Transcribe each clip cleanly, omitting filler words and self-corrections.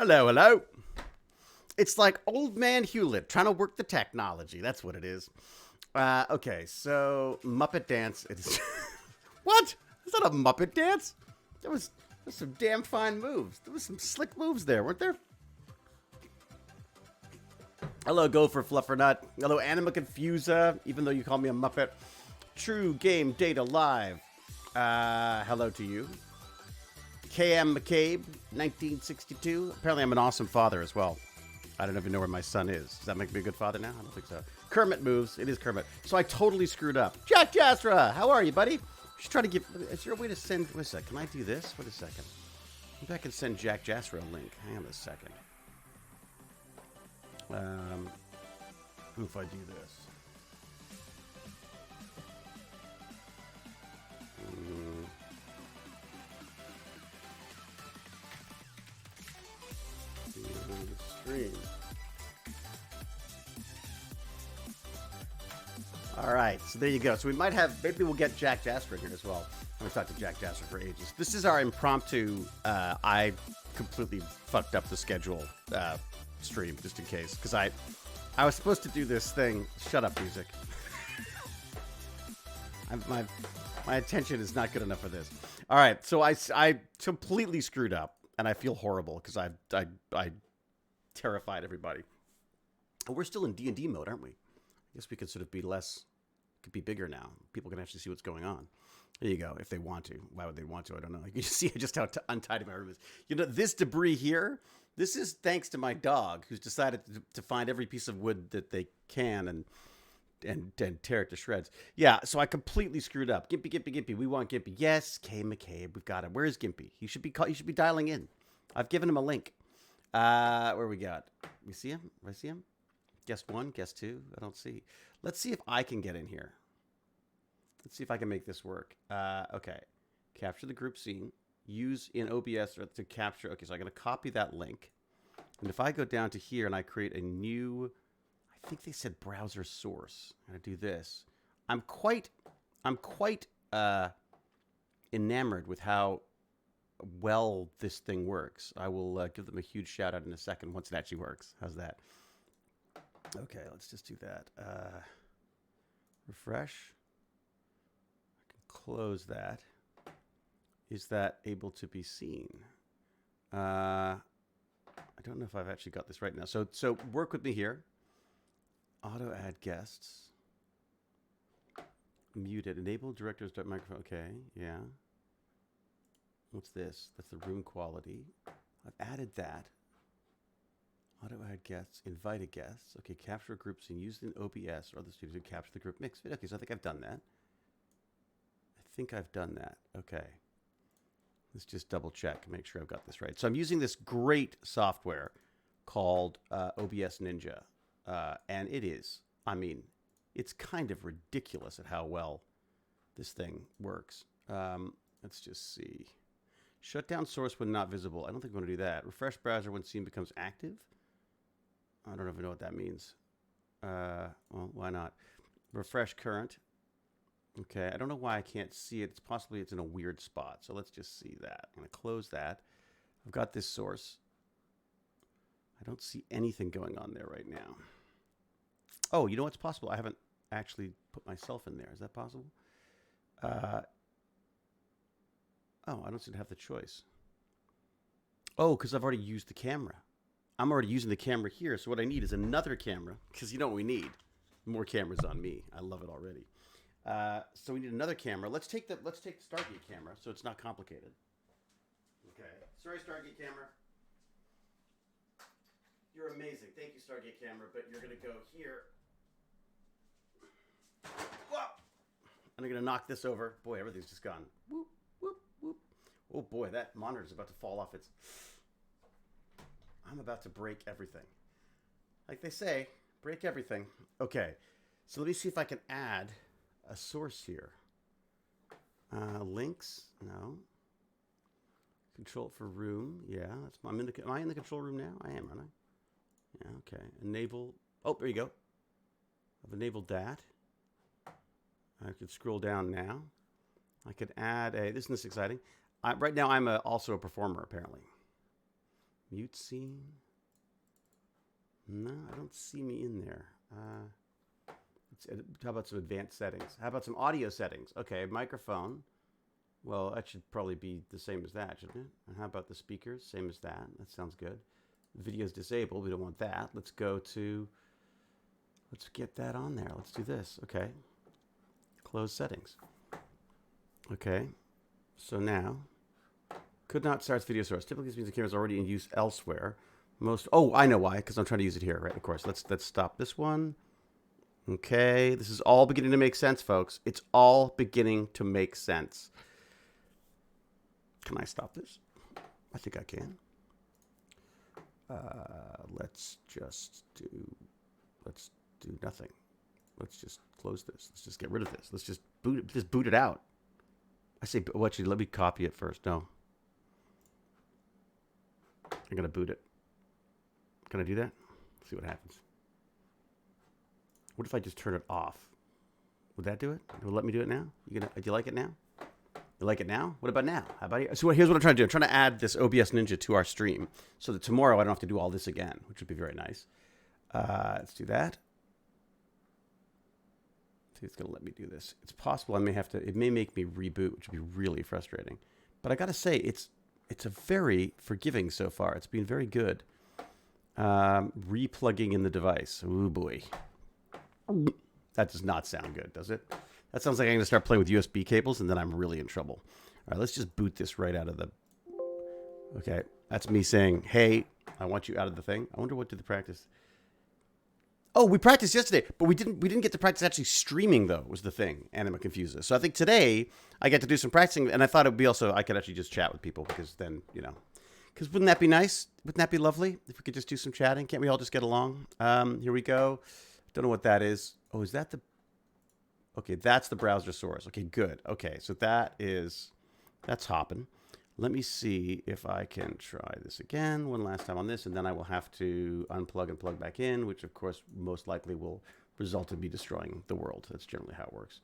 Hello, hello. It's like old man Hewlett trying to work the technology. That's what it is. Okay, so Muppet Dance. It is. What? Is that a Muppet Dance? There was some damn fine moves. There was some slick moves there, weren't there? Hello, Gopher Fluffernut. Hello, Anima Confusa, even though you call me a Muppet. True Game Data Live. Hello to you. KM McCabe, 1962. Apparently I'm an awesome father as well. I don't even know where my son is. Does that make me a good father now? I don't think so. Kermit moves. It is Kermit. So I totally screwed up. JackJasra, how are you, buddy? Just trying to give... Is there a way to send... Wait a second. Can I do this? Wait a second. Maybe I can send JackJasra a link. Hang on a second. If I do this. Stream. All right, so there you go. So we might have, maybe we'll get JackJasra here as well. I've talked to JackJasra for ages. This is our impromptu, I completely fucked up the schedule stream, just in case. Because I was supposed to do this thing. Shut up, music. My attention is not good enough for this. All right, so I completely screwed up, and I feel horrible because I terrified everybody. Oh, we're still in D&D mode, aren't we? I guess we could sort of be less, could be bigger now. People can actually see what's going on. There you go, if they want to. Why would they want to? I don't know. You see just how untidy my room is. You know, this debris here, this is thanks to my dog, who's decided to find every piece of wood that they can and tear it to shreds. Yeah, so I completely screwed up. Gimpy. We want Gimpy. Yes, K McCabe, we've got him. Where is Gimpy? He should be dialing in. I've given him a link. Where we got? We see him? Do I see him? Guest 1, guest 2. I don't see. Let's see if I can get in here. Let's see if I can make this work. Okay. Capture the group scene. Use in OBS to capture. Okay, so I'm going to copy that link. And if I go down to here and I create a new, I think they said browser source. I'm going to do this. I'm quite enamored with how well this thing works. I will give them a huge shout out in a second once it actually works. How's that? Okay, let's just do that. Refresh. I can close that. Is that able to be seen? I don't know if I've actually got this right now. So work with me here. Auto add guests. Muted. Enable director's microphone. Okay, yeah. What's this? That's the room quality. I've added that. Auto add guests, invited guests. Okay, capture group scene. Use in OBS or other studios to capture the group mix. Okay, so I think I've done that. Okay. Let's just double check, make sure I've got this right. So I'm using this great software called OBS Ninja. And it is, I mean, it's kind of ridiculous at how well this thing works. Let's just see. Shut down source when not visible. I don't think we want to do that. Refresh browser when scene becomes active. I don't even know what that means. Well, why not? Refresh current. Okay, I don't know why I can't see it. It's possibly it's in a weird spot. So let's just see that. I'm going to close that. I've got this source. I don't see anything going on there right now. Oh, you know what's possible? I haven't actually put myself in there. Is that possible? Oh, I don't seem to have the choice. Oh, because I've already used the camera. I'm already using the camera here, so what I need is another camera, because you know what we need? More cameras on me. I love it already. So we need another camera. Let's take the Stargate camera, so it's not complicated. Okay. Sorry, Stargate camera. You're amazing. Thank you, Stargate camera, but you're going to go here. Whoa! And I'm going to knock this over. Boy, everything's just gone. Whoop, whoop, whoop. Oh, boy, that monitor's about to fall off its... I'm about to break everything. Like they say, break everything. Okay, so let me see if I can add a source here. Links? No. Control for room? Yeah. Am I in the control room now? I am, aren't I? Yeah, okay. Enable. Oh, there you go. I've enabled that. I could scroll down now. I could add a... Isn't this exciting? Right now, I'm also a performer, apparently. Mute scene. No, I don't see me in there. How about some advanced settings? How about some audio settings? Okay, microphone. Well, that should probably be the same as that, shouldn't it? And how about the speakers? Same as that. That sounds good. Video's disabled. We don't want that. Let's get that on there. Let's do this. Okay. Close settings. Okay. So now, could not start video source. Typically, this means the camera is already in use elsewhere. Oh, I know why, because I'm trying to use it here, right? Of course. Let's stop this one. Okay. This is all beginning to make sense, folks. It's all beginning to make sense. Can I stop this? I think I can. Let's do nothing. Let's just close this. Let's just get rid of this. Let's just boot it out. I say, well, actually, let me copy it first. No. I'm going to boot it. Can I do that? See what happens. What if I just turn it off? Would that do it? Will it let me do it now? Do you like it now? You like it now? What about now? How about you? So here's what I'm trying to do. I'm trying to add this OBS Ninja to our stream so that tomorrow I don't have to do all this again, which would be very nice. Let's do that. See, it's going to let me do this. It's possible I may have to, it may make me reboot, which would be really frustrating. But I got to say, it's a very forgiving so far. It's been very good. Replugging in the device. Ooh, boy. That does not sound good, does it? That sounds like I'm going to start playing with USB cables, and then I'm really in trouble. All right, let's just boot this right out of the... Okay, that's me saying, hey, I want you out of the thing. I wonder what did the practice... Oh, we practiced yesterday, but we didn't get to practice actually streaming, though, was the thing. Anima confuses. So I think today I get to do some practicing, and I thought it would be also, I could actually just chat with people, because then, you know... Because wouldn't that be nice? Wouldn't that be lovely if we could just do some chatting? Can't we all just get along? Here we go. Don't know what that is. Oh, is that the... Okay, that's the browser source. Okay, good. Okay, so that's hopping. Let me see if I can try this again one last time on this, and then I will have to unplug and plug back in, which of course most likely will result in me destroying the world. That's generally how it works.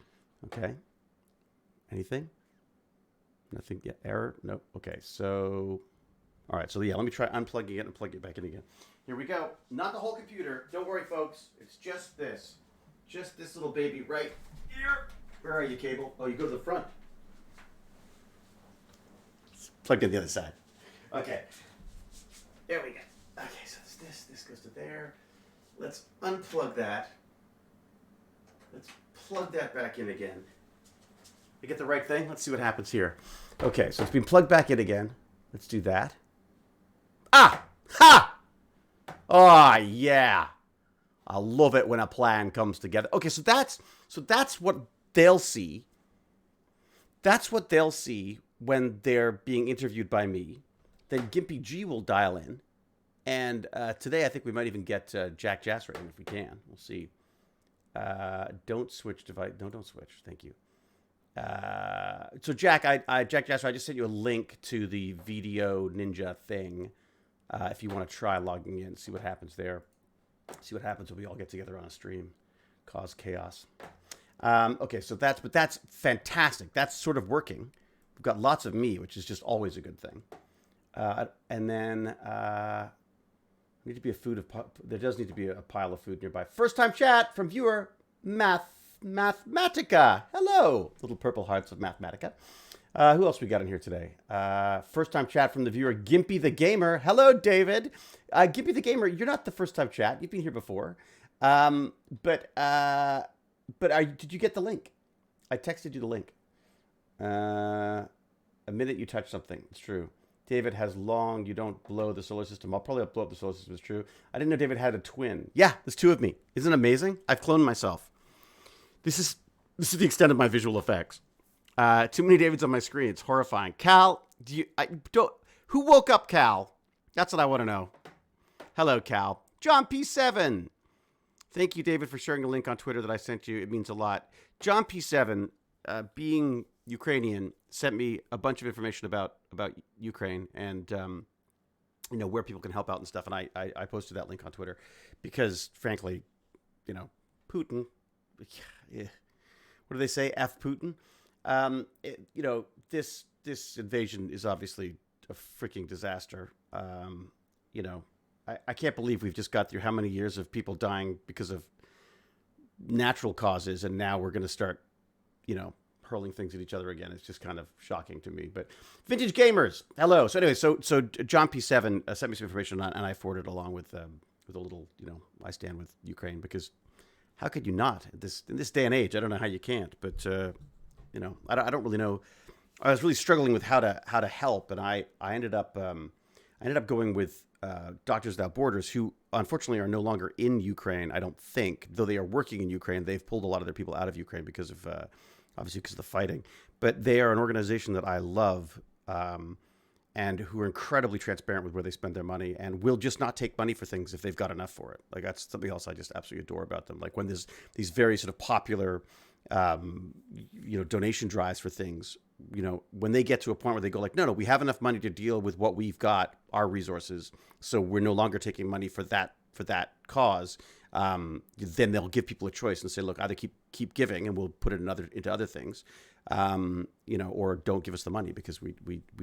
Okay. Anything? Nothing yet. Error? Nope. Okay, so... All right, so yeah, let me try unplugging it and plug it back in again. Here we go. Not the whole computer. Don't worry, folks. It's just this. Just this little baby right here. Where are you, cable? Oh, you go to the front. It's plugged in the other side. Okay. There we go. Okay, so it's this. This goes to there. Let's unplug that. Let's plug that back in again. I get the right thing? Let's see what happens here. Okay, so it's been plugged back in again. Let's do that. Ah! Ha! Oh, yeah. I love it when a plan comes together. Okay, so that's what they'll see. That's what they'll see when they're being interviewed by me. Then GimpyG will dial in. And today I think we might even get JackJasra in if we can. We'll see. Don't switch device. No, don't switch. Thank you. So Jack JackJasra, I just sent you a link to the Video Ninja thing. If you want to try logging in, see what happens there. See what happens when we all get together on a stream. Cause chaos. Okay, so that's fantastic. That's sort of working. We've got lots of me, which is just always a good thing. And then need to be there does need to be a pile of food nearby. First time chat from viewer Mathematica. Hello, little purple hearts of Mathematica. Who else we got in here today? First time chat from the viewer Gimpy the Gamer. Hello, David. Gimpy the Gamer, you're not the first time chat. You've been here before. But did you get the link? I texted you the link. A minute you touch something. It's true. David has long, you don't blow the solar system. I'll probably blow up the solar system. It's true. I didn't know David had a twin. Yeah, there's two of me. Isn't it amazing? I've cloned myself. This is the extent of my visual effects. Too many Davids on my screen. It's horrifying. Cal, who woke up Cal? That's what I want to know. Hello, Cal. John P7. Thank you, David, for sharing the link on Twitter that I sent you. It means a lot. John P7, being Ukrainian, sent me a bunch of information about Ukraine and where people can help out and stuff. And I posted that link on Twitter because, frankly, Putin. Yeah. What do they say? F Putin. This invasion is obviously a freaking disaster. I can't believe we've just got through how many years of people dying because of natural causes, and now we're going to start, hurling things at each other again. It's just kind of shocking to me. But Vintage Gamers, hello. So anyway, so John P7 sent me some information on, and I forwarded along with a little, I stand with Ukraine, because how could you not in this day and age? I don't know how you can't, but I don't really know. I was really struggling with how to help, and I ended up going with Doctors Without Borders, who unfortunately are no longer in Ukraine. I don't think, though they are working in Ukraine. They've pulled a lot of their people out of Ukraine because of obviously because of the fighting. But they are an organization that I love, and who are incredibly transparent with where they spend their money, and will just not take money for things if they've got enough for it. Like, that's something else I just absolutely adore about them. Like, when there's these very sort of popular donation drives for things, when they get to a point where they go like, no, we have enough money to deal with what we've got, our resources, so we're no longer taking money for that cause, then they'll give people a choice and say, look, either keep giving and we'll put it into other things, or don't give us the money because we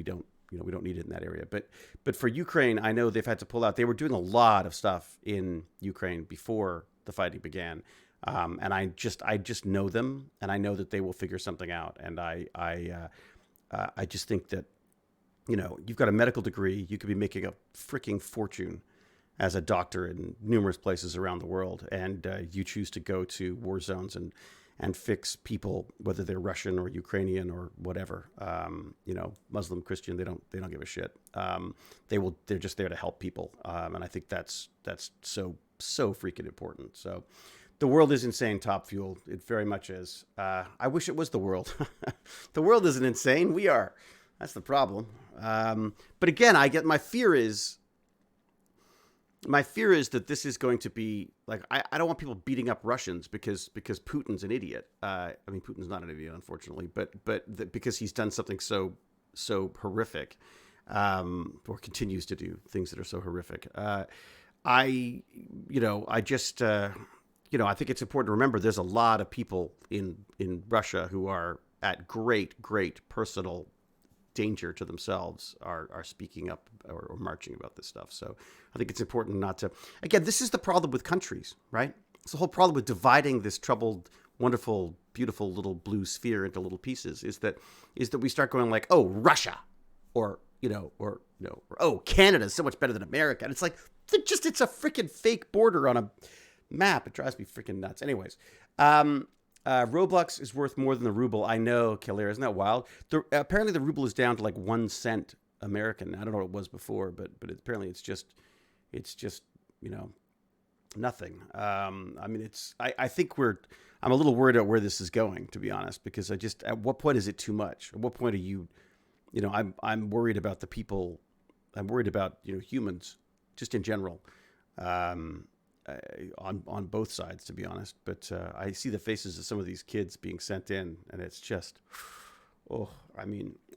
don't we don't need it in that area. But for Ukraine, I know they've had to pull out. They were doing a lot of stuff in Ukraine before the fighting began. And I just know them, and I know that they will figure something out. And I just think that, you've got a medical degree, you could be making a freaking fortune as a doctor in numerous places around the world, and you choose to go to war zones and fix people, whether they're Russian or Ukrainian or whatever, Muslim, Christian, they don't give a shit. They're just there to help people, and I think that's so freaking important. So. The world is insane, Top Fuel. It very much is. I wish it was the world. The world isn't insane. We are. That's the problem. But again, my fear is that this is going to be like, I don't want people beating up Russians because Putin's an idiot. Putin's not an idiot, unfortunately, but because he's done something so horrific, or continues to do things that are so horrific. I think it's important to remember there's a lot of people in Russia who are at great personal danger to themselves, are speaking up or marching about this stuff. So I think it's important not to. Again, this is the problem with countries, right? It's the whole problem with dividing this troubled, wonderful, beautiful little blue sphere into little pieces. Is that we start going like, oh, Russia, or oh, Canada is so much better than America, and it's like it's a freaking fake border on a map. It drives me freaking nuts. Anyways, Roblox is worth more than the ruble. I know, Keller, isn't that wild? Apparently the ruble is down to like 1 cent American. I don't know what it was before, but apparently it's just nothing. I think I'm a little worried about where this is going, to be honest, because at what point is it too much? At what point are you, I'm worried about the people. I'm worried about, humans just in general. On both sides, to be honest, but I see the faces of some of these kids being sent in, and it's just, I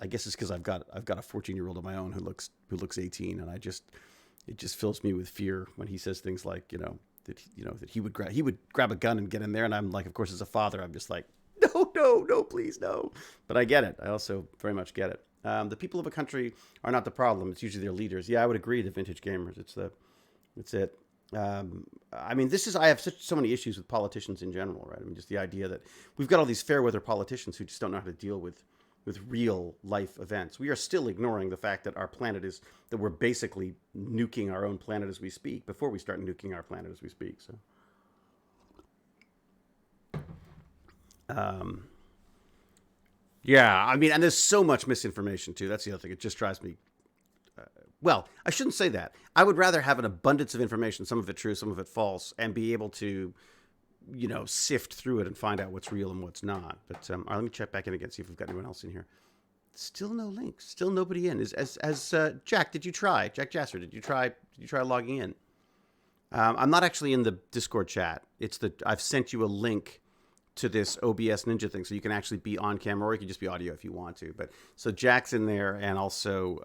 guess it's because I've got a 14-year-old of my own who looks 18, and it just fills me with fear when he says things like, that he would grab a gun and get in there, and I'm like, of course, as a father, I'm just like, no, please, no. But I get it. I also very much get it. The people of a country are not the problem. It's usually their leaders. Yeah, I would agree. The Vintage Gamers. It's it. I have so many issues with politicians in general, right? Just the idea that we've got all these fair weather politicians who just don't know how to deal with real life events. We are still ignoring the fact that that we're basically nuking our own planet as we speak before we start nuking our planet as we speak. So, and there's so much misinformation too. That's the other thing. It just drives me. Well, I shouldn't say that. I would rather have an abundance of information, some of it true, some of it false, and be able to, sift through it and find out what's real and what's not. But all right, let me check back in again, see if we've got anyone else in here. Still no links. Still nobody in. Jack, did you try? JackJasra, did you try logging in? I'm not actually in the Discord chat. I've sent you a link to this OBS Ninja thing, so you can actually be on camera, or you can just be audio if you want to. But so Jack's in there, and also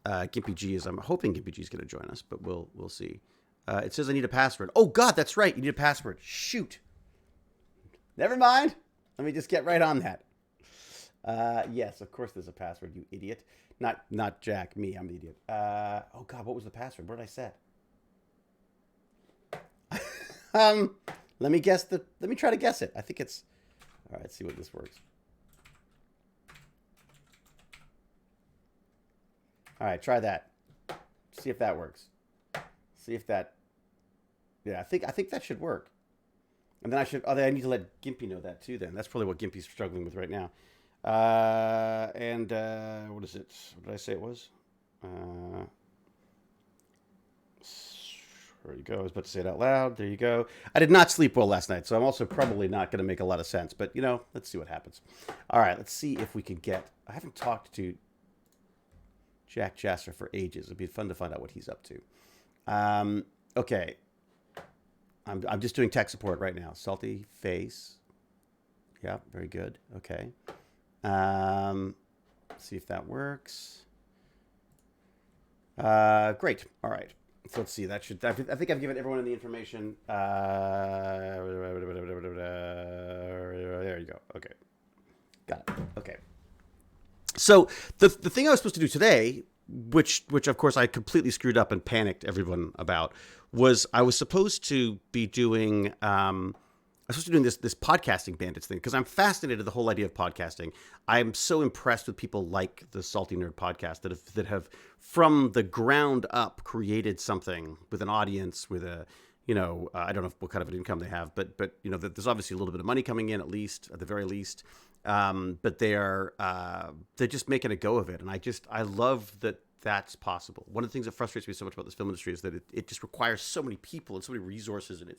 GimpyG I'm hoping GimpyG is going to join us, but we'll see. It says I need a password. Oh God, that's right. You need a password. Shoot. Never mind. Let me just get right on that. Yes, of course there's a password, you idiot. Not Jack, me, I'm the idiot. Oh God, what was the password? What did I set? Um, let me try to guess it. I think it's, all right, let's see what this works. All right, try that. See if that works. See if that, yeah, I think that should work. And then I need to let Gimpy know that too then. That's probably what Gimpy's struggling with right now. What is it? What did I say it was? There you go. I was about to say it out loud. There you go. I did not sleep well last night, so I'm also probably not going to make a lot of sense. But, let's see what happens. All right, let's see if we can get... I haven't talked to JackJasra for ages. It'd be fun to find out what he's up to. Okay. I'm just doing tech support right now. Salty face. Yeah, very good. Okay. See if that works. Great. All right. So let's see. I think I've given everyone the information. There you go. Okay. Got it. Okay. So the thing I was supposed to do today, which of course I completely screwed up and panicked everyone about, was I was supposed to be doing this podcasting bandits thing because I'm fascinated with the whole idea of podcasting. I'm so impressed with people like the Salty Nerd podcast that have from the ground up created something with an audience, with a I don't know what kind of an income they have, but there's obviously a little bit of money coming in at the very least. But they're just making a go of it, and I love that that's possible. One of the things that frustrates me so much about this film industry is that it just requires so many people and so many resources, and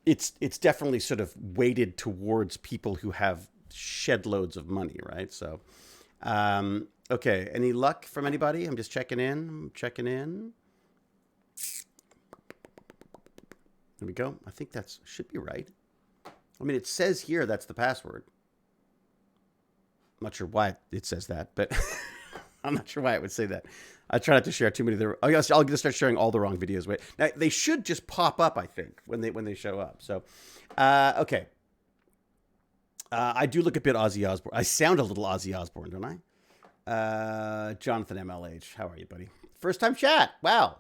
it's definitely sort of weighted towards people who have shed loads of money, right? So, okay. Any luck from anybody? I'm just checking in. There we go. I think should be right. I mean, it says here that's the password. I'm not sure why it says that, but I'm not sure why it would say that. I try not to share too many of the... I guess I'll just start sharing all the wrong videos. Wait, now they should just pop up, I think, when they show up. So, okay. I do look a bit Ozzy Osbourne. I sound a little Ozzy Osbourne, don't I? Jonathan MLH, how are you, buddy? First time chat. Wow.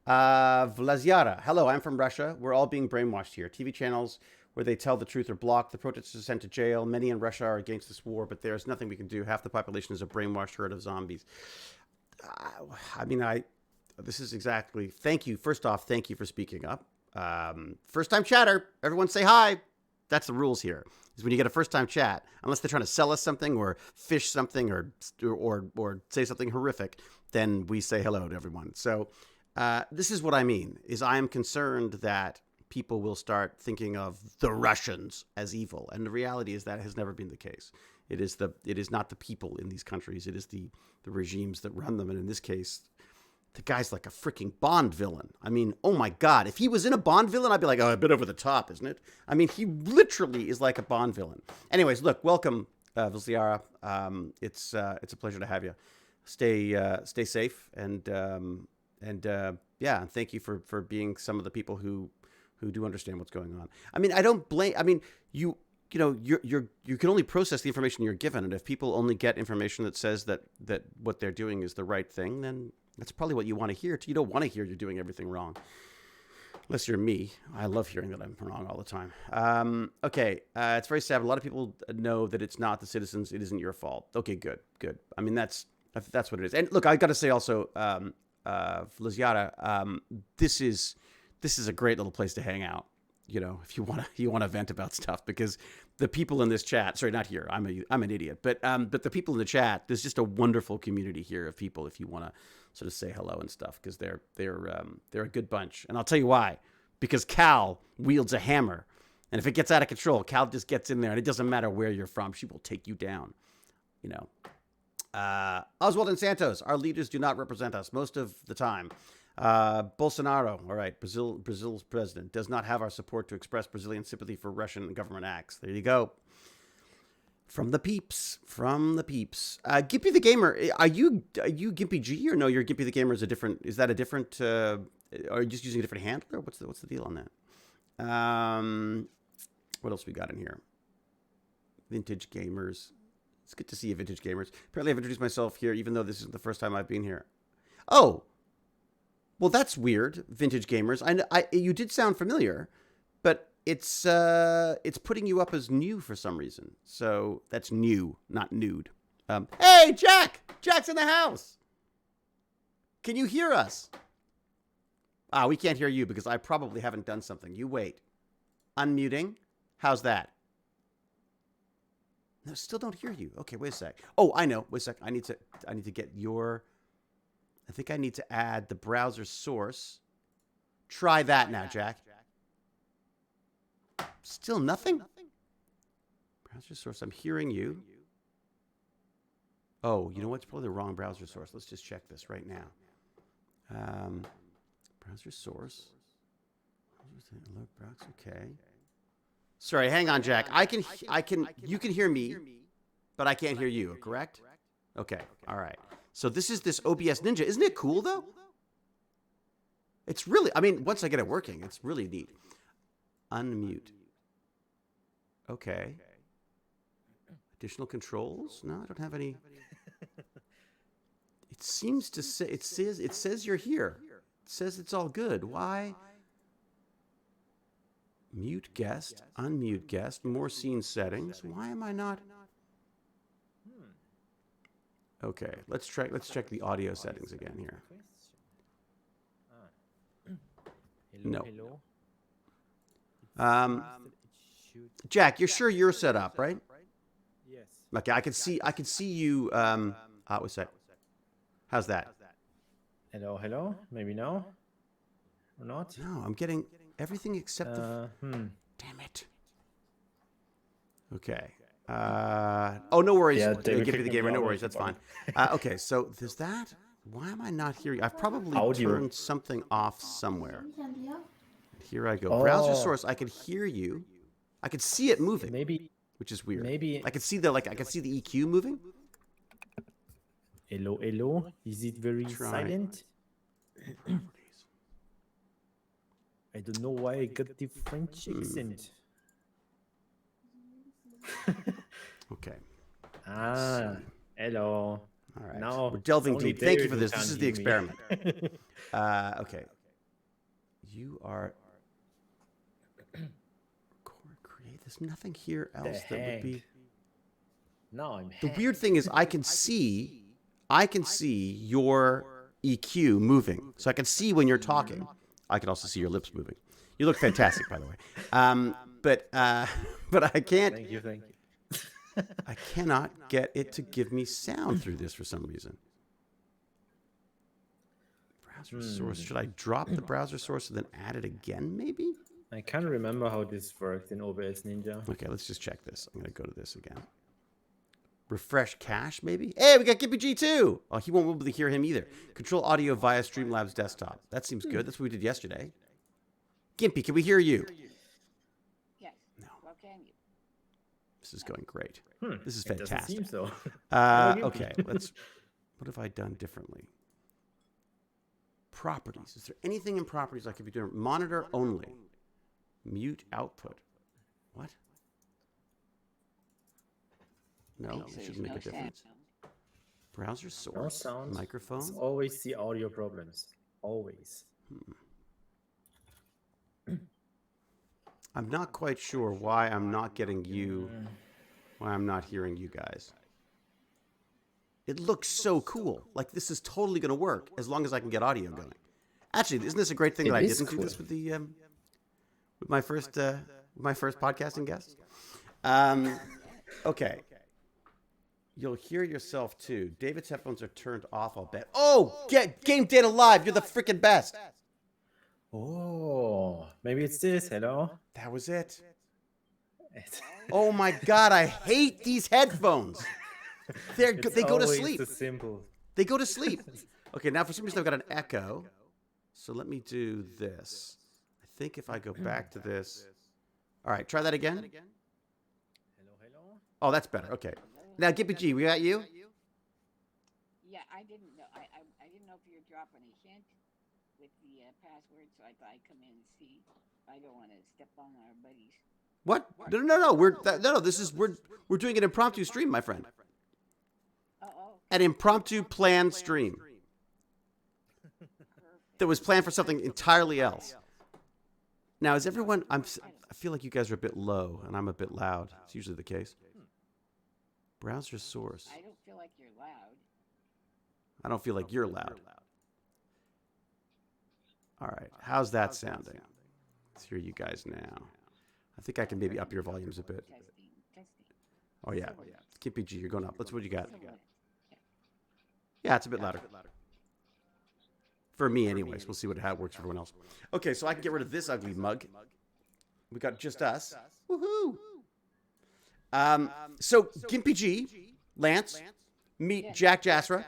Vlazyara, hello. I'm from Russia. We're all being brainwashed here. TV channels where they tell the truth are blocked. The protesters are sent to jail. Many in Russia are against this war, but there's nothing we can do. Half the population is a brainwashed herd of zombies. This is exactly... Thank you. First off, thank you for speaking up. First time chatter. Everyone say hi. That's the rules here. Is when you get a first time chat, unless they're trying to sell us something or fish something or say something horrific, then we say hello to everyone. So this is what I mean, is I am concerned that people will start thinking of the Russians as evil. And the reality is that has never been the case. It is not the people in these countries. It is the regimes that run them. And in this case, the guy's like a freaking Bond villain. I mean, oh my God. If he was in a Bond villain, I'd be like, oh, a bit over the top, isn't it? I mean, he literally is like a Bond villain. Anyways, look, welcome, Vlazyara. It's a pleasure to have you. Stay safe. And thank you for being some of the people who do understand what's going on. I mean, I don't blame... I mean, you can only process the information you're given, and if people only get information that says that what they're doing is the right thing, then that's probably what you want to hear. You don't want to hear you're doing everything wrong, unless you're me. I love hearing that I'm wrong all the time. Okay, it's very sad. A lot of people know that it's not the citizens. It isn't your fault. Okay, good. I mean, that's what it is. And look, I got to say also, Vlazyara, this is a great little place to hang out. If you want to vent about stuff, because the people in this chat, sorry, not here, I'm an idiot, but the people in the chat, there's just a wonderful community here of people if you want to sort of say hello and stuff, because they're a good bunch. And I'll tell you why, because Cal wields a hammer, and if it gets out of control, Cal just gets in there, and it doesn't matter where you're from, she will take you down. Oswald and Santos, our leaders do not represent us most of the time. Bolsonaro, all right, Brazil's president, does not have our support to express Brazilian sympathy for Russian government acts. There you go. From the peeps. Gimpy the Gamer, are you GimpyG, or no, you're Gimpy the Gamer is that a different, are you just using a different handle, or what's the deal on that? What else we got in here? Vintage Gamers. It's good to see you, Vintage Gamers. Apparently, I've introduced myself here, even though this isn't the first time I've been here. Oh, well, that's weird, Vintage Gamers. You did sound familiar, but it's putting you up as new for some reason. So that's new, not nude. Hey, Jack! Jack's in the house. Can you hear us? We can't hear you because I probably haven't done something. You wait. Unmuting. How's that? No, still don't hear you. Okay, wait a sec. Oh, I know. Wait a sec. I need to get your... I think I need to add the browser source. Try that now, Jack. Still nothing? Browser source. I'm hearing you. Oh, you know what? It's probably the wrong browser source. Let's just check this right now. Browser source. Okay. Sorry, hang on, Jack. You can hear me, but I can't hear you, correct? Okay, all right. So this is this OBS Ninja. Isn't it cool, though? It's really, I mean, once I get it working, it's really neat. Unmute. Okay. Additional controls? No, I don't have any. It seems to say, it says you're here. It says it's all good. Why? Mute guest, unmute guest, more scene settings. Why am I not? Okay, let's check the audio settings again here. No. Jack, you're sure you're set up, right? Yes. Okay, I can see you. What's that? How's that? Hello, hello. Maybe now, or not? No, I'm getting everything except the. Damn it. Okay. Oh, no worries. Yeah, Give me the gamer. No worries. That's fine. Okay, so there's that. Why am I not hearing? I've probably turned something off somewhere. Here I go. Browser source. I can hear you. I can see it moving. Maybe. Which is weird. Maybe. I can see the EQ moving. Hello, hello. Is it very silent? I don't know why I got the French accent. Okay. Hello. All right. Now we're delving deep. Thank you for this. This is the experiment. Okay. You are create. There's nothing here else that would be. No, I'm. The weird thing is, I can see your EQ moving, so I can see when you're talking. I can also see your lips moving. You look fantastic, by the way. But I can't. Thank you. I cannot get it to give me sound through this for some reason. Browser source. Should I drop the browser source and then add it again, maybe? I can't remember how this worked in OBS Ninja. Okay, let's just check this. I'm going to go to this again. Refresh cache, maybe? Hey, we got GimpyG too! Oh, he won't be able to hear him either. Control audio via Streamlabs desktop. That seems good. That's what we did yesterday. Gimpy, can we hear you? Yes. No. Well, can you? This is going great. This is It doesn't fantastic. seem so. Okay, what have I done differently? Properties. Is there anything in properties I could be doing? Monitor only. Mute output. What? No, it shouldn't make a difference. Browser No source. sound. Microphone. It's always the audio problems. Always. I'm not quite sure why I'm not getting you, why I'm not hearing you guys. It looks so cool. Like this is totally going to work as long as I can get audio going. Actually, isn't this a great thing that I didn't do this with the with my first podcasting guest? Okay. You'll hear yourself too. David's headphones are turned off, I'll bet. Oh, Game Data Live, you're the freaking best. Oh, maybe it's this. Hello. That was it. Oh my God, I hate these headphones. They go to sleep. It's simple. They go to sleep. Okay, now for some reason I've got an echo. So let me do this. I think if I go back to this. All right, try that again. Hello, hello. Oh, that's better. Okay. Now, GimpyG, we got you? Yeah, I didn't know. I didn't know if you were dropping a hint with the password, so I thought I'd come in and see. I don't want to step on our buddies. What? No. We're doing an impromptu stream, my friend. an impromptu planned stream that was planned for something entirely else. Now, is everyone? I feel like you guys are a bit low, and I'm a bit loud. It's usually the case. Browser source. I don't feel like you're loud. I don't feel like you're loud. All right, how's that sounding? Let's hear you guys now. I think I can maybe up your volumes a bit. Testing. Oh yeah, GimpyG, you're going up. Let's what you got. Somewhat. Yeah, it's a bit louder. For me, anyways. We'll see how it works for everyone else. Okay, so I can get rid of this ugly mug. We got just us. Woohoo! So GimpyG, Lance, meet JackJasra.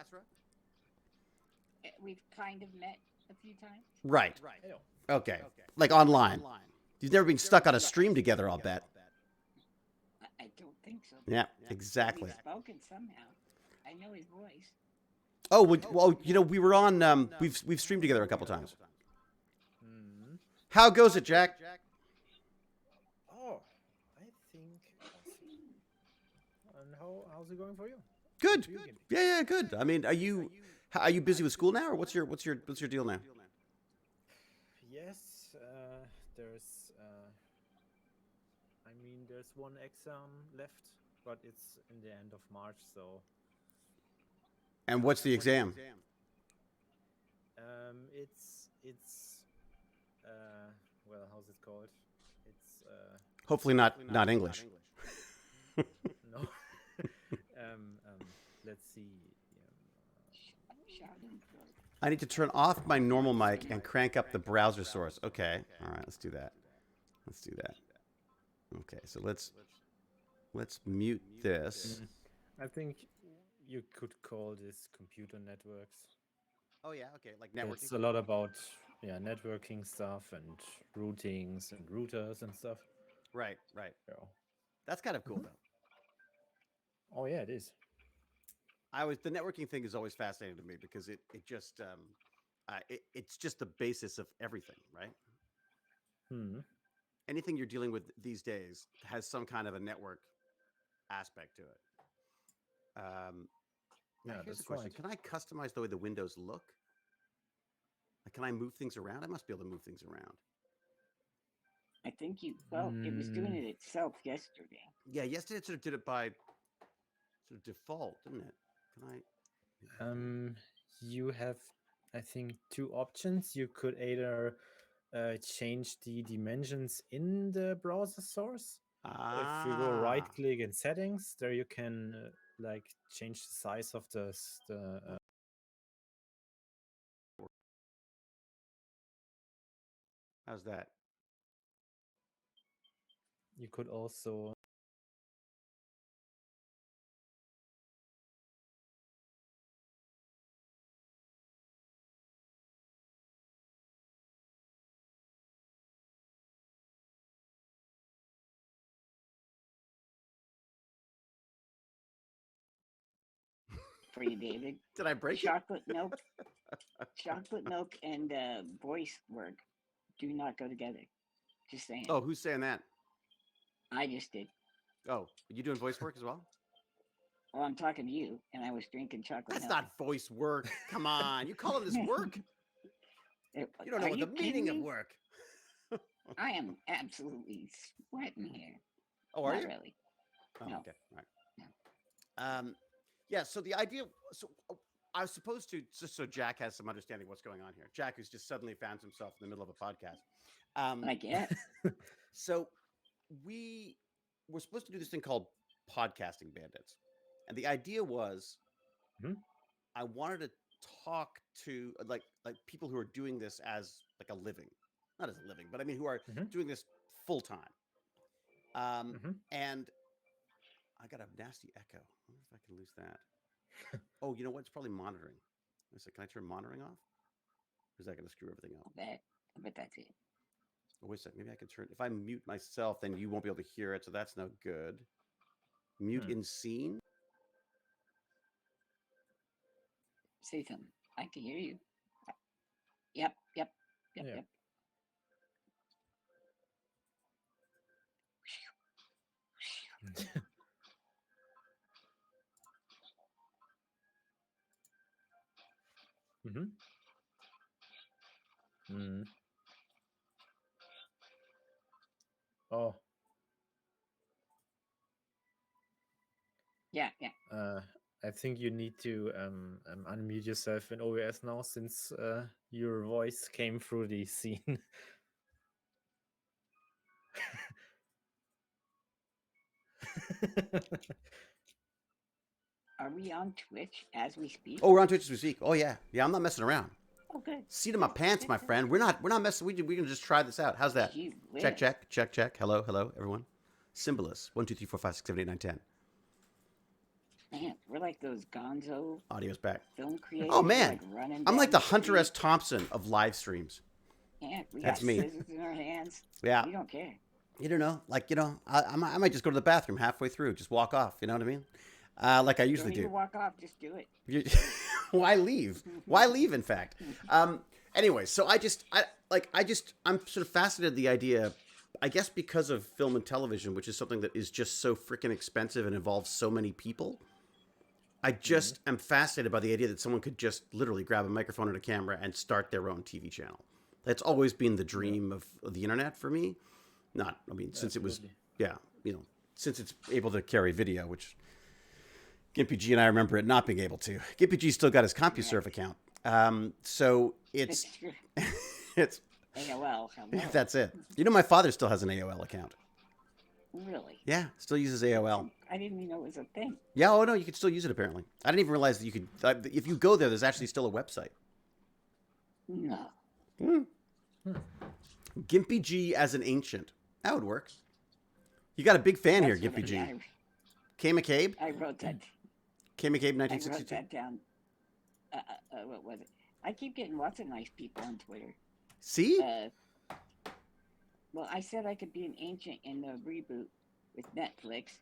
We've kind of met a few times. Right. Okay. Like online. You've never been stuck on a stream together, I'll bet. I don't think so. Yeah, exactly. We've spoken somehow. I know his voice. Oh, well, you know, we were on. We've streamed together a couple times. How goes it, Jack? Oh, I think. And how's it going for you? Good. Yeah, good. I mean, are you busy with school now, or what's your deal now? Yes, there's. There's one exam left, but it's in the end of March, so. And what's the exam? It's well, how's it called? It's Hopefully not English. no. Let's see. I need to turn off my normal mic and crank up the browser source. Okay. All right. Let's do that. Okay. So let's mute this. I think you could call this computer networks. Oh yeah. Okay. Like networking. It's a lot about networking stuff and routings and routers and stuff. Right. Yeah. That's kind of cool though. Oh yeah, it is. The networking thing is always fascinating to me because it's just the basis of everything, right? Anything you're dealing with these days has some kind of a network aspect to it. Now here's the question: can I customize the way the windows look? Like, can I move things around? I must be able to move things around. I think it was doing it itself yesterday. Yeah, yesterday it sort of did it by sort of default, didn't it? Can I? You have, I think, two options. You could either change the dimensions in the browser source. If you go right-click in settings, there you can like change the size of the How's that? You could also For you, David. Did I break chocolate milk? Chocolate milk and voice work do not go together. Just saying. Oh, who's saying that? I just did. Oh, are you doing voice work as well? Well, I'm talking to you, and I was drinking chocolate That's milk. not voice work. Come on, you calling this work? You don't know what the meaning of work. I am absolutely sweating here. Oh, are Not you? really. Oh, No. okay. All right. Yeah. So the idea. So I was supposed to, just so Jack has some understanding of what's going on here. Jack, who's just suddenly found himself in the middle of a podcast. I guess. So we were supposed to do this thing called Podcasting Bandits, and the idea was, I wanted to talk to like people who are doing this as like a living, not as a living, but I mean who are doing this full time. And I got a nasty echo. I wonder if I can lose that. Oh, you know what? It's probably monitoring. I said, can I turn monitoring off? Or is that going to screw everything up? I bet that's it. Oh, wait a second. Maybe I can turn. If I mute myself, then you won't be able to hear it. So that's no good. Mute in scene. Say something. I can hear you. Yep. Mm-hmm. Mm. Oh. Yeah. I think you need to unmute yourself in OBS now, since your voice came through the scene. Are we on Twitch as we speak? Oh, we're on Twitch as we speak. Oh yeah, yeah. I'm not messing around. Oh, good. Seat of my pants, my friend. We're not messing. We can just try this out. How's that? Gee whiz. Check. Hello, everyone. Symbolist 1 2 3 4 5 6 7 8 9 10. Man, we're like those gonzo Audio's back. film creators. Oh man, like running I'm like down the Hunter S. street. Thompson of live streams. Yeah, we That's got me. scissors in our hands. Yeah. We don't care. You don't know, like I might just go to the bathroom halfway through, just walk off. You know what I mean? Like I usually Don't need do. to walk off. Just do it. Why leave? Why leave? In fact. Anyway, so I'm sort of fascinated the idea, I guess, because of film and television, which is something that is just so freaking expensive and involves so many people. I just am fascinated by the idea that someone could just literally grab a microphone and a camera and start their own TV channel. That's always been the dream of the internet for me. Since it was, since it's able to carry video, which GimpyG and I remember it not being able to. GimpyG still got his CompuServe account. So it's AOL. Hello. That's it. You know, my father still has an AOL account. Really? Yeah, still uses AOL. I didn't even know it was a thing. Yeah, oh no, you can still use it apparently. I didn't even realize that you could. If you go there, there's actually still a website. No. GimpyG as an ancient. That would work. You got a big fan That's here, what GimpyG. K. McCabe? I wrote that. K. McCabe, I wrote 1962. that down. What was it? I keep getting lots of nice people on Twitter. See? Well, I said I could be an ancient in the reboot with Netflix,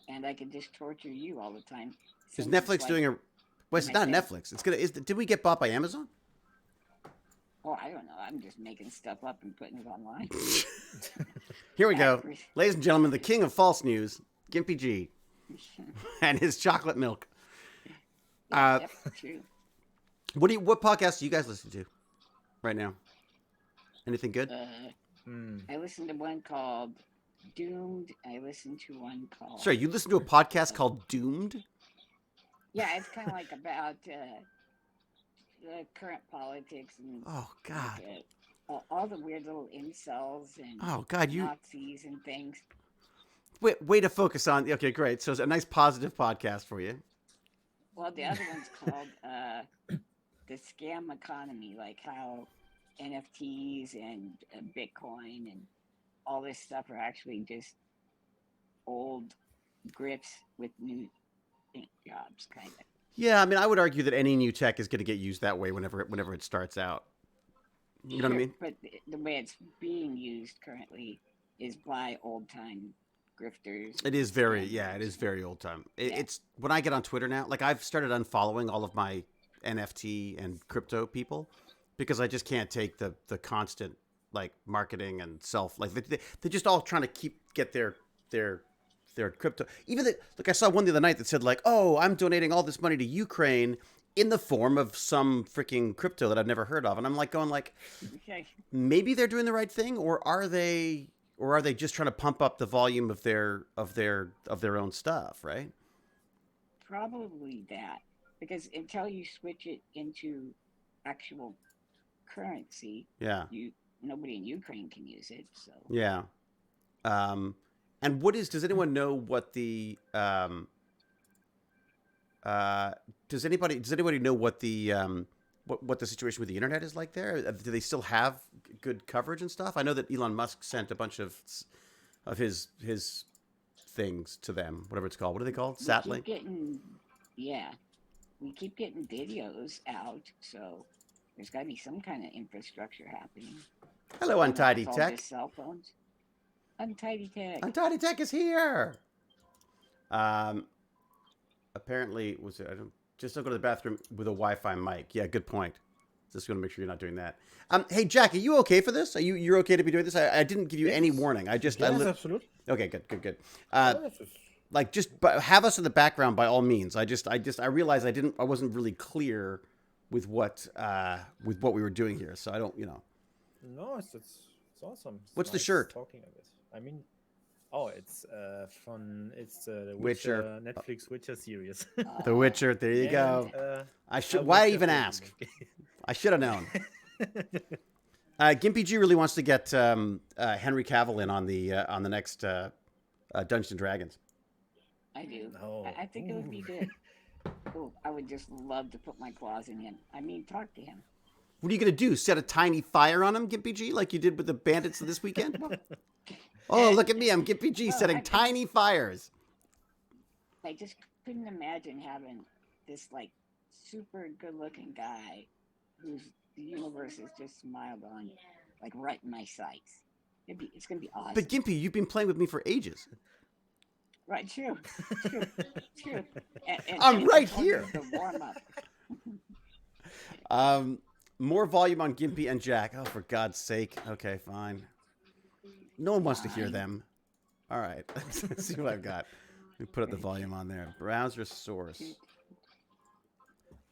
and I could just torture you all the time. Is Netflix doing a... Well, it's not Netflix. It's gonna. Did we get bought by Amazon? Oh, I don't know. I'm just making stuff up and putting it online. Here we go. Ladies and gentlemen, the king of false news, GimpyG, and his chocolate milk. Yep, true. What podcast do you guys listen to right now? Anything good? I listened to one called Doomed. I listened to one called... Sorry, you listen to a podcast called Doomed? Yeah, it's kind of like about the current politics and... Oh, God. Like, all the weird little incels and Nazis and things. Way to focus on... Okay, great. So it's a nice positive podcast for you. Well, the other one's called The Scam Economy, like how NFTs and Bitcoin and all this stuff are actually just old grifts with new jobs, kind of. Yeah, I mean, I would argue that any new tech is going to get used that way whenever it starts out. You know what I mean? But the way it's being used currently is by old-time grifters. It is very old time. It's when I get on Twitter now, like I've started unfollowing all of my NFT and crypto people because I just can't take the constant like marketing and they're just all trying to get their crypto. Even look, I saw one the other night that said like, oh, I'm donating all this money to Ukraine in the form of some freaking crypto that I've never heard of, and I'm like going like, okay, maybe they're doing the right thing, or are they just trying to pump up the volume of their own stuff, right? Probably that, because until you switch it into actual currency, nobody in Ukraine can use it. So yeah. And does anyone know what the does anybody know what the what the situation with the internet is like there? Do they still have good coverage and stuff? I know that Elon Musk sent a bunch of his things to them, whatever it's called. What are they called? Satlink? We keep getting videos out, so there's got to be some kind of infrastructure happening. Hello, Untidy Tech. Cell phones. Untidy Tech. Untidy Tech is here. Apparently, just don't go to the bathroom with a Wi-Fi mic. Yeah, good point. Just want to make sure you're not doing that. Hey, Jack, are you okay for this? You're okay to be doing this? I didn't give you any warning. Yes, absolutely. Okay, good. Just have us in the background by all means. I realized I wasn't really clear with what we were doing here. So I don't, No, it's awesome. It's What's the nice shirt? Talking of it. I mean, it's fun. It's the Witcher. Netflix Witcher series. The Witcher. There you go. Why even ask? I should have known. GimpyG really wants to get Henry Cavill in on the next Dungeons and Dragons. I do. Oh. I think it would be good. Oh, I would just love to put my claws in him. I mean, talk to him. What are you gonna do? Set a tiny fire on him, GimpyG, like you did with the bandits this weekend? Oh, look at me! I'm GimpyG setting tiny fires. I just couldn't imagine having this like super good-looking guy whose the universe is just smiled on, like right in my sights. It's gonna be awesome. But Gimpy, you've been playing with me for ages. Right, true. I'm right here. The warm up. More volume on Gimpy and Jack. Oh, for God's sake. Okay, fine. No one wants to hear them. All right. Let's see what I've got. Let me put up the volume on there. Browser source.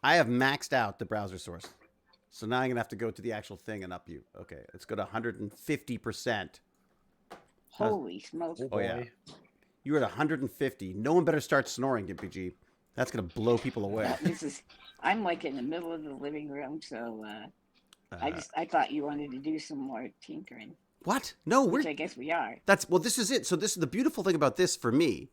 I have maxed out the browser source. So now I'm going to have to go to the actual thing and up you. Okay, let's go to 150%. Holy smokes. Oh, yeah. You're at 150. No one better start snoring, GimpyG. That's going to blow people away. I'm like in the middle of the living room, so I thought you wanted to do some more tinkering. What? No, which I guess we are. This is it. So this is the beautiful thing about this for me.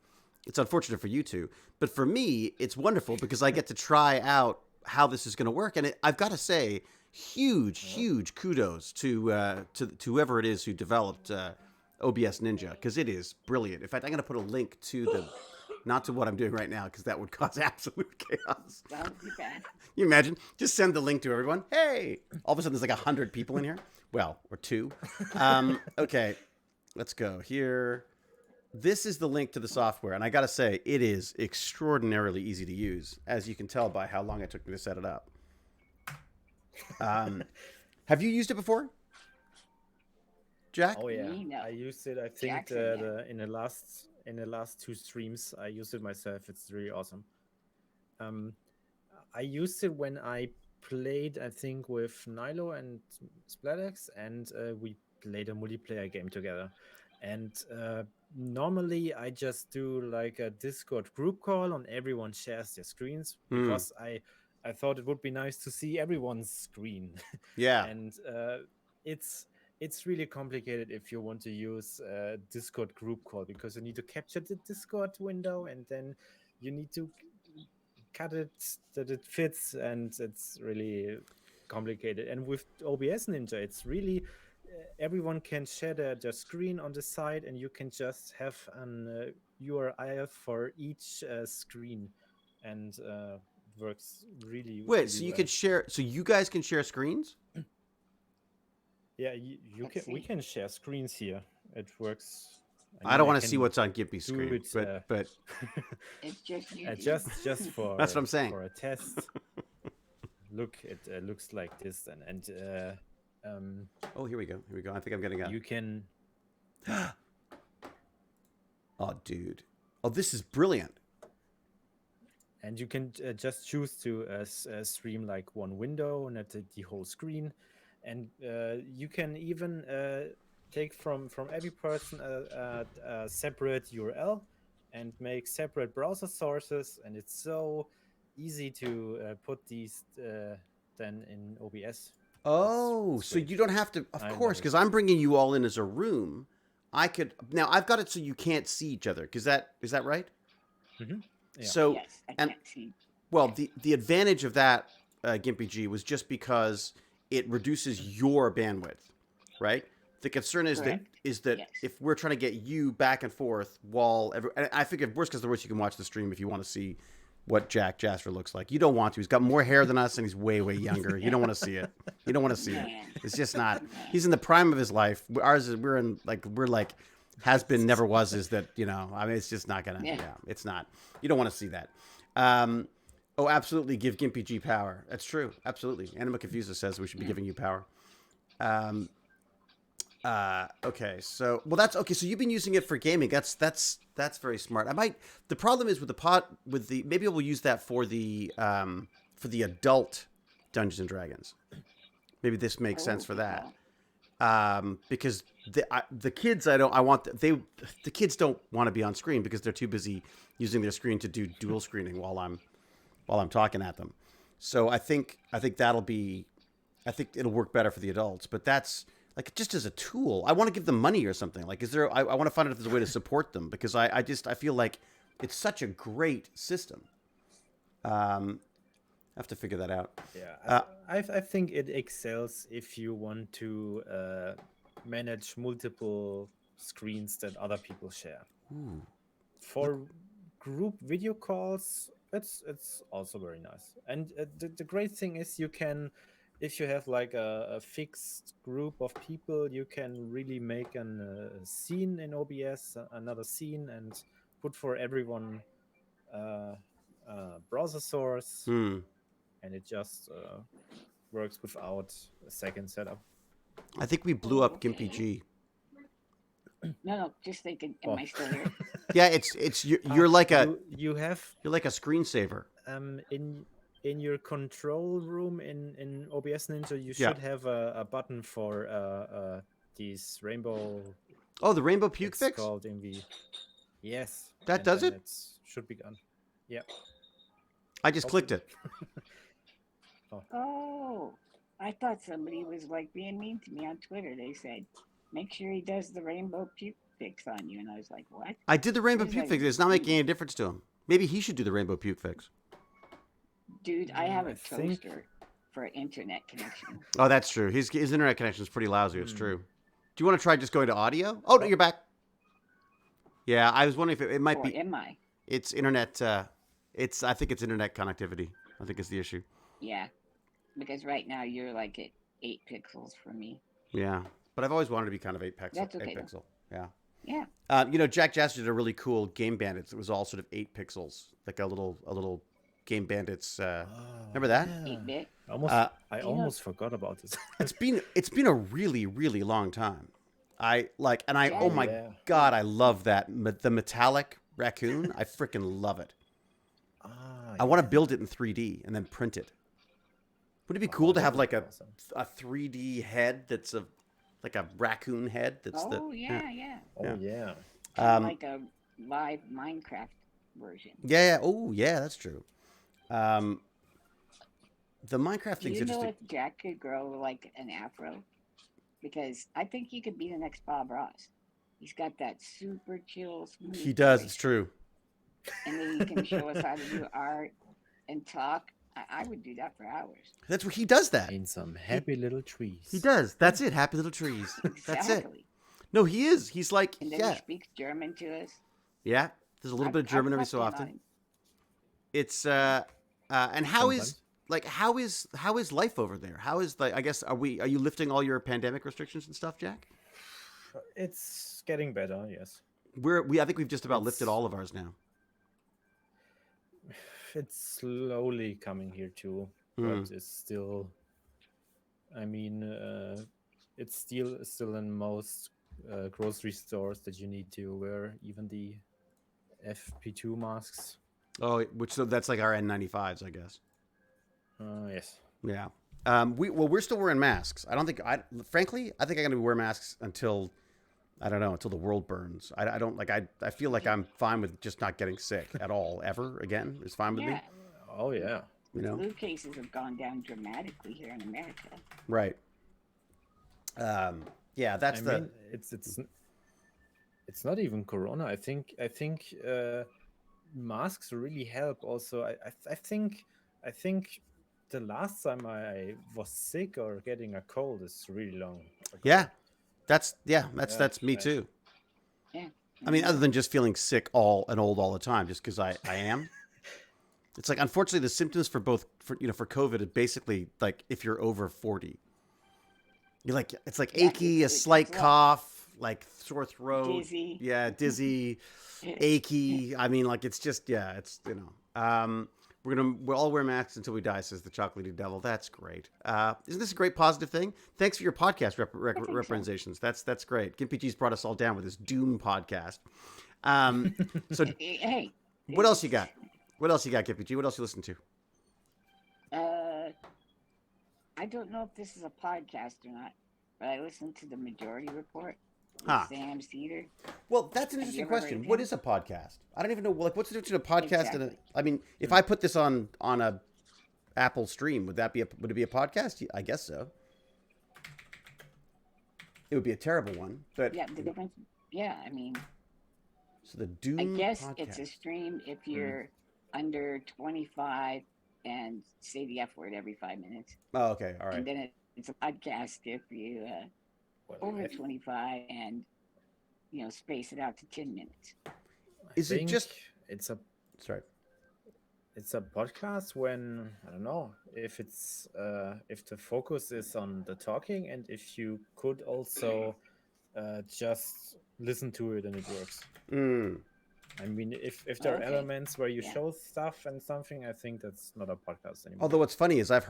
It's unfortunate for you two, but for me, it's wonderful because I get to try out how this is going to work. And I've got to say, huge kudos to whoever it is who developed OBS Ninja, because it is brilliant. In fact, I'm going to put a link to the, not to what I'm doing right now, because that would cause absolute chaos. That would be bad. You imagine? Just send the link to everyone. Hey! All of a sudden, there's like 100 people in here. Well, or 2. Okay, let's go here. This is the link to the software, and I got to say, it is extraordinarily easy to use, as you can tell by how long it took me to set it up. Have you used it before, Jack? Oh yeah, No. I used it. I think in the last 2 streams, I used it myself. It's really awesome. I used it when I played, I think, with Nilo and Splatx, and we played a multiplayer game together. And normally I just do like a Discord group call on everyone shares their screens, because I thought it would be nice to see everyone's screen. Yeah. And it's really complicated if you want to use Discord group call, because you need to capture the Discord window and then you need to cut it that it fits, and it's really complicated. And with OBS Ninja, it's really everyone can share their screen on the side, and you can just have an URL for each screen, and works really. Wait, really so you well. could share? So you guys can share screens? Yeah, you can. We can share screens here. It works. I don't want to see what's on Gimpy's screen, but It's just you. just for that's what I'm saying. For a test. Look, it looks like this then, and oh, here we go. I think I'm getting a. you can. Oh, dude. Oh, this is brilliant. And you can just choose to stream like one window, not the whole screen, and you can even take from every person a separate URL and make separate browser sources, and it's so easy to put these then in OBS. Oh, so you don't have to, of course, because I'm bringing you all in as a room. I could now. I've got it so you can't see each other. Is that right? Mm-hmm. Yeah. So Yes, I can't see. Well, the advantage of that GimpyG was just because it reduces your bandwidth, right? The concern is Correct. that Yes. if we're trying to get you back and forth while and I figured worst comes to worst, you can watch the stream if you want to see what JackJasra looks like. You don't want to. He's got more hair than us, and he's way younger. You don't want to see it. You don't want to see it. Man. It's just not. He's in the prime of his life. Ours is we're like has been, never was. Is that I mean, it's just not gonna. Yeah, it's not. You don't want to see that. Oh, absolutely. Give GimpyG power. That's true. Absolutely. Anima Confusa says we should be giving you power. Okay. So, that's okay. So you've been using it for gaming. That's very smart. The problem is with maybe we'll use that for the adult Dungeons and Dragons. Maybe this makes sense for that. Cool. Because the kids, the kids don't want to be on screen because they're too busy using their screen to do dual screening while I'm talking at them. So I think it'll work better for the adults, but that's like just as a tool. I want to give them money or something. Like, I want to find out if there's a way to support them because I feel like it's such a great system. I have to figure that out. Yeah, I think it excels if you want to manage multiple screens that other people share. For group video calls, it's also very nice. And the great thing is you can, if you have like a fixed group of people, you can really make a scene in OBS, another scene, and put for everyone browser source. And it just works without a second setup. I think we blew up GimpyG. No, just thinking, am I still here? Yeah, you're like a you're like a screensaver. In your control room in OBS Ninja, you should have a button for these rainbow. Oh, the rainbow puke it's fix. Called MV. Yes. That does it. It should be done. Yeah. I just clicked it. Oh, I thought somebody was like being mean to me on Twitter. They said, make sure he does the rainbow puke fix on you. And I was like, what? I did the rainbow puke fix. It's not making any difference to him. Maybe he should do the rainbow puke fix. Dude, I have a toaster for internet connection. Oh, that's true. His internet connection is pretty lousy. It's true. Do you want to try just going to audio? Oh, no, you're back. Yeah, I was wondering if it might be. Am I? It's internet. I think it's internet connectivity. I think it's the issue. Yeah, because right now you're like at 8 pixels for me. Yeah, but I've always wanted to be kind of 8 pixel. That's okay. 8 pixel. Yeah. Yeah. Jack Jasra did a really cool Game Bandits. It was all sort of 8 pixels, like a little Game Bandits. Remember that? 8-bit. I almost forgot about this. It's been a really, really long time. Oh my God, I love that the metallic raccoon. I freaking love it. I want to build it in 3D and then print it. Would it be cool to have like a 3D head that's like a raccoon head? That's yeah. Like a live Minecraft version. Yeah. Oh, yeah, that's true. The Minecraft thing's interesting. Do you know if Jack could grow like an afro? Because I think he could be the next Bob Ross. He's got that super chill, smooth He does. voice. It's true. And then he can show us how to do art and talk. I would do that for hours. That's what he does. That in some happy little trees. He does. That's it. Happy little trees. That's it. Exactly. No, he is. He's like And then he speaks German to us. Yeah, there's a little bit of German every so often. It's and how is life over there? How is I guess are you lifting all your pandemic restrictions and stuff, Jack? It's getting better. Yes. I think we've just about lifted all of ours now. It's slowly coming here too, but it's still. I mean, it's still in most grocery stores that you need to wear even the FP2 masks. Oh, that's like our N95s, I guess. Yes. Yeah. We're still wearing masks. Frankly, I think I'm gonna wear masks until the world burns. I feel like I'm fine with just not getting sick at all ever again. It's fine with me. Oh yeah. Flu cases have gone down dramatically here in America. Right. Yeah, that's it's not even Corona. I think masks really help. Also, I think the last time I was sick or getting a cold is really long ago. Yeah. That's me too. Yeah. I mean, other than just feeling sick old all the time, just because I am. It's like, unfortunately, the symptoms for COVID is basically like if you're over 40. You're like, it's like achy, a slight cough, like sore throat. Dizzy. Yeah, dizzy, achy. I mean, like it's just it's we'll all wear masks until we die, says the chocolatey devil. That's great. Isn't this a great positive thing? Thanks for your podcast representations. So. That's great. GimpyG's brought us all down with this Doom podcast. So, hey, what else you got? What else you got, GimpyG? What else you listen to? I don't know if this is a podcast or not, but I listened to the Majority Report with Huh. Sam Cedar. Well, that's an Have you interesting ever heard question. of What him? is a podcast? I don't even know. Like, what's the difference between a podcast and a? Exactly. I mean, if I put this on a Apple Stream, would it be a podcast? I guess so. It would be a terrible one, but Yeah, the difference. Yeah, I mean, so the Doom I guess podcast. it's a stream if you're under 25 and say the F word every 5 minutes. Oh, okay, all right. And then it's a podcast if you over 25 and space it out to 10 minutes. Is it just? It's a Sorry. It's a podcast when I don't know if it's if the focus is on the talking and if you could also just listen to it and it works. I mean, if there are elements where you show stuff and something, I think that's not a podcast anymore. Although what's funny is I've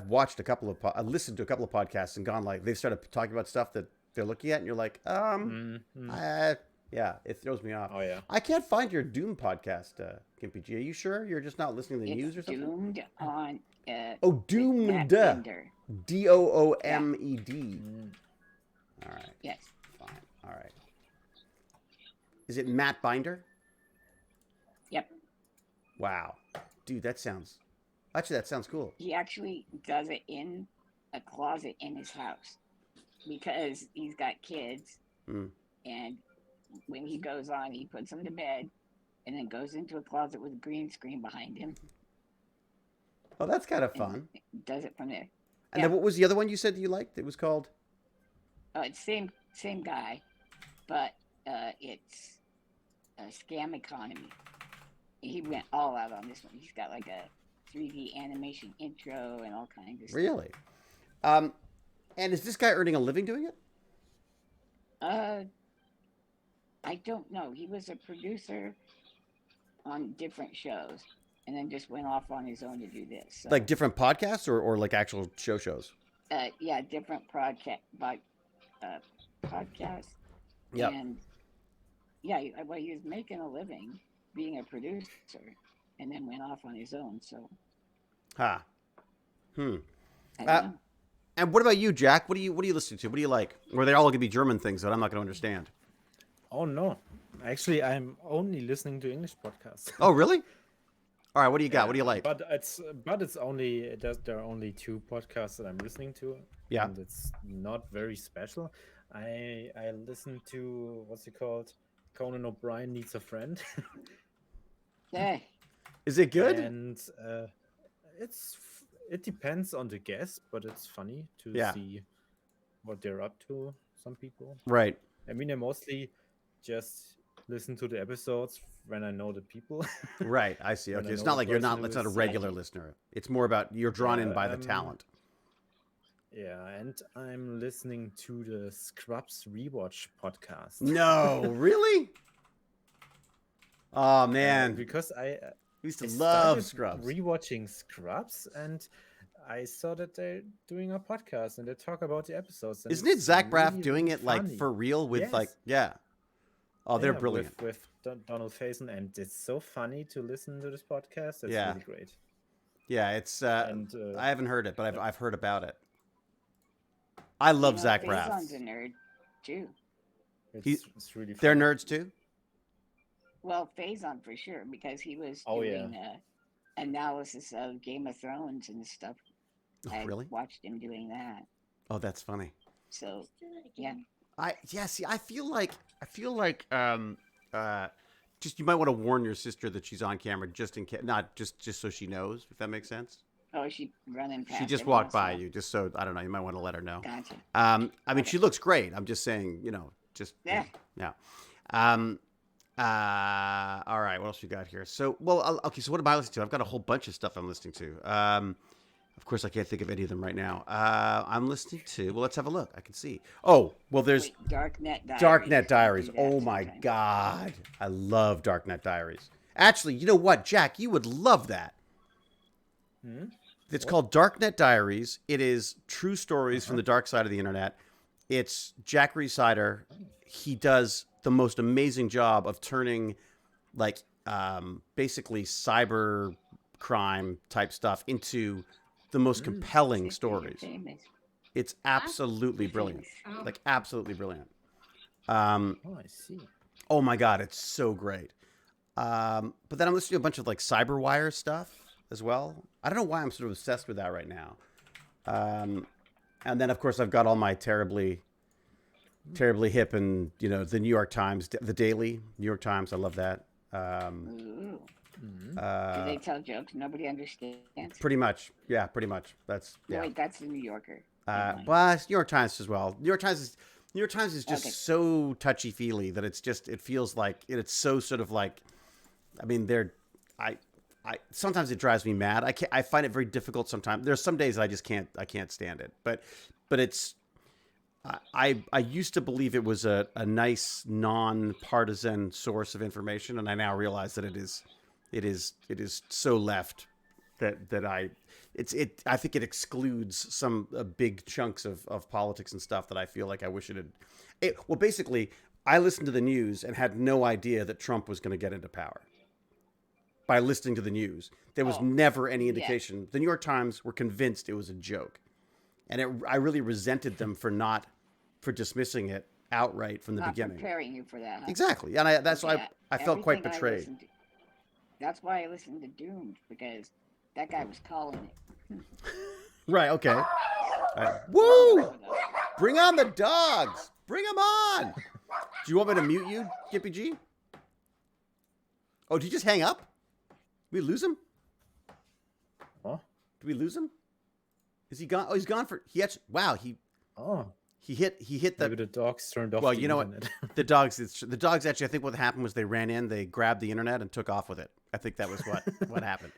watched I listened to a couple of podcasts and gone like they've started talking about stuff that they're looking at and you're like yeah, it throws me off. Oh yeah, I can't find your Doom podcast, GimpyG. Are you sure you're just not listening to the news or something? Doomed on. Doomed. Doomed. All right. Yes. Fine. All right. Is it Matt Binder? Yep. Wow, dude, that sounds cool. He actually does it in a closet in his house because he's got kids, and when he goes on, he puts them to bed, and then goes into a closet with a green screen behind him. Oh, that's kind of fun. Does it from there. And then what was the other one you said you liked? It was called. It's same guy, but it's a Scam Economy. He went all out on this one. He's got like a 3D animation intro and all kinds of stuff. Really? And is this guy earning a living doing it? I don't know. He was a producer on different shows and then just went off on his own to do this. So, like different podcasts or like actual shows? Yeah, different podcasts. Yep. And yeah, he was making a living being a producer and then went off on his own. So. I don't know. And what about you, Jack? What are you listening to? What do you like? Or they're all going to be German things that I'm not going to understand. Oh no, actually, I'm only listening to English podcasts. Oh really? All right, what do you got? What do you like? But there are only 2 podcasts that I'm listening to. Yeah, and it's not very special. I listen to what's it called? Conan O'Brien Needs a Friend. Yeah. Is it good? And it depends on the guest, but it's funny to see what they're up to. Some people, right? I mean, I mostly just listen to the episodes when I know the people. Right, I see. Okay, it's not like it's not a regular listener. It's more about you're drawn in by the talent. Yeah, and I'm listening to the Scrubs Rewatch podcast. No, really? Oh man, because I used to love Scrubs. Rewatching Scrubs, and I saw that they're doing a podcast and they talk about the episodes. And isn't it Zach Braff really doing it funny. like for real with Oh, they're brilliant with Donald Faison, and it's so funny to listen to this podcast. It's really great. Yeah, it's I haven't heard it, but I've heard about it. I love Zach Braff. Faison's a nerd too. It's really funny. They're nerds too? Well, Faison for sure, because he was doing analysis of Game of Thrones and stuff. Oh, really? I watched him doing that. Oh, that's funny. So, yeah. See, I feel like just you might want to warn your sister that she's on camera just in case, not just so she knows, if that makes sense. Oh, is she running past? She just walked by you, just so I don't know. You might want to let her know. Gotcha. I mean, she looks great. I'm just saying, just yeah. All right, what else we got here? So, okay. So, what am I listening to? I've got a whole bunch of stuff I'm listening to. Of course, I can't think of any of them right now. I'm listening to. Well, let's have a look. I can see. Oh, well, there's Darknet Diaries. Darknet Diaries. Oh my God, I love Darknet Diaries. Actually, you know what, Jack? You would love that. It's called Darknet Diaries. It is true stories from the dark side of the internet. It's Jack Resider. He does the most amazing job of turning, basically cyber crime type stuff into the most compelling If stories. you're famous. It's absolutely brilliant. Like absolutely brilliant. Oh, I see. Oh my God, it's so great. But then I'm listening to a bunch of like Cyberwire stuff as well. I don't know why I'm sort of obsessed with that right now. And then of course I've got all my terribly hip and the New York Times, the Daily New York Times. I love that. Ooh. Do they tell jokes nobody understands? Pretty much, yeah, pretty much. That's No, yeah. wait, that's the New Yorker. Well, it's New York Times as well. New York Times is just so touchy feely that it feels like it's so sort of like, I mean, I sometimes it drives me mad. I find it very difficult sometimes. There's some days I just can't stand it. But it's, I used to believe it was a nice non-partisan source of information, and I now realize that it is so left that I think it excludes some big chunks of politics and stuff that I feel like I wish it had. Well, basically, I listened to the news and had no idea that Trump was going to get into power. By listening to the news, there was never any indication. Yeah. The New York Times were convinced it was a joke, and I really resented them for dismissing it outright from the beginning. Preparing you for that. Huh? Exactly, and that's why I felt quite betrayed. That's why I listened to Doomed, because that guy was calling it. Right. Okay. Woo! Bring on the dogs. Bring them on. Do you want me to mute you, GimpyG? Oh, did you just hang up? Did we lose him? Huh? Did we lose him? Is he gone? Oh, he's gone for. He actually. Wow. He hit the. Maybe the dogs turned off. Well, you know internet. What? The dogs actually. I think what happened was they ran in, they grabbed the internet and took off with it. I think that was what happened.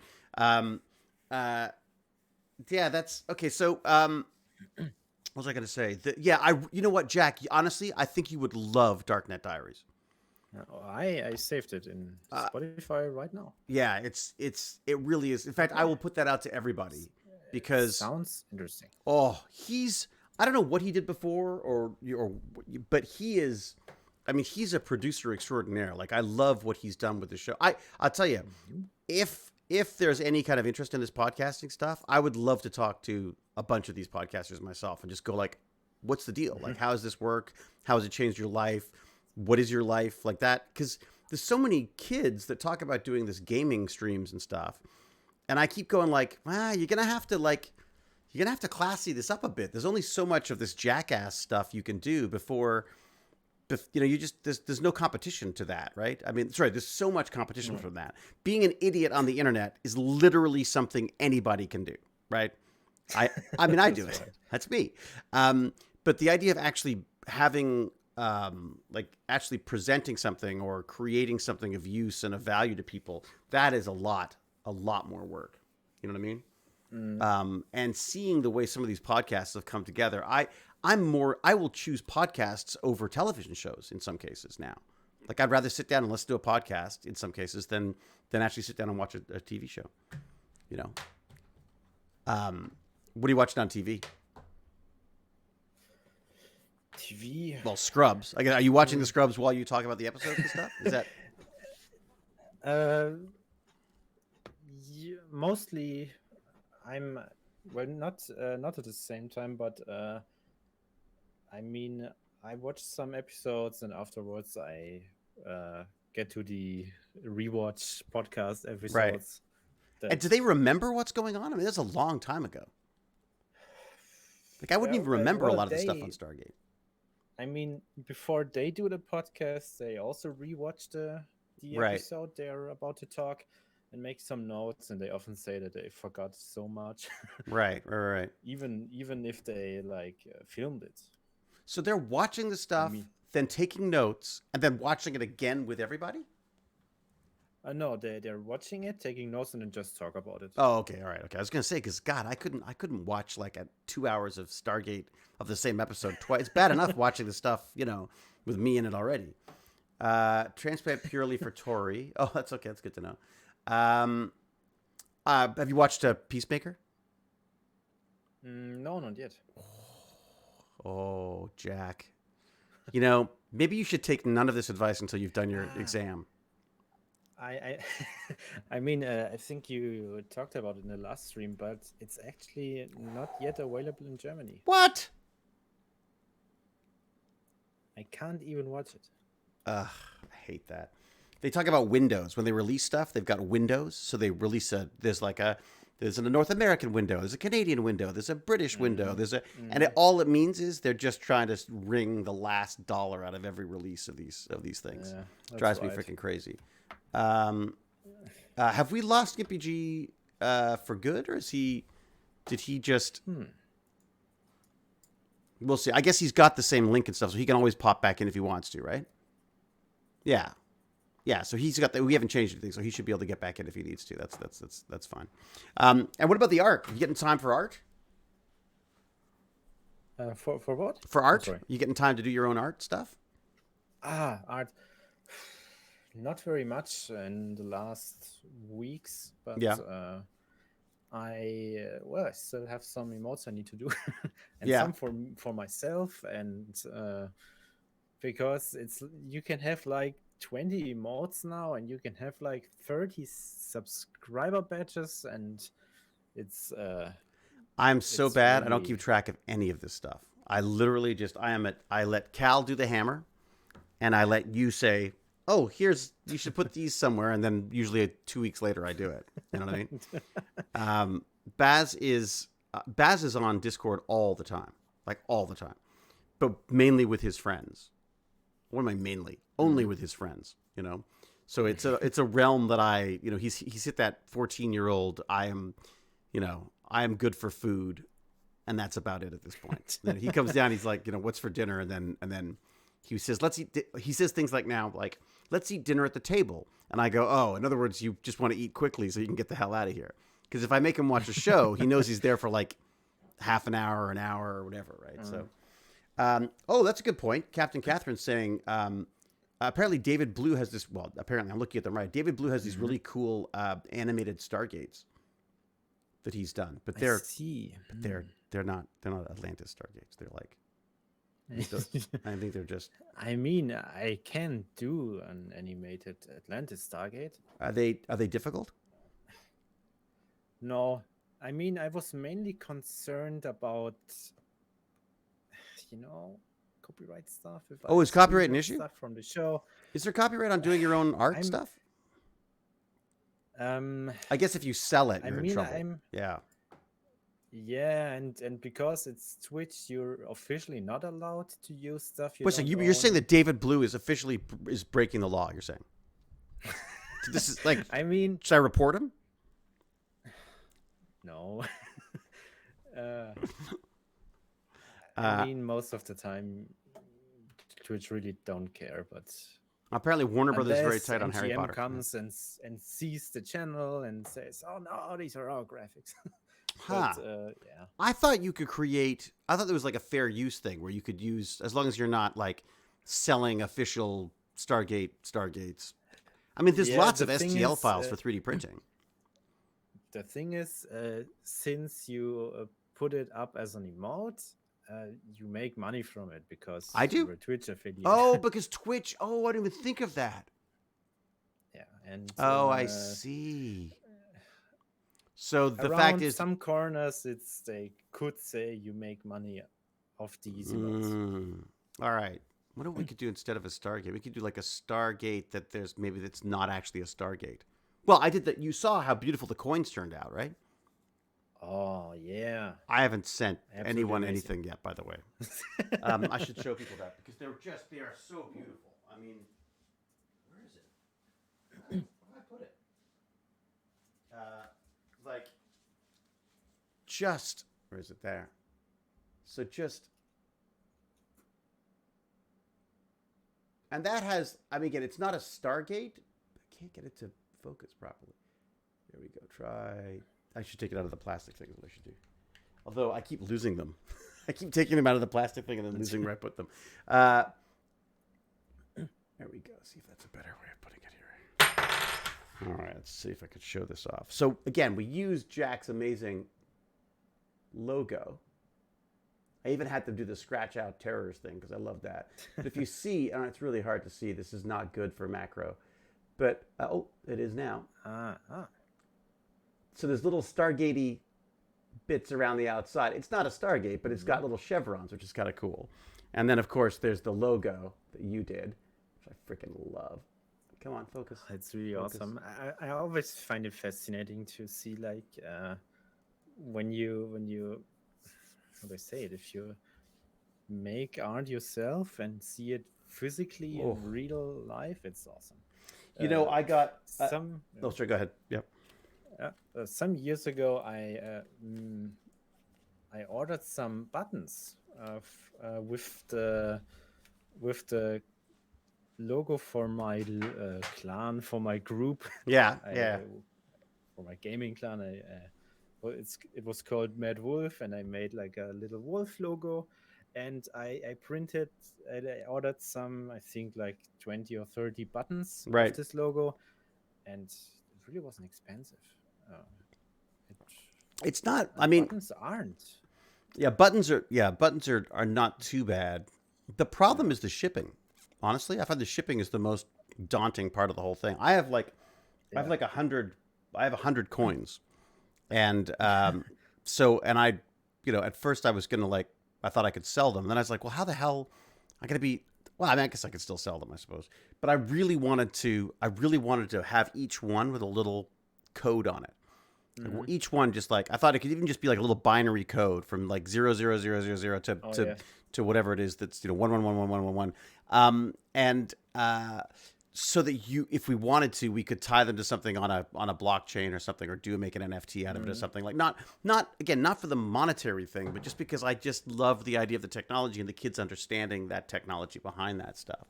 Yeah, that's okay. So, what was I going to say? You know what, Jack? Honestly, I think you would love Darknet Diaries. I saved it in Spotify right now. Yeah, it really is. In fact, I will put that out to everybody because sounds interesting. Oh, I don't know what he did before but he is. I mean, he's a producer extraordinaire. Like, I love what he's done with the show. I'll tell you, if there's any kind of interest in this podcasting stuff, I would love to talk to a bunch of these podcasters myself and just go like, what's the deal? Like, how does this work? How has it changed your life? What is your life like that? Because there's so many kids that talk about doing this gaming streams and stuff. And I keep going like, you're going to have to classy this up a bit. There's only so much of this jackass stuff you can do before there's no competition to that, right? I mean, sorry, there's so much competition from that. Being an idiot on the internet is literally something anybody can do, right? I mean, I do it. That's me. But the idea of actually having, actually presenting something or creating something of use and of value to people, that is a lot more work. You know what I mean? And seeing the way some of these podcasts have come together, I will choose podcasts over television shows in some cases now. Like, I'd rather sit down and listen to a podcast in some cases than actually sit down and watch a TV show. You know? What are you watching on TV? TV? Well, Scrubs. Are you watching the Scrubs while you talk about the episodes and stuff? Is that? Mostly, I'm not at the same time, but I mean, I watch some episodes and afterwards I get to the Rewatch podcast episodes. Right. And do they remember what's going on? I mean, that's a long time ago. Like, I wouldn't even remember a lot of the stuff on Stargate. I mean, before they do the podcast, they also rewatch the episode they're about to talk and make some notes, and they often say that they forgot so much. Right. Even if they filmed it. So they're watching the stuff, then taking notes, and then watching it again with everybody? No, they're watching it, taking notes, and then just talk about it. Oh, okay, all right, okay. I was gonna say, because God, I couldn't watch like 2 hours of Stargate of the same episode twice. It's bad enough watching the stuff, with me in it already. Transplant purely for Tori. Oh, that's okay. That's good to know. Have you watched Peacemaker? No, not yet. Oh, Jack. Maybe you should take none of this advice until you've done your exam. I I mean, I think you talked about it in the last stream, but it's actually not yet available in Germany. What? I can't even watch it. Ugh, I hate that. They talk about windows when they release stuff. They've got windows, so they release there's a North American window, there's a Canadian window, there's a British window, and all it means is they're just trying to wring the last dollar out of every release of these things. Yeah, Drives me freaking crazy. Have we lost GimpyG for good, or did he just? We'll see. I guess he's got the same link and stuff, so he can always pop back in if he wants to, right? Yeah. Yeah, so he's got we haven't changed anything, so he should be able to get back in if he needs to. That's fine. And what about the art? You getting time for art? For what? For art? You getting time to do your own art stuff? Art. Not very much in the last weeks, but yeah. I still have some emotes I need to do, and some for myself, and because you can have like 20 emotes now, and you can have like 30 subscriber badges, and it's I'm so bad. I don't keep track of any of this stuff. I literally I let Cal do the hammer, and I let you say, oh, you should put these somewhere, and then usually 2 weeks later I do it. You know what I mean? Baz is on Discord all the time, like all the time, but mainly with his friends. What am I mainly? Only with his friends, you know. So it's a realm that he's hit that 14-year-old. I am good for food, and that's about it at this point. Then he comes down, he's like, what's for dinner, and then he says, let's eat. He says things like now, like, let's eat dinner at the table. And I go, oh, in other words, you just want to eat quickly so you can get the hell out of here. Because if I make him watch a show, he knows he's there for like half an hour or an hour or whatever, right? So, that's a good point. Captain Catherine's saying, apparently David Blue has this, well, apparently I'm looking at them right. David Blue has these really cool animated Stargates that he's done. But they're not Atlantis Stargates. They're like, I think they're just. I mean, I can do an animated Atlantis Stargate. Are they difficult? No, I mean, I was mainly concerned about, copyright stuff. Is copyright an issue? Stuff from the show. Is there copyright on doing your own art stuff? I guess if you sell it, you're in trouble. Yeah, and because it's Twitch, you're officially not allowed to use stuff. So you're saying that David Blue is officially breaking the law? You're saying so this is like? I mean, should I report him? No. I mean, most of the time, Twitch really don't care. But apparently, Warner Brothers is very tight on Harry MGM Potter. Comes and sees the channel and says, "Oh no, these are all graphics." Huh. But, yeah. I thought you could create. I thought there was like a fair use thing where you could use, as long as you're not like selling official Stargates. I mean, there's lots of STL files for 3D printing. The thing is, since you put it up as an emote, you make money from it because I do. You're a Twitch affiliate. Oh, because Twitch. Oh, I didn't even think of that. Yeah, and I see. So the fact is, some corners, they could say you make money off these emotes. All right. What if we could do instead of a Stargate? We could do like a Stargate that's not actually a Stargate. Well, I did that. You saw how beautiful the coins turned out, right? Oh yeah. I haven't sent anyone anything yet, by the way. I should show people that because they are so beautiful. I mean, where is it? Where did I put it? Where is it there? So and that has, I mean, again, it's not a Stargate. I can't get it to focus properly. There we go. Try. I should take it out of the plastic thing is what I should do. Although I keep losing them. I keep taking them out of the plastic thing and then losing where I put them. There we go. See if that's a better way of putting it here. All right. Let's see if I could show this off. So again, we use Jack's amazing logo. I even had to do the scratch out terrors thing because I love that. But if you see, it's really hard to see. This is not good for macro. but it is now. Ah. So there's little Stargate-y bits around the outside. It's not a Stargate, but it's got little chevrons, which is kind of cool. And then, of course, there's the logo that you did, which I freaking love. Come on, focus. It's really Focus. awesome. I always find it fascinating to see, like, when you how do I say it? If you make art yourself and see it physically in real life, it's awesome. You know, I got some. Oh, sorry. Go ahead. Yep. Some years ago, I ordered some buttons with the logo for my clan, for my group. Yeah. For my gaming clan, it was called Mad Wolf, and I made like a little wolf logo, and I printed and I ordered some, I think like 20 or 30 buttons with this logo, and it really wasn't expensive. It's not. I mean, buttons aren't. Yeah, buttons are not too bad. The problem is the shipping. Honestly, I find the shipping is the most daunting part of the whole thing. I have like 100. I have 100 coins, and so I, at first I was gonna I thought I could sell them. Then I was like, well, how the hell I gotta be? Well, I mean, I guess I could still sell them, I suppose. But I really wanted to have each one with a little code on it. Like, each one just I thought it could even just be like a little binary code from like 00000 to whatever it is that's 111111. And so that if we wanted to, we could tie them to something on a blockchain or something, or make an NFT out of it or something, like not for the monetary thing, but just because I just love the idea of the technology and the kids understanding that technology behind that stuff.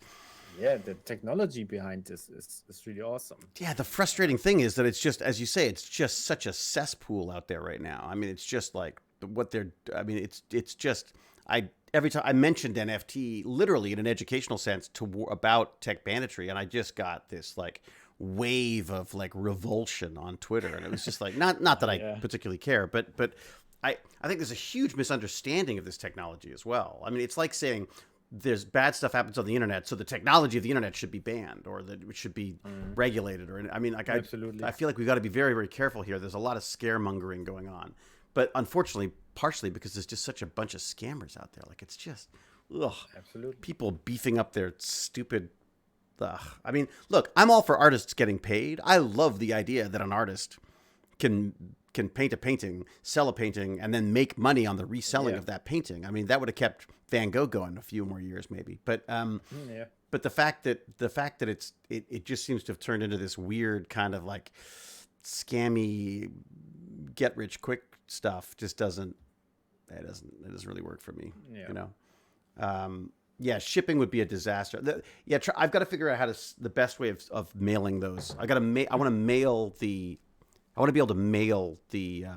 Yeah, the technology behind this is really awesome. Yeah, the frustrating thing is that it's just, as you say, it's just such a cesspool out there right now. I mean, it's just like what they're. I mean, it's just every time I mentioned NFT, literally in an educational sense, about tech banditry, and I just got this like wave of like revulsion on Twitter, and it was just like not that I particularly care, but I think there's a huge misunderstanding of this technology as well. I mean, it's like saying there's bad stuff happens on the internet, so the technology of the internet should be banned, or that it should be regulated, or I mean, like absolutely. I feel like we've got to be very, very careful here. There's a lot of scaremongering going on, but unfortunately, partially because there's just such a bunch of scammers out there. Like it's just, absolutely, people beefing up their stupid. I mean, look, I'm all for artists getting paid. I love the idea that an artist can paint a painting, sell a painting, and then make money on the reselling of that painting. I mean, that would have kept Van Gogh going a few more years, maybe. But but the fact that it just seems to have turned into this weird kind of like scammy, get rich quick stuff just doesn't really work for me. Shipping would be a disaster. I've got to figure out the best way of mailing those. I want to be able to mail the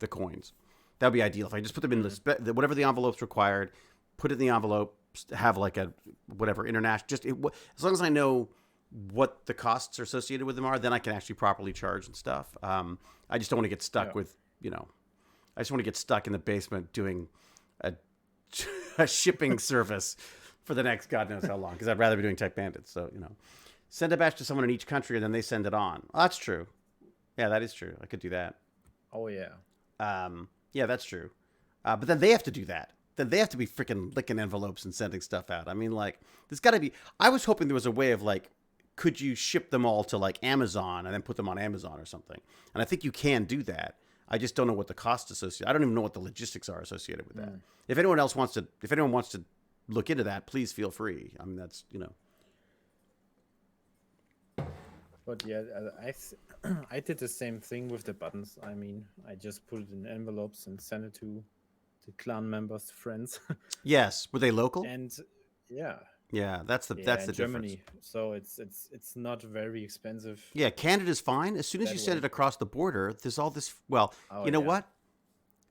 coins. That would be ideal. If I just put them in whatever the envelope's required, put it in the envelope, have like a whatever international. As long as I know what the costs are associated with them are, then I can actually properly charge and stuff. I just don't want to get stuck with I just want to get stuck in the basement doing a shipping service for the next God knows how long, because I'd rather be doing Tech Bandits. So send a batch to someone in each country and then they send it on. Oh, that's true. Yeah, that is true. I could do that. Oh, yeah. Yeah, that's true. But then they have to do that. Then they have to be freaking licking envelopes and sending stuff out. I mean, like, there's got to be... I was hoping there was a way of, like, could you ship them all to, like, Amazon and then put them on Amazon or something? And I think you can do that. I just don't know what the cost associated... I don't even know what the logistics are associated with that. If anyone wants to look into that, please feel free. I mean, that's, But yeah, I did the same thing with the buttons. I mean, I just put it in envelopes and sent it to the clan members, friends. Yes, were they local? And that's the Germany. difference. So it's not very expensive. Yeah, Canada's fine. As soon as you send it across the border, there's all this. Well, you know what?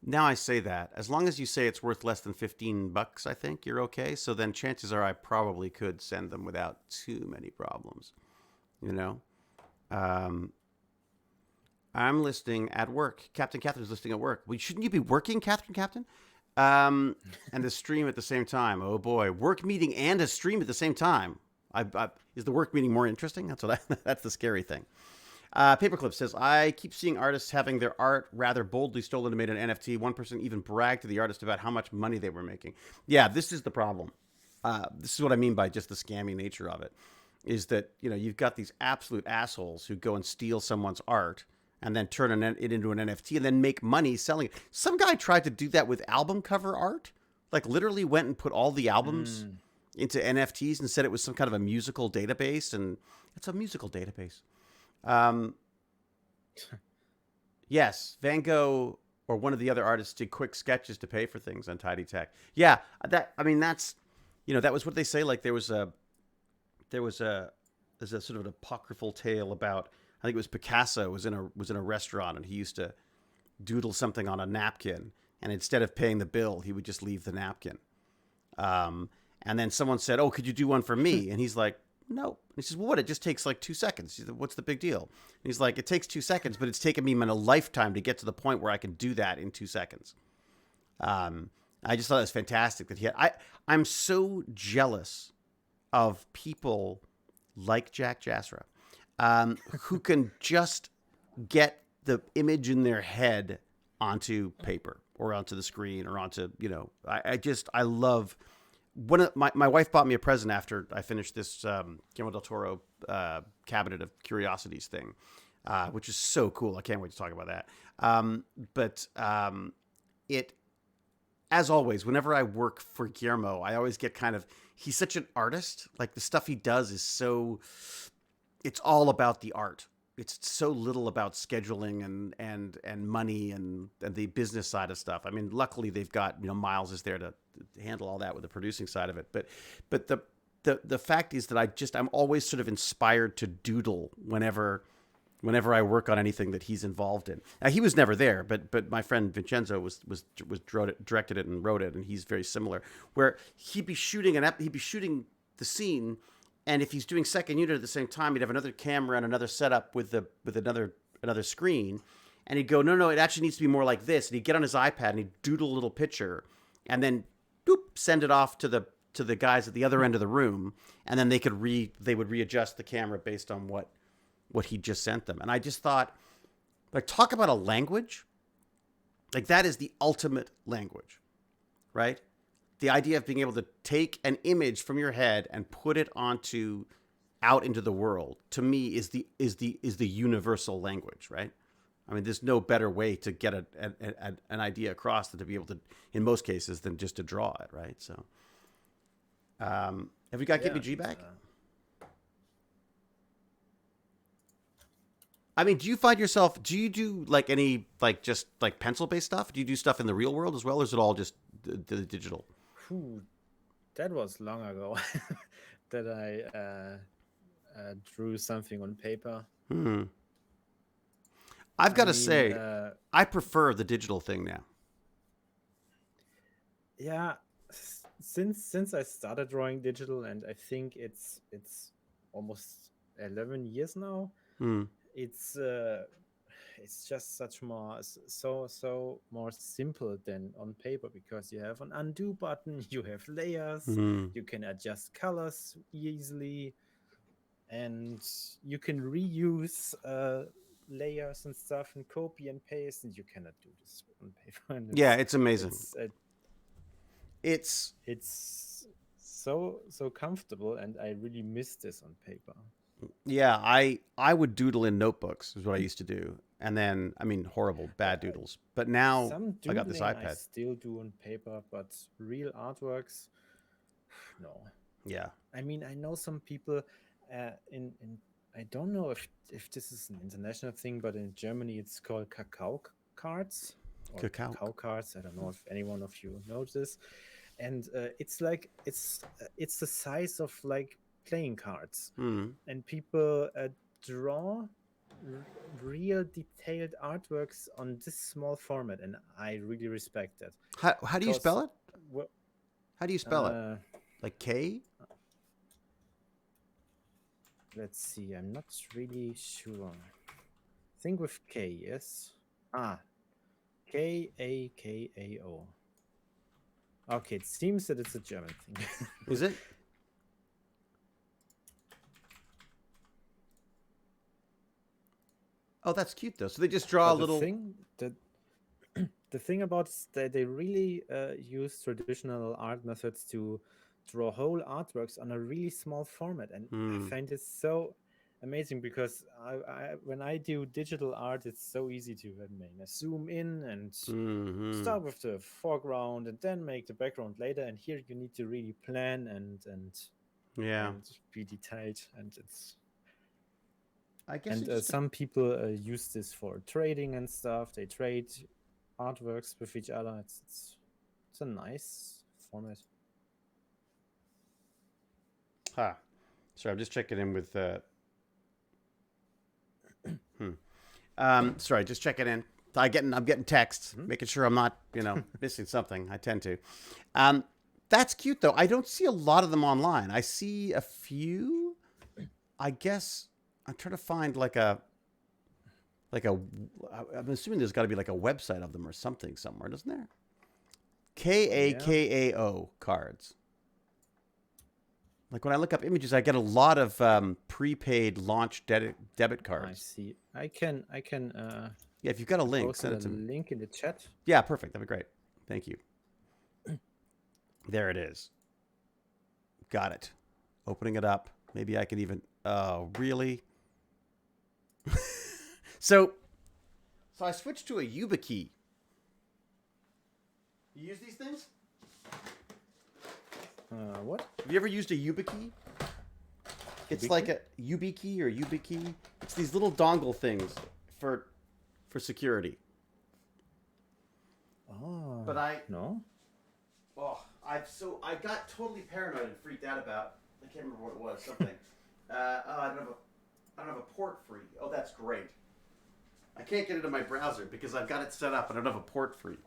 Now I say that, as long as you say it's worth less than $15, I think you're okay. So then chances are I probably could send them without too many problems. I'm listening at work. Captain Catherine's listening at work. Well, shouldn't you be working, Captain? And a stream at the same time. Oh boy, work meeting and a stream at the same time. Is the work meeting more interesting? That's the scary thing. Paperclip says, I keep seeing artists having their art rather boldly stolen and made an NFT. One person even bragged to the artist about how much money they were making. Yeah, this is the problem. This is what I mean by just the scammy nature of it, is that, you've got these absolute assholes who go and steal someone's art and then turn it into an NFT and then make money selling it. Some guy tried to do that with album cover art, like literally went and put all the albums into NFTs and said it was some kind of a musical database, and it's a musical database. Yes, Van Gogh or one of the other artists did quick sketches to pay for things on Tidy Tech. Yeah, that's, that was what they say. Like there's a sort of an apocryphal tale about, I think it was Picasso was in a restaurant and he used to doodle something on a napkin, and instead of paying the bill, he would just leave the napkin. And then someone said, "Oh, could you do one for me?" And he's like, "No." And he says, "Well, what? It just takes like 2 seconds. What's the big deal?" And he's like, "It takes 2 seconds, but it's taken me a lifetime to get to the point where I can do that in 2 seconds." I just thought it was fantastic that he had. I'm so jealous of people like JackJasra, who can just get the image in their head onto paper or onto the screen or onto, I love. My wife bought me a present after I finished this Guillermo del Toro Cabinet of Curiosities thing, which is so cool. I can't wait to talk about that. But as always, whenever I work for Guillermo, I always get he's such an artist. Like the stuff he does is it's all about the art. It's so little about scheduling and money and the business side of stuff. I mean, luckily they've got, Miles is there to handle all that with the producing side of it. But the fact is that I'm always sort of inspired to doodle whenever I work on anything that he's involved in. Now, he was never there, but my friend Vincenzo directed it and wrote it, and he's very similar. Where he'd be shooting the scene. And if he's doing second unit at the same time, he'd have another camera and another setup with another screen, and he'd go, no, it actually needs to be more like this. And he'd get on his iPad and he'd doodle a little picture, and then send it off to the guys at the other end of the room, and then they would readjust the camera based on what he just sent them. And I just thought, like, talk about a language, like that is the ultimate language, right? The idea of being able to take an image from your head and put it out into the world, to me is the universal language, right? I mean, there's no better way to get an idea across than to be able to, in most cases, than just to draw it, right? So, have we got GimpyG back? I mean, do you do like any, like just like pencil based stuff? Do you do stuff in the real world as well, or is it all just the digital? That was long ago that I drew something on paper. I've got to say, I prefer the digital thing now. Yeah, since I started drawing digital, and I think it's almost 11 years now. It's just so more simple than on paper, because you have an undo button, you have layers, you can adjust colors easily, and you can reuse layers and stuff and copy and paste, and you cannot do this on paper. And it's amazing. It's so comfortable, and I really miss this on paper. Yeah, I would doodle in notebooks is what I used to do, and then horrible bad doodles. But now I got this iPad. I still do on paper, but real artworks, no. Yeah. I know some people in I don't know if this is an international thing, but in Germany it's called cacao cards. Cacao cards. I don't know if anyone of you knows this, and it's like it's the size of like playing cards, and people draw real detailed artworks on this small format, and I really respect that. How do you spell it? How do you spell it? Like K? Let's see. I'm not really sure. I think with K, yes. Kakao. Okay, it seems that it's a German thing. Is it? Oh, that's cute though. So they just draw a little. The thing about is that they really use traditional art methods to draw whole artworks on a really small format, and I find it so amazing because when I do digital art, it's so easy to zoom in and start with the foreground and then make the background later. And here you need to really plan and be detailed, and it's. I guess. And some people use this for trading and stuff. They trade artworks with each other. It's a nice format. Sorry, I'm just checking in with. Sorry, just checking in. I'm getting texts, making sure I'm not, missing something. I tend to. That's cute though. I don't see a lot of them online. I see a few. I guess I'm trying to find I'm assuming there's got to be like a website of them or something somewhere, doesn't there? KAKAO cards. Like when I look up images, I get a lot of prepaid launch debit cards. I see. I can. Yeah, if you've got a link, send it to me. Link in the chat. Yeah, perfect. That'd be great. Thank you. There it is. Got it. Opening it up. Maybe I can even. Oh, really? So I switched to a YubiKey. You use these things? What? Have you ever used a YubiKey? It's like a YubiKey or YubiKey. It's these little dongle things for security. Oh. But no. Oh, I got totally paranoid and freaked out about. I can't remember what it was. Something. I don't have a port free. Oh, that's great. I can't get into my browser because I've got it set up and I don't have a port free.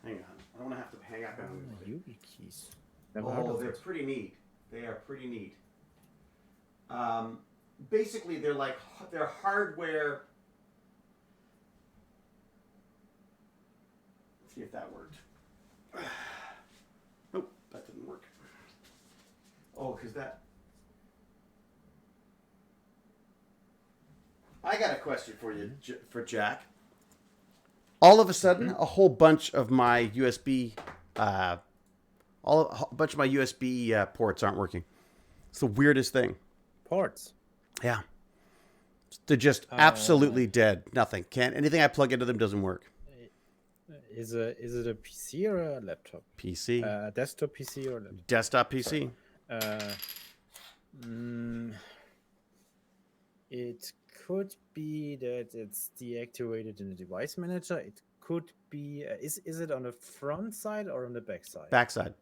Hang on. I don't want to have to hang up on YubiKeys. Oh, they're pretty neat. They are pretty neat. Basically, they're hardware. Let's see if that worked. Nope, that didn't work. Oh, because that. I got a question for you, for Jack. All of a sudden, a whole bunch of my USB, ports aren't working. It's the weirdest thing. Ports. Yeah, they're just absolutely dead. Nothing. Anything I plug into them doesn't work. Is it a PC or a laptop? PC. Desktop PC or laptop? Desktop PC. It could be that it's deactivated in the device manager. It could be. Is it on the front side or on the back side? Back side.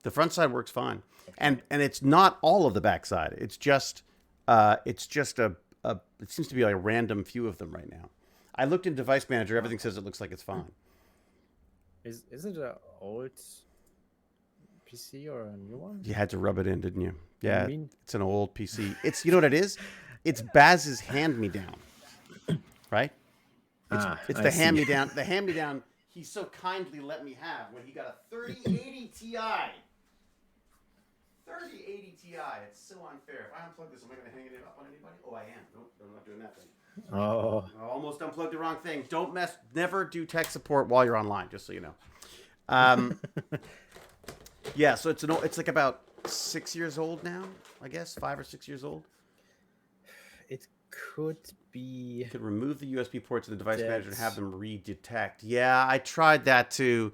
The front side works fine, and it's not all of the back side. It's just it seems to be like a random few of them right now. I looked in device manager. Everything says it looks like it's fine. Is it an old PC or a new one? You had to rub it in, didn't you? Yeah, it's an old PC. It's, you know what it is? It's Baz's hand-me-down, right? It's the hand-me-down. The hand-me-down he so kindly let me have when he got a 3080 Ti. 3080 Ti. It's so unfair. If I unplug this, am I going to hang it up on anybody? Oh, I am. Nope, I'm not doing that thing. Oh. I almost unplugged the wrong thing. Don't mess. Never do tech support while you're online, just so you know. Yeah, so it's like about 6 years old now, I guess, 5 or 6 years old. It could be. You could remove the USB ports in the device manager and have them redetect. Yeah, I tried that too.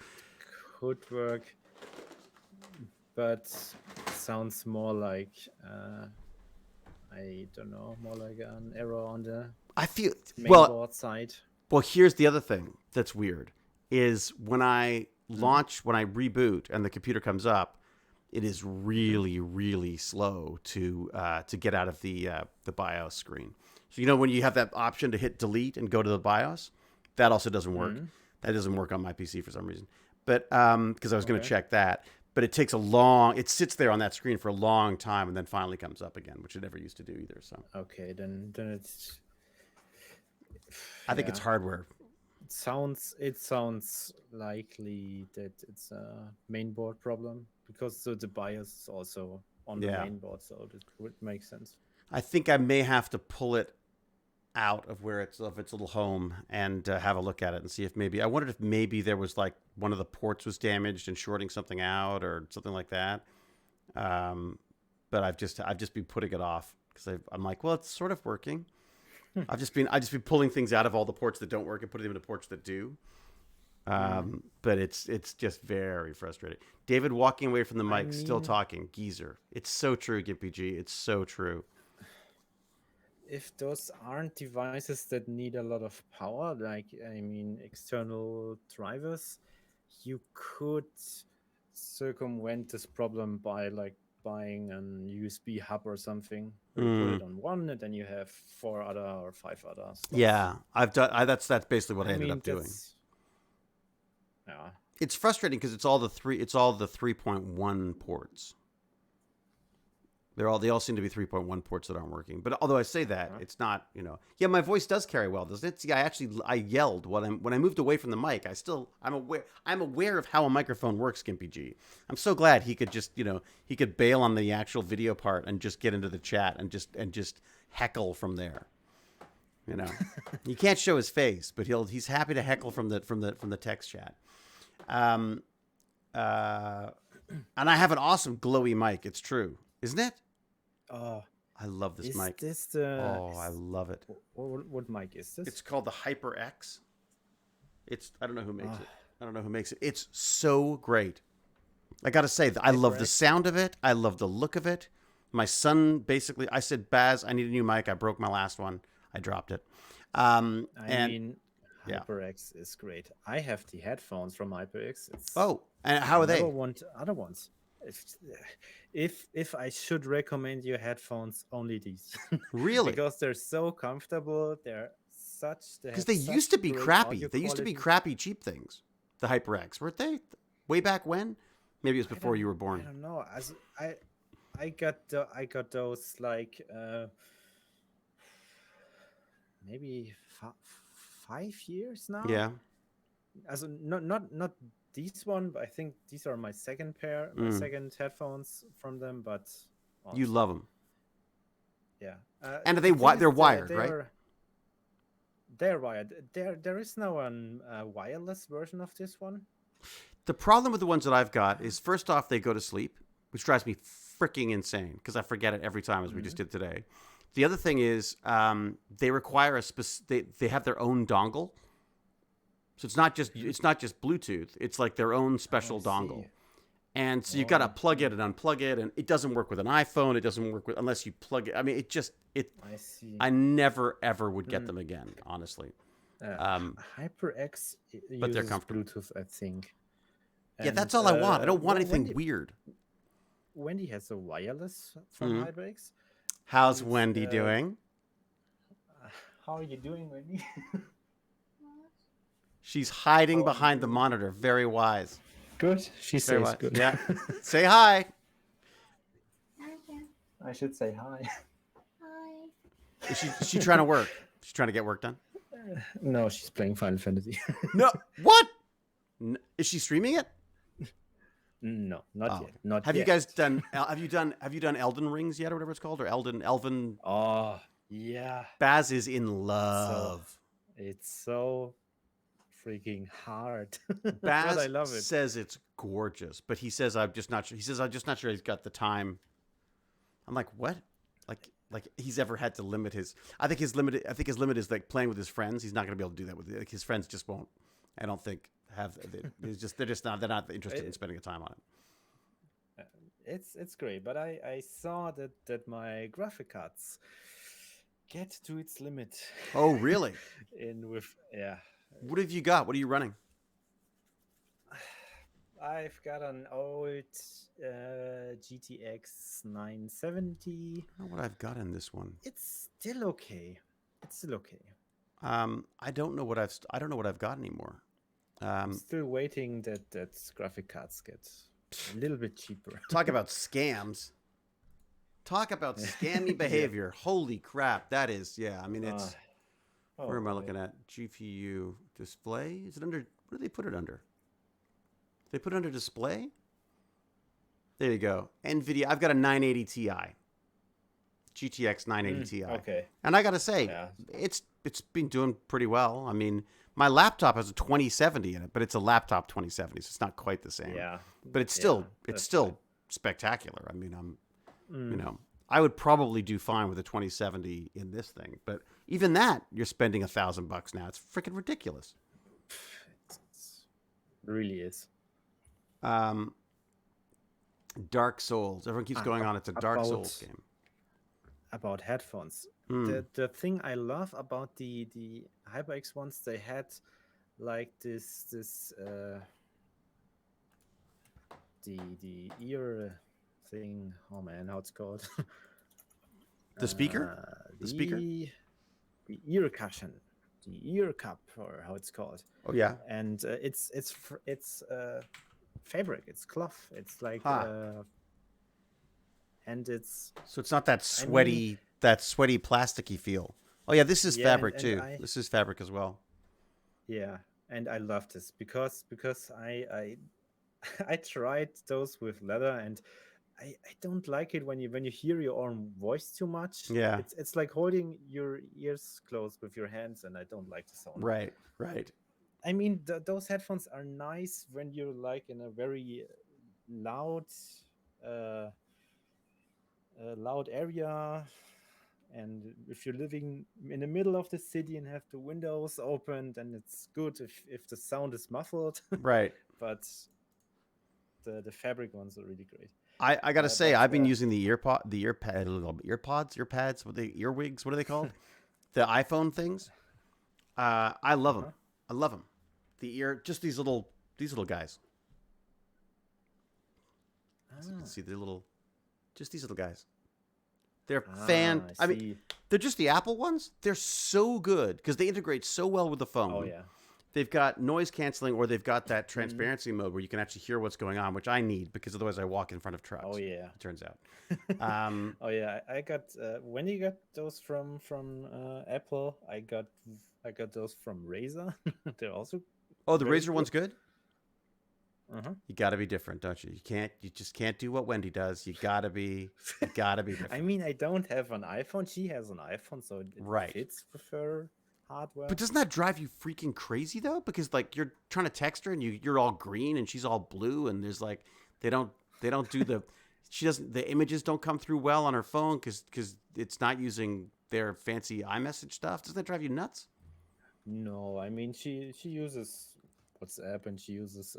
Could work, but sounds more like I don't know, more like an error on the mainboard side. Well, here's the other thing that's weird is when I launch, when I reboot and the computer comes up, it is really, really slow to get out of the BIOS screen. So, you know, when you have that option to hit delete and go to the BIOS, that also doesn't work. That doesn't work on my PC for some reason. But because I was going to check that. But it takes it sits there on that screen for a long time and then finally comes up again, which it never used to do either. So okay, then it's. I think it's hardware. It sounds likely that it's a mainboard problem because the BIOS is also on the mainboard, so it would make sense. I think I may have to pull it out of where it's of its little home and have a look at it and see if maybe I wondered if maybe there was like one of the ports was damaged and shorting something out or something like that. But I've just been putting it off because I'm like, well, it's sort of working. I've just been pulling things out of all the ports that don't work and putting them into ports that do. But it's just very frustrating. David walking away from the mic, still talking. Geezer. It's so true, GimpyG. It's so true. If those aren't devices that need a lot of power, like external drivers, you could circumvent this problem by like buying an USB hub or something. You put it on one, and then you have 4 other or 5 other stuff. Yeah, I've done. That's basically what I ended up doing. Yeah, it's frustrating because it's all the 3.1 ports. They all seem to be 3.1 ports that aren't working. But although I say that, it's not, Yeah, my voice does carry well, doesn't it? See, I yelled when I moved away from the mic. I'm aware of how a microphone works, GimpyG. I'm so glad he could just, he could bail on the actual video part and just get into the chat and just heckle from there. He can't show his face, but he's happy to heckle from the text chat. And I have an awesome glowy mic. It's true, isn't it? I love this mic. I love it. What mic is this? It's called the HyperX. I don't know who makes it. It's so great. I got to say, I love the sound of it. I love the look of it. My son basically, I said, Baz, I need a new mic. I broke my last one. I dropped it. HyperX is great. I have the headphones from HyperX. And how are they? I never want other ones. If I should recommend you headphones, only these. Really? Because they're so comfortable. Because they used to be crappy. They used to be crappy, cheap things. The HyperX, weren't they? Way back when? Maybe it was before you were born. I don't know. I got those like maybe 5 years now. Yeah. As not these one, but I think these are my second pair, my second headphones from them. But you love them. Yeah. And they're wired, right? They're wired. There is now a wireless version of this one. The problem with the ones that I've got is, first off, they go to sleep, which drives me freaking insane because I forget it every time, as we just did today. The other thing is they require they have their own dongle. So it's not just Bluetooth. It's like their own special dongle. And so you've got to plug it and unplug it, and it doesn't work with an iPhone. It doesn't work unless you plug it. I mean, I see. I never ever would get them again, honestly. HyperX but they're uses comfortable. Bluetooth, I think. Yeah, that's all I want. I don't want anything weird. Wendy has a wireless from HyperX. How's Wendy doing? How are you doing, Wendy? She's hiding behind the monitor. Very wise. Good. She says good. Yeah. Say hi. I should say hi. Hi. Is she trying to work? She's trying to get work done? No, she's playing Final Fantasy. No. What? Is she streaming it? No, not yet. Not have yet. You guys done? Have you done Elden Rings yet, or whatever it's called, or Elven? Oh, yeah. Baz is in love. It's so freaking hard. Baz I love it. Says it's gorgeous, but he says I'm just not sure. He says I'm just not sure he's got the time. I'm like, what? Like he's ever had to limit his. I think his limit is like playing with his friends. He's not going to be able to do that with his friends. Just won't. I don't think have. They're not interested in spending the time on it. It's great, but I saw that my graphic cards get to its limit. Oh, really? What have you got? What are you running? I've got an old GTX 970. I don't know what I've got in this one. It's still okay. I don't know what I've got anymore. I'm still waiting that graphic cards get a little bit cheaper. Talk about scams. Talk about scammy behavior. Yeah. Holy crap. That is, I mean, it's... where am I looking at? GPU display? Is it under... What do they put it under? They put it under display? There you go. NVIDIA. I've got a 980 Ti. GTX 980 Ti. Okay. And I got to say, Yeah. it's been doing pretty well. I mean, my laptop has a 2070 in it, but it's a laptop 2070, so it's not quite the same. Yeah. But it's still spectacular. I mean, I would probably do fine with a 2070 in this thing, but even that, you're spending $1,000 now. It's freaking ridiculous. It really is. Dark Souls. Everyone keeps going on. It's a Dark Souls game. About headphones. The thing I love about the HyperX ones, they had like this the ear thing. Oh man, how it's called? The speaker? The speaker? The ear cushion. The ear cup, or how it's called. Oh yeah. And it's fabric. It's cloth. It's like and it's so it's not that sweaty plasticky feel. Oh yeah, this is fabric too. This is fabric as well. Yeah, and I love this because I I tried those with leather, and I don't like it when you hear your own voice too much. Yeah, it's like holding your ears closed with your hands, and I don't like the sound. Right. I mean, those headphones are nice when you're like in a very loud area, and if you're living in the middle of the city and have the windows open, then it's good if the sound is muffled. Right. But the fabric ones are really great. I gotta say, I've been using the earpads, the earwigs, what are they called? The iPhone things. I love them. I love them. Just these little guys. As you can see, just these little guys. They're I mean, they're just the Apple ones. They're so good because they integrate so well with the phone. Oh yeah. They've got noise canceling, or they've got that transparency mode where you can actually hear what's going on, which I need because otherwise I walk in front of trucks. Oh yeah. It turns out. Oh yeah. I got when you got those from Apple, I got those from Razer. They're also. Oh, the Razer one's good. You got to be different, don't you? You just can't do what Wendy does. You got to be different. I mean, I don't have an iPhone. She has an iPhone, so it fits with her hardware. But doesn't that drive you freaking crazy though? Because like you're trying to text her and you're all green and she's all blue, and there's like they don't do the the images don't come through well on her phone because it's not using their fancy iMessage stuff. Doesn't that drive you nuts? No, I mean she uses WhatsApp, and she uses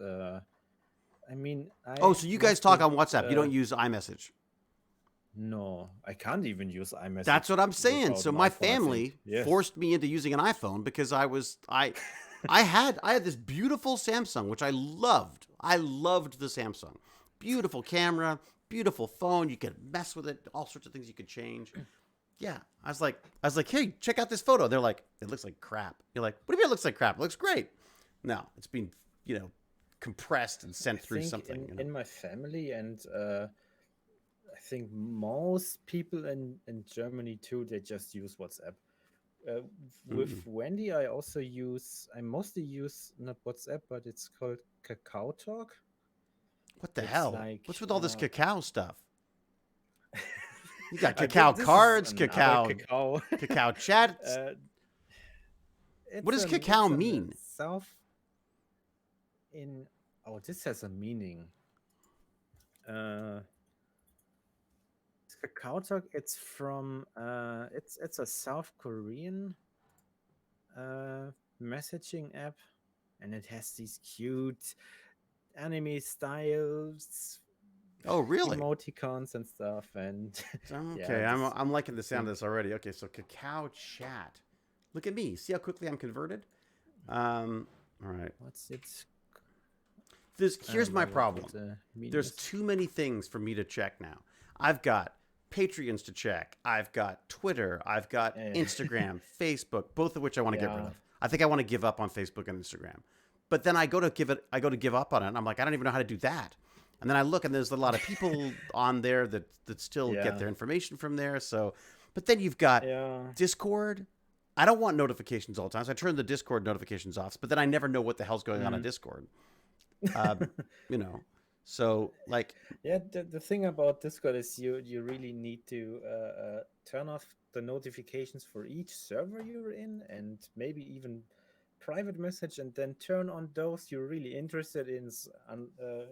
I mean, so you guys talk on WhatsApp. You don't use iMessage. No, I can't even use iMessage. That's what I'm saying. So my family forced me into using an iPhone because I had this beautiful Samsung, which I loved. I loved the Samsung. Beautiful camera, beautiful phone. You could mess with it. All sorts of things you could change. Yeah. I was like, hey, check out this photo. They're like, it looks like crap. You're like, what do you mean it looks like crap? It looks great. No, it's been, compressed and sent through something. In my family, and I think most people in Germany too, they just use WhatsApp. With Wendy, I mostly use not WhatsApp, but it's called Kakao Talk. What the hell? What's with all this Kakao stuff? You got Kakao cards, Kakao chat. What does Kakao mean? This has a meaning. Kakao Talk. It's from it's a South Korean messaging app, and it has these cute anime styles. Oh, really? Emoticons and stuff, and okay. I'm liking the sound of this already. Okay, so Kakao Chat. Look at me. See how quickly I'm converted. All right. What's it? Here's my problem. There's too many things for me to check now. I've got Patreons to check. I've got Twitter. I've got Instagram, Facebook, both of which I want to get rid of. I think I want to give up on Facebook and Instagram. But then I go to give up on it, and I'm like, I don't even know how to do that. And then I look, and there's a lot of people on there that still get their information from there. So, but then you've got Discord. I don't want notifications all the time, so I turn the Discord notifications off. But then I never know what the hell's going on Discord. So like, Yeah, the thing about Discord is you really need to turn off the notifications for each server you're in, and maybe even private message, and then turn on those you're really interested in, oh,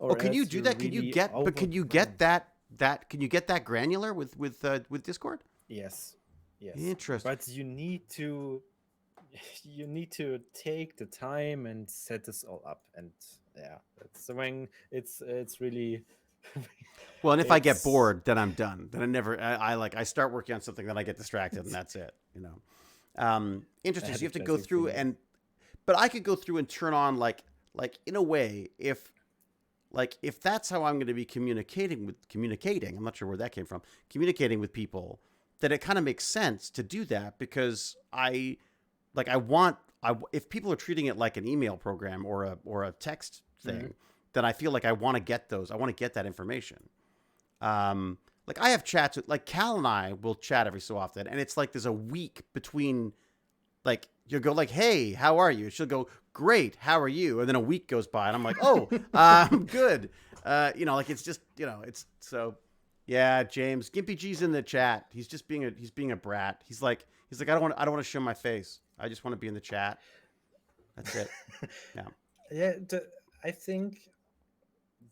or can you else do you're that? really Can you get overwhelmed. can you get that granular with Discord? Yes, yes, Interesting. but you need to you need to take the time and set this all up, and yeah, it's when it's really Well, and if I get it's bored, then I'm done. Then I start working on something, then I get distracted, and that's it. You know. Interesting. So you the have to go classic through thing. but I could go through and turn on like in a way if that's how I'm going to be communicating. I'm not sure where that came from. Communicating with people, that it kind of makes sense to do that because if people are treating it like an email program or a text thing, then I feel like I want to get those. I want to get that information. Like I have chats with like Cal and I will chat every so often, and it's like there's a week between like you'll go like, "Hey, how are you?" She'll go, "Great, how are you?" And then a week goes by, and I'm like, "Oh, I'm good." Like it's just it's so. Yeah, James GimpyG's in the chat. He's just being a brat. He's like I don't want to show my face. I just want to be in the chat. That's it. Yeah. Yeah, I think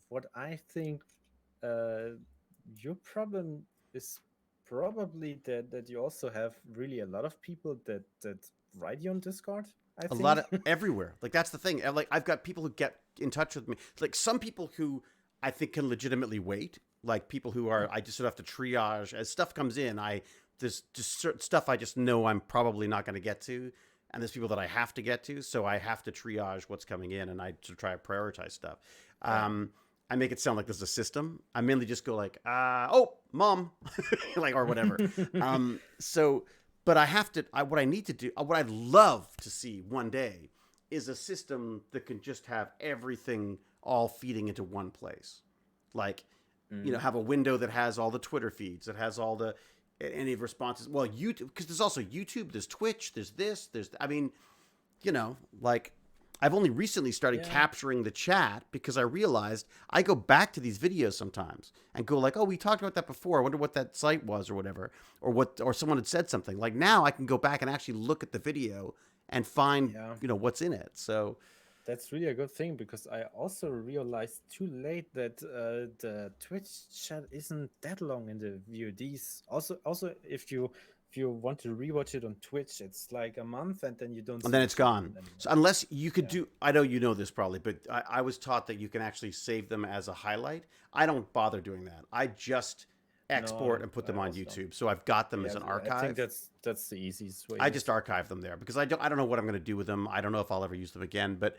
what I think your problem is probably that you also have really a lot of people that write you on Discord. I A lot think. of everywhere. Like that's the thing. Like I've got people who get in touch with me. Like some people who I think can legitimately wait. Like people who are I just sort of have to triage as stuff comes in. There's just certain stuff I just know I'm probably not going to get to, and there's people that I have to get to. So I have to triage what's coming in, and I to try to prioritize stuff. I make it sound like there's a system. I mainly just go like, oh, mom, like or whatever. So but I have to. What I need to do, what I'd love to see one day, is a system that can just have everything all feeding into one place. Like, have a window that has all the Twitter feeds, that has all the any responses. Well, YouTube, because there's also YouTube, there's Twitch, there's this, I mean, like I've only recently started capturing the chat because I realized I go back to these videos sometimes and go like, oh, we talked about that before. I wonder what that site was or whatever, or someone had said something. Like now I can go back and actually look at the video and find, what's in it. So That's really a good thing, because I also realized too late that the Twitch chat isn't that long in the VODs. Also, if you want to rewatch it on Twitch, it's like a month, and then you don't and see then the it's chat gone. anymore. So unless you could do, I know you know this probably, but I was taught that you can actually save them as a highlight. I don't bother doing that. I just export No, and put I them on also don't. YouTube. So I've got them as Yeah, an I think archive. that's the easiest way. I just archive them there because I don't know what I'm going to do with them. I don't know if I'll ever use them again, but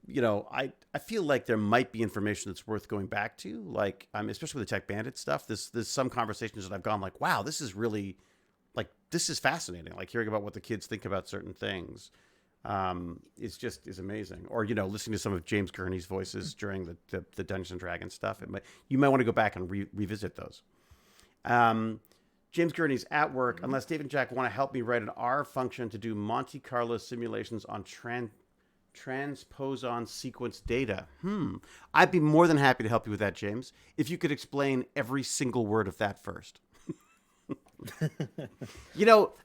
I feel like there might be information that's worth going back to, like especially with the Tech Bandit stuff. There's some conversations that I've gone like, wow, this is really like this is fascinating. Like hearing about what the kids think about certain things, is amazing. Or listening to some of James Gurney's voices during the Dungeons and Dragons stuff. You might want to go back and revisit those. James Gurney's at work. Unless Dave and Jack want to help me write an R function to do Monte Carlo simulations on transposon sequence data. I'd be more than happy to help you with that, James, if you could explain every single word of that first.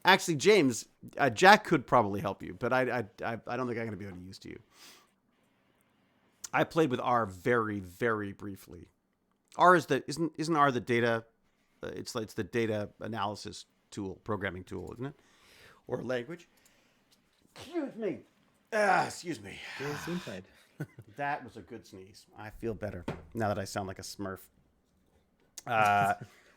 Actually, James, Jack could probably help you, but I don't think I'm going to be able to use to you. I played with R very, very briefly. R isn't R the data? It's the data analysis tool, programming tool, isn't it? Or language? Excuse me. Excuse me. That was a good sneeze. I feel better now that I sound like a Smurf.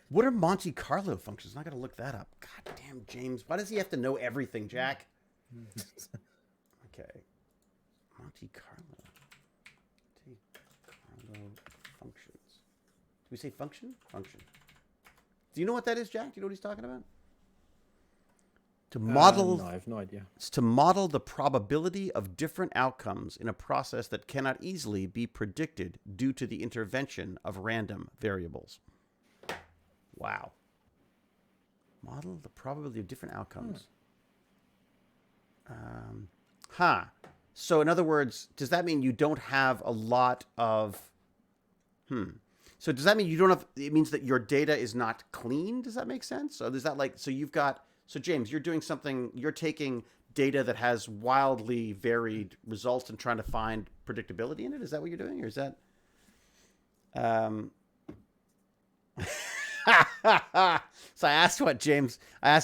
What are Monte Carlo functions? I'm not going to look that up. God damn, James. Why does he have to know everything, Jack? Okay. Monte Carlo functions. Did we say function? Function. Do you know what that is, Jack? Do you know what he's talking about? To model, no, I have no idea. It's to model the probability of different outcomes in a process that cannot easily be predicted due to the intervention of random variables. Wow. Model the probability of different outcomes. So in other words, does that mean you don't have a lot of So does that mean you don't have? It means that your data is not clean. Does that make sense? So is that like so you've got so James, you're doing something. You're taking data that has wildly varied results and trying to find predictability in it. Is that what you're doing, or is that? So I asked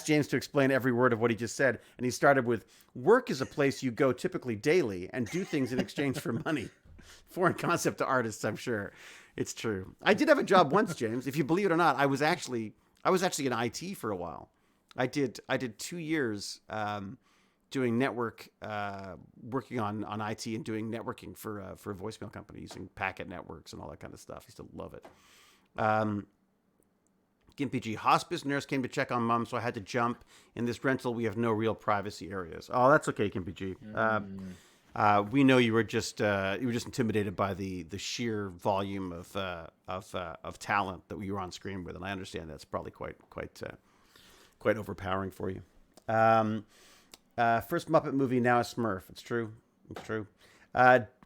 James to explain every word of what he just said, and he started with, "Work is a place you go typically daily and do things in exchange for money." Foreign concept to artists, I'm sure. It's true. I did have a job once, James. If you believe it or not, I was actually in IT for a while. I did 2 years doing network, working on IT and doing networking for a voicemail company using packet networks and all that kind of stuff. I used to love it. GimpyG, hospice nurse came to check on mom, so I had to jump. In this rental, we have no real privacy areas. Oh, that's okay, GimpyG. We know you were just intimidated by the sheer volume of talent that you were on screen with, and I understand that's probably quite overpowering for you. First Muppet movie, now a Smurf. It's true.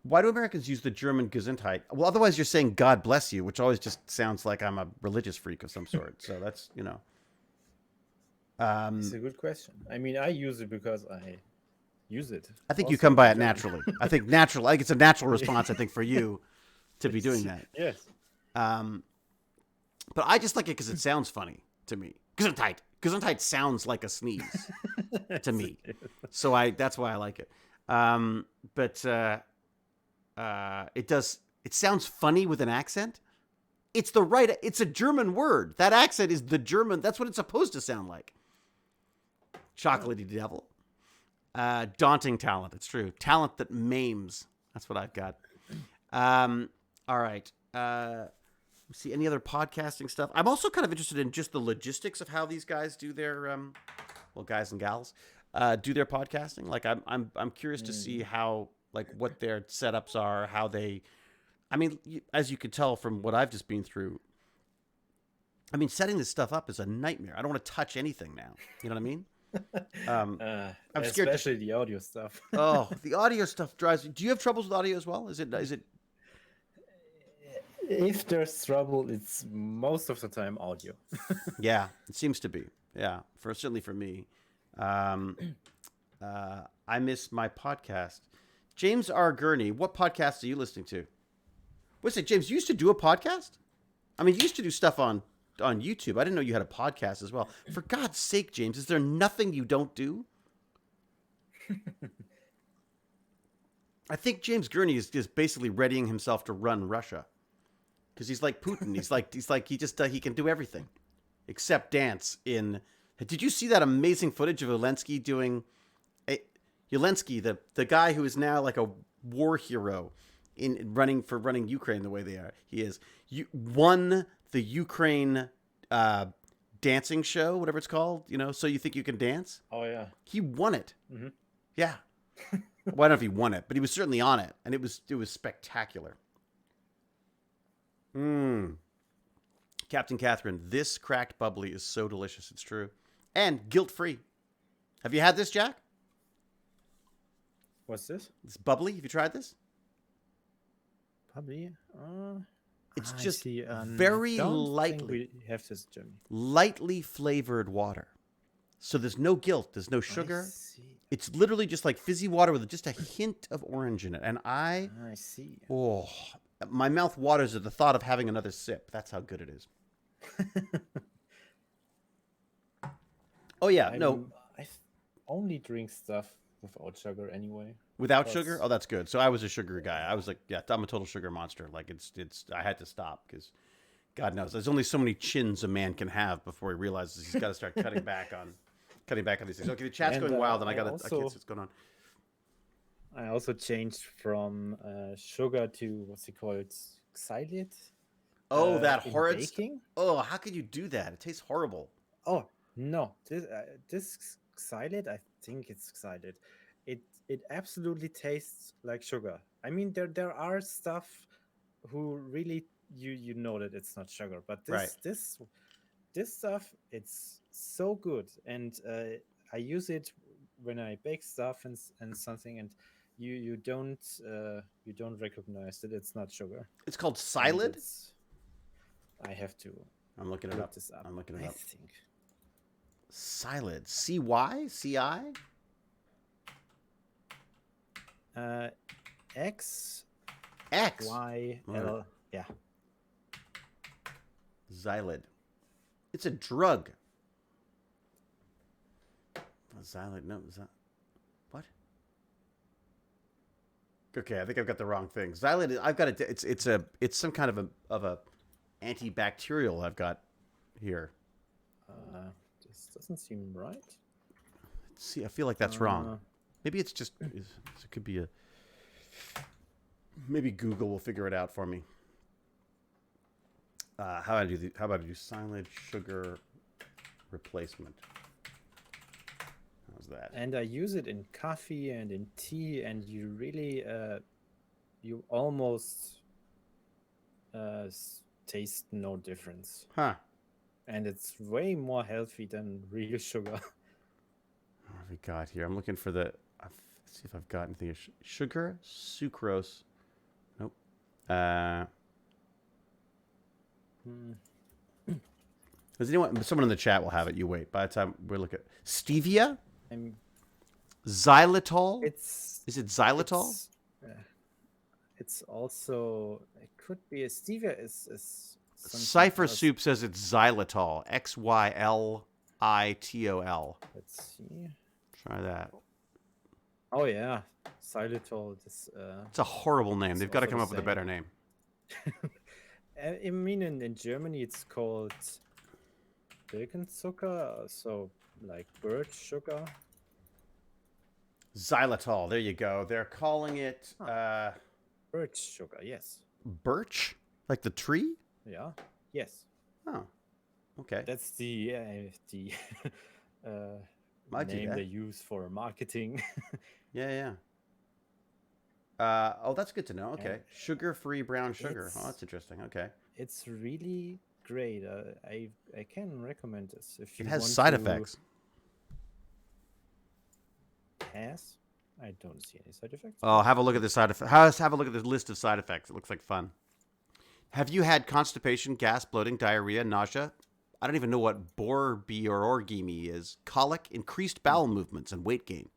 Why do Americans use the German Gesundheit? Well, otherwise you're saying God bless you, which always just sounds like I'm a religious freak of some sort. So that's, It's a good question. I mean, I use it because I use it. I think you come by it naturally. I think it's a natural response, I think, for you to be doing that. Yes. But I just like it because it sounds funny to me. Gesundheit. Gesundheit sounds like a sneeze to me. So that's why I like it. It sounds funny with an accent. It's a German word. That accent is the German. That's what it's supposed to sound like. Chocolatey devil. Daunting talent. It's true. Talent that maims. That's what I've got. All right. See any other podcasting stuff? I'm also kind of interested in just the logistics of how these guys do their, guys and gals, do their podcasting. Like I'm curious to see how, like, what their setups are, how they. I mean, as you can tell from what I've just been through. I mean, setting this stuff up is a nightmare. I don't want to touch anything now. You know what I mean? I'm scared, especially the audio stuff. Oh, the audio stuff drives me. Do you have troubles with audio as well? Is it? If there's trouble, it's most of the time audio. Yeah, it seems to be. Yeah, certainly for me. I miss my podcast. James R. Gurney, what podcast are you listening to? What's it, James? You used to do a podcast? I mean, you used to do stuff on YouTube. I didn't know you had a podcast as well. For God's sake, James, is there nothing you don't do? I think James Gurney is just basically readying himself to run Russia. Because he's like Putin. He can do everything except dance in. Did you see that amazing footage of Zelensky doing? Zelensky, the guy who is now like a war hero in running Ukraine the way he is. Won the Ukraine dancing show, whatever it's called. So you think you can dance? Oh yeah. He won it. Mm-hmm. Yeah. Well, I don't know if he won it, but he was certainly on it, and it was spectacular. Captain Catherine, this cracked bubbly is so delicious. It's true. And guilt-free. Have you had this, Jack? What's this? It's bubbly. Have you tried this? Bubbly? It's just very lightly. We have this, Jimmy. Lightly flavored water. So there's no guilt. There's no sugar. It's literally just like fizzy water with just a hint of orange in it. And I see. Oh, my mouth waters at the thought of having another sip. That's how good it is. Oh, yeah. I only drink stuff without sugar anyway. Without sugar? Oh, that's good. So I was a sugar guy. I was like, yeah, I'm a total sugar monster. Like I had to stop because God knows there's only so many chins a man can have before he realizes he's got to start cutting back on these things. Okay, the chat's going wild, and I can't see what's going on. I also changed from sugar to what's it called? Xylate. Oh, that horrid. Baking? Oh, how could you do that? It tastes horrible. Oh no, this xylate, I think it's xylate. It absolutely tastes like sugar. I mean, there are stuff who really you know that it's not sugar, but this stuff, it's so good, and I use it when I bake stuff and something, and you don't recognize that it's not sugar. It's called And Xylid? I have to I'm looking it look up. this up. I'm looking it I up. think Xylid. C-Y? C-I? X X. Y Alright. L. Yeah. Xylid. It's a drug. Xylid. No, is that what? Okay, I think I've got the wrong thing. Xylid. I've got it. It's some kind of a antibacterial I've got here. This doesn't seem right. Let's see, I feel like that's wrong. Maybe it's just. It could be a. Maybe Google will figure it out for me. How about I do Xylid sugar replacement? How's that? And I use it in coffee and in tea, and you really, you almost taste no difference. Huh. And it's way more healthy than real sugar. What have we got here? I'm looking for the. Let's see if I've got anything. Sugar, sucrose. Nope. Does anyone? Someone in the chat will have it. You wait. By the time we look at stevia, xylitol. Is it xylitol? It's also, it could be a stevia is Cypher Soup says it's xylitol. Xylitol. Let's see. Try that. Oh yeah, xylitol. It's a horrible name. They've got to also come the up with a better name. I mean, in Germany, it's called Birkenzucker, so like birch sugar. Xylitol. There you go. They're calling it birch sugar. Yes. Birch, like the tree. Yeah. Yes. Oh. Okay. That's the name they use for marketing. Yeah. Oh, that's good to know. Okay. Sugar-free brown sugar. Oh, that's interesting. Okay. It's really great. I can recommend this if you It has want side to... effects. Has? I don't see any side effects. Oh, have a look at the side effects. Have a look at the list of side effects. It looks like fun. Have you had constipation, gas, bloating, diarrhea, nausea? I don't even know what orgeme is. Colic, increased bowel movements, and weight gain.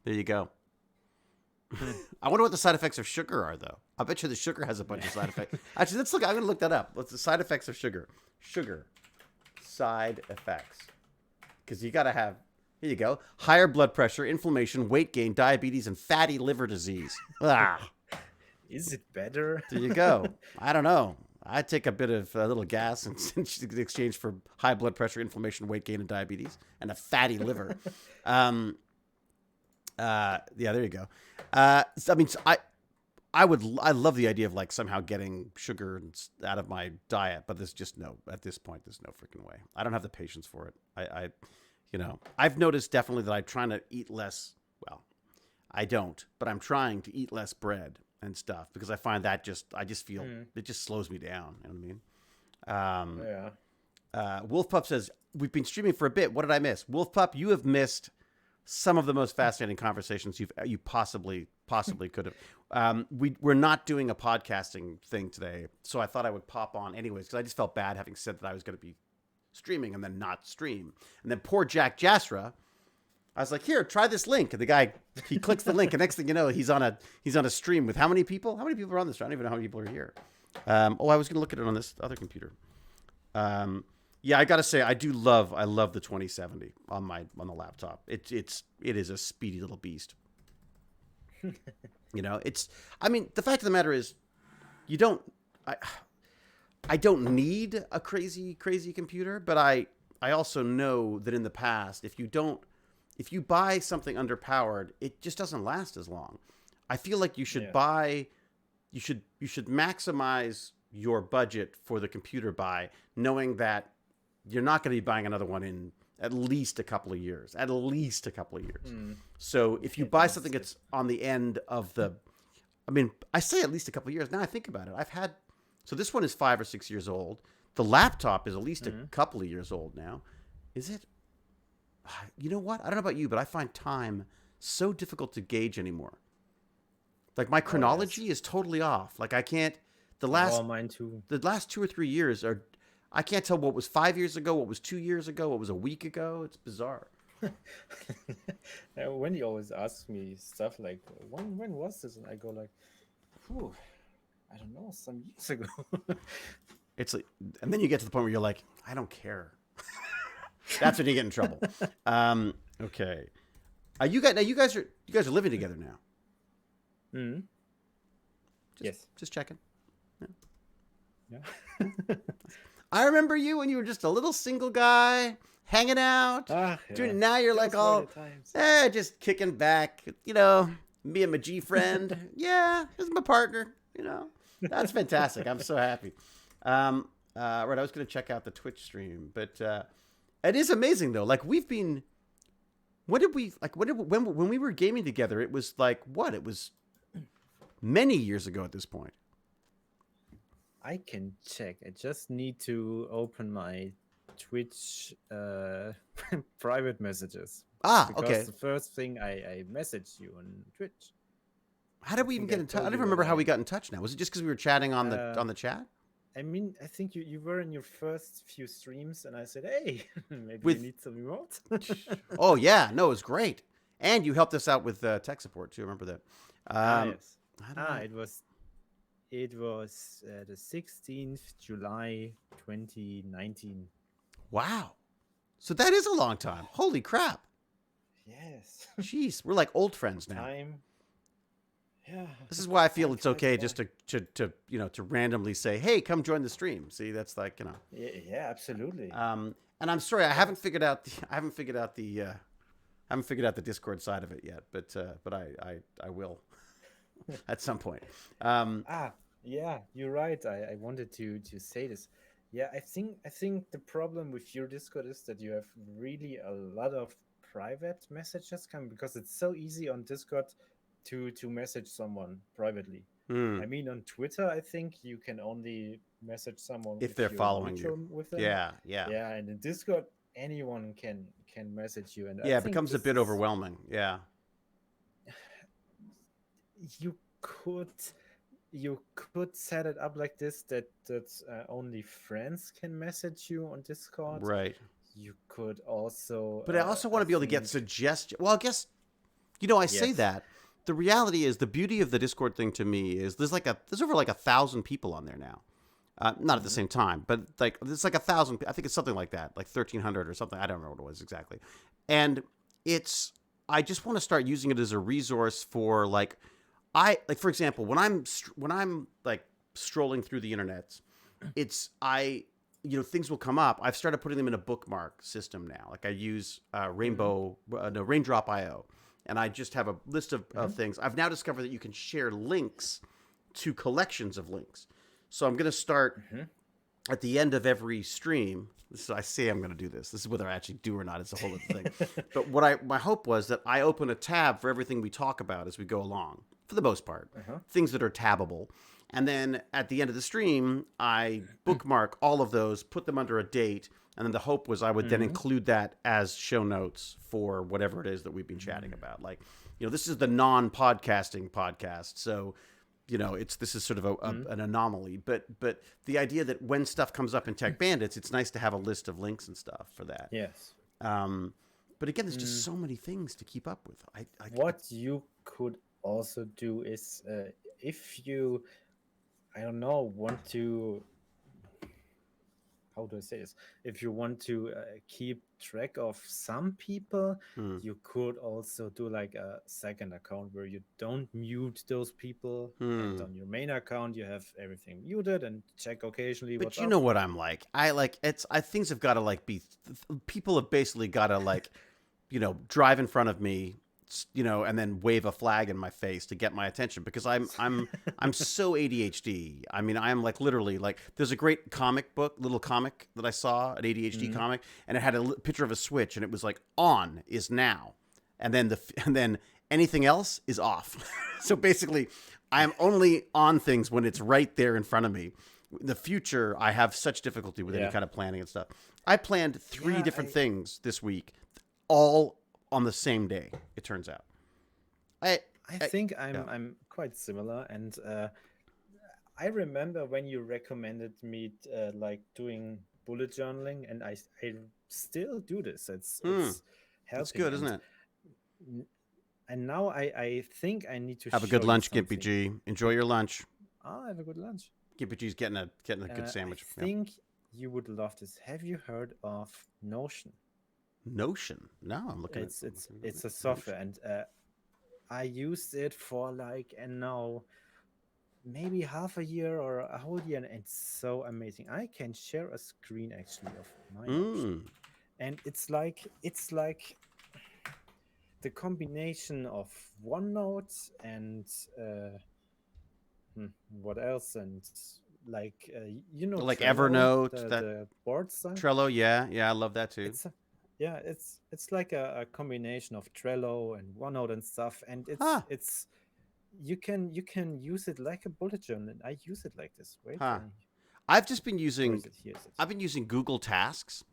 There you go. I wonder what the side effects of sugar are, though. I bet you the sugar has a bunch of side effects. Actually, let's look. I'm going to look that up. What's the side effects of sugar? Sugar. Side effects. Because you got to have... Here you go. Higher blood pressure, inflammation, weight gain, diabetes, and fatty liver disease. Is it better? There you go. I don't know. I'd take a bit of a little gas in exchange for high blood pressure, inflammation, weight gain, and diabetes, and a fatty liver. Yeah, there you go. I mean, I love the idea of like somehow getting sugar out of my diet, but there's just at this point, there's no freaking way. I don't have the patience for it. I've noticed definitely that I'm trying to eat less. Well, I don't, but I'm trying to eat less bread and stuff because I find that I just feel it just slows me down. You know what I mean? Yeah. Wolf Pup says, we've been streaming for a bit. What did I miss? Wolf Pup, you have missed some of the most fascinating conversations you possibly could have. We're not doing a podcasting thing today, so I thought I would pop on anyways because I just felt bad having said that I was going to be streaming and then not stream. And then poor JackJasra, I was like, here, try this link. And the guy, he clicks the link, and next thing you know, he's on a stream with how many people? How many people are on this? I don't even know how many people are here. I was going to look at it on this other computer. Yeah, I got to say, I love the 2070 on the laptop. It is a speedy little beast. I mean, the fact of the matter is, I don't need a crazy computer, but I also know that in the past, if you buy something underpowered, it just doesn't last as long. I feel like you should you should maximize your budget for the computer buy, knowing that you're not going to be buying another one in at least a couple of years. So if you buy something that's on the end of I say at least a couple of years. Now I think about it. So this one is 5 or 6 years old. The laptop is at least a couple of years old now. Is it? You know what? I don't know about you, but I find time so difficult to gauge anymore. Like my chronology is totally off. Like I can't. Mine too. The last 2 or 3 years are. I can't tell what was 5 years ago, what was 2 years ago, what was a week ago. It's bizarre. Wendy always asks me stuff like, when was this? And I go like, whew, I don't know, some years ago. It's like, and then you get to the point where you're like, I don't care. That's when you get in trouble. Okay. You guys are living together now. Mm-hmm. Yes. Just checking. Yeah. I remember you when you were just a little single guy hanging out. Now you're like all, just kicking back. You know, me and my G friend. Yeah, this is my partner. You know, that's fantastic. I'm so happy. Right, I was going to check out the Twitch stream, but it is amazing though. Like we've been. When we were gaming together? It was like what? It was many years ago at this point. I can check. I just need to open my Twitch private messages. Okay. The first thing I messaged you on Twitch. How did we even get in touch? I don't even remember how we got in touch now. Was it just because we were chatting on the chat? I mean, I think you were in your first few streams, and I said, hey, maybe we need some emotes. Oh, yeah. No, it was great. And you helped us out with tech support, too. I remember that. Yes. It was the 16th July 2019. Wow. So that is a long time. Holy crap. Yes. Jeez, we're like old friends now. Yeah. This is why I feel it's okay just to randomly say, "Hey, come join the stream." See, that's like, you know. Yeah, absolutely. And I'm sorry, I haven't figured out the Discord side of it yet, but I will at some point. Yeah, you're right. I wanted to say this. Yeah, I think the problem with your Discord is that you have really a lot of private messages coming, because it's so easy on Discord to message someone privately. I mean, on Twitter, I think you can only message someone if they're following you with them. Yeah, and in Discord, anyone can message you, and it becomes a bit overwhelming. Yeah, you could set it up like this, that only friends can message you on Discord. Right. You could also, but I also want to be able to get suggestions. Well, I guess, I say that. The reality is, the beauty of the Discord thing to me is there's over 1,000 people on there now. Not at the same time, but like it's like 1,000. I think it's something like that, like 1,300 or something. I don't know what it was exactly. And I just want to start using it as a resource for for example, when I'm like strolling through the internet, things will come up. I've started putting them in a bookmark system now. Like I use Raindrop.io. And I just have a list of things. I've now discovered that you can share links to collections of links. So I'm going to start at the end of every stream. I say I'm going to do this. This is whether I actually do or not. It's a whole other thing. But my hope was that I open a tab for everything we talk about as we go along, for the most part. Things that are tabbable. And then at the end of the stream, I bookmark all of those, put them under a date. And then the hope was I would then include that as show notes for whatever it is that we've been chatting about. Like, this is the non-podcasting podcast. So, this is sort of an anomaly. But the idea that when stuff comes up in Tech Bandits, it's nice to have a list of links and stuff for that. Yes. But again, there's just so many things to keep up with. What you could also do is if you, I don't know, want to... How do I say this? If you want to keep track of some people, you could also do like a second account where you don't mute those people. And on your main account, you have everything muted and check occasionally. But you know what I'm like. Things have got to be. People have basically got to drive in front of me, and then wave a flag in my face to get my attention, because I'm so ADHD. I mean, I'm literally there's a great little comic that I saw, an ADHD comic, and it had a picture of a switch, and it was on is now, and then anything else is off. So basically, I'm only on things when it's right there in front of me. In the future, I have such difficulty with any kind of planning and stuff. I planned 3 different things this week, all on the same day, it turns out. I think I'm quite similar. And I remember when you recommended me like doing bullet journaling, and I still do this. It's helping. It's good, isn't it? And now I think I need to have a good show lunch, you Gimpy G. Enjoy your lunch. I'll have a good lunch. Gimpy G's getting a good sandwich. I think you would love this. Have you heard of Notion? Notion? No, I'm looking. It's a software, and I used it for like now maybe half a year or a whole year, and it's so amazing. I can share a screen actually of my Notion, and it's like the combination of OneNote and what else, and like like Trello, Evernote, the board stuff. Trello, yeah, I love that too. It's like a combination of Trello and OneNote and stuff, and it's you can use it like a bullet journal. I use it like this. Wait, I've just been using Google Tasks,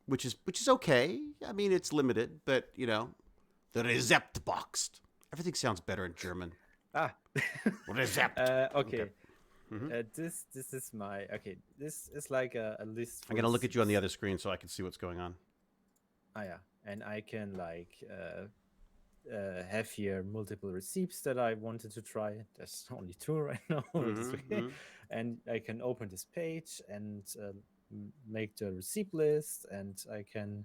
which is okay. I mean, it's limited, but the Rezept boxed. Everything sounds better in German. Rezept. Okay. This is my This is like a list. I'm gonna look at you on the other screen so I can see what's going on. And I can like have here multiple receipts that I wanted to try. There's only 2 right now, and I can open this page and make the receipt list, and I can.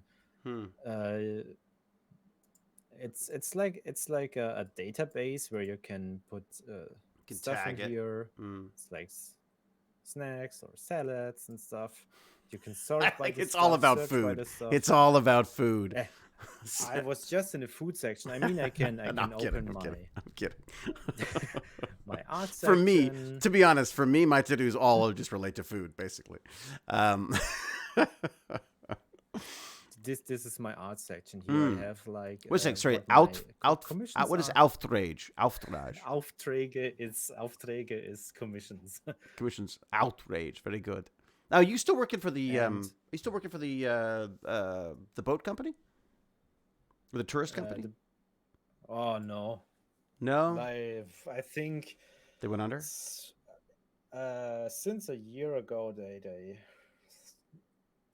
It's like a database where you can put stuff in here. It's like snacks or salads and stuff. You can sort by the it's stuff, all about food. It's all about food. I was just in the food section. I mean, I can open I'm kidding. my art section. For me, to be honest, my to-dos all just relate to food, basically. This is my art section. Here I have like. What's that? Sorry, what is Aufträge? Aufträge is commissions. Commissions. Outrage. Very good. Now, are you still working for the? Are you still working for the boat company? Or the tourist company? Oh no. No. I think they went under. Since a year ago,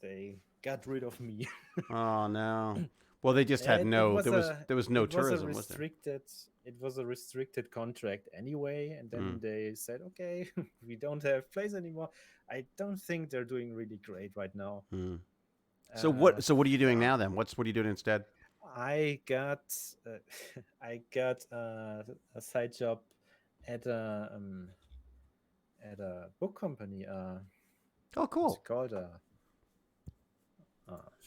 they got rid of me. Oh no. Well, they just had there was no tourism, was there? It was a restricted contract anyway, and then they said, okay, we don't have place anymore. I don't think they're doing really great right now. So what are you doing now then? What are you doing instead? I got a side job at a book company. Oh, cool. What's it called?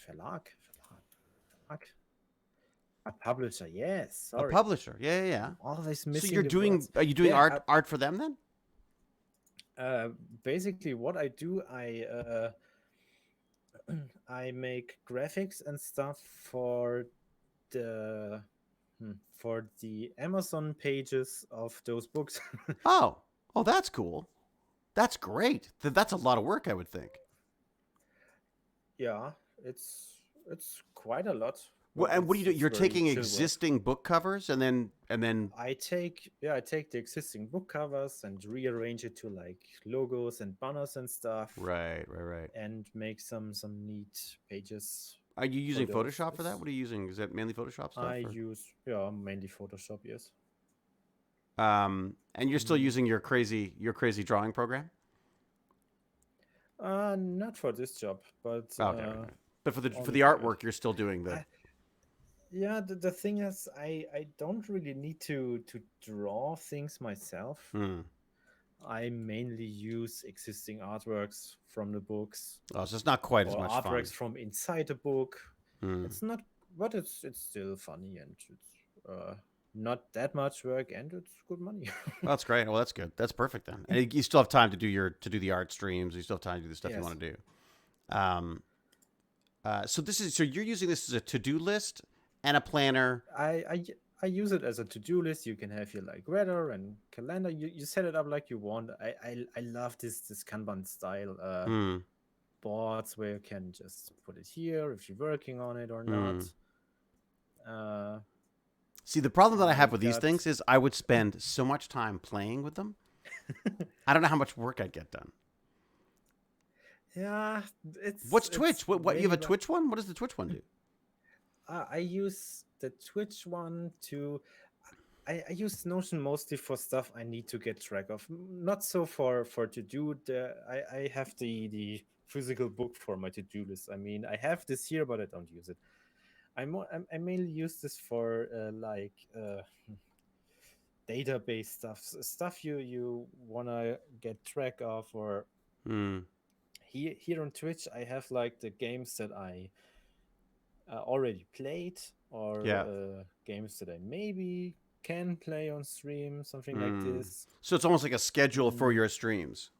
Verlag. A publisher, yes. Sorry. A publisher, yeah. Always missing. So are you doing art for them then? Basically, what I do, I make graphics and stuff for the Amazon pages of those books. Oh, that's cool. That's great. That's a lot of work, I would think. Yeah, it's quite a lot. Well, and what do you do? You're taking existing book covers and then I take the existing book covers and rearrange it to like logos and banners and stuff. Right. And make some neat pages. Are you using Photoshop for that? What are you using? Is that mainly Photoshop stuff? I use mainly Photoshop, yes. And you're still using your crazy drawing program? Not for this job, but okay. Right. But for the artwork, you're still doing the. Yeah, the thing is, I don't really need to draw things myself. I mainly use existing artworks from the books. Oh, so it's not quite as much fun. Artworks from inside the book. It's not, but it's still funny, and it's not that much work, and it's good money. Well, that's great. Well, that's good. That's perfect then. And you still have time to do the art streams. You still have time to do the stuff you want to do. So you're using this as a to-do list and a planner. I use it as a to-do list. You can have your like weather and calendar. You set it up like you want. I love this Kanban style boards where you can just put it here if you're working on it or not. See, the problem that I have I with these got things is I would spend so much time playing with them. I don't know how much work I'd get done. yeah, What's it's Twitch? What you have really a Twitch one? What does the Twitch one do? I use the Twitch one to. I use Notion mostly for stuff I need to get track of, not so for to do. I have the physical book for my to do list. I mean, I have this here, but I don't use it. I mainly use this for database stuff you wanna get track of, or here on Twitch I have like the games that I already played, or Yeah. games that I maybe can play on stream, something like this. So it's almost like a schedule for your streams.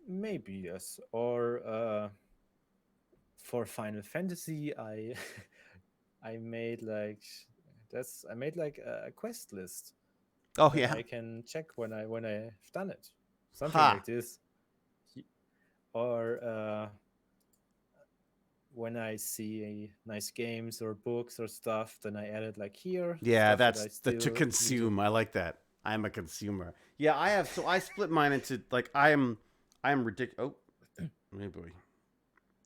Maybe yes, or for Final Fantasy, I I made like a quest list. Oh that yeah. I can check when I've done it, something Ha. like this, or when I see nice games or books or stuff, then I add it like here. Yeah, stuff that I that's still to need to- consume. I like that. I'm a consumer. Yeah, I have. So I split mine into like I'm ridiculous. Oh, hey boy,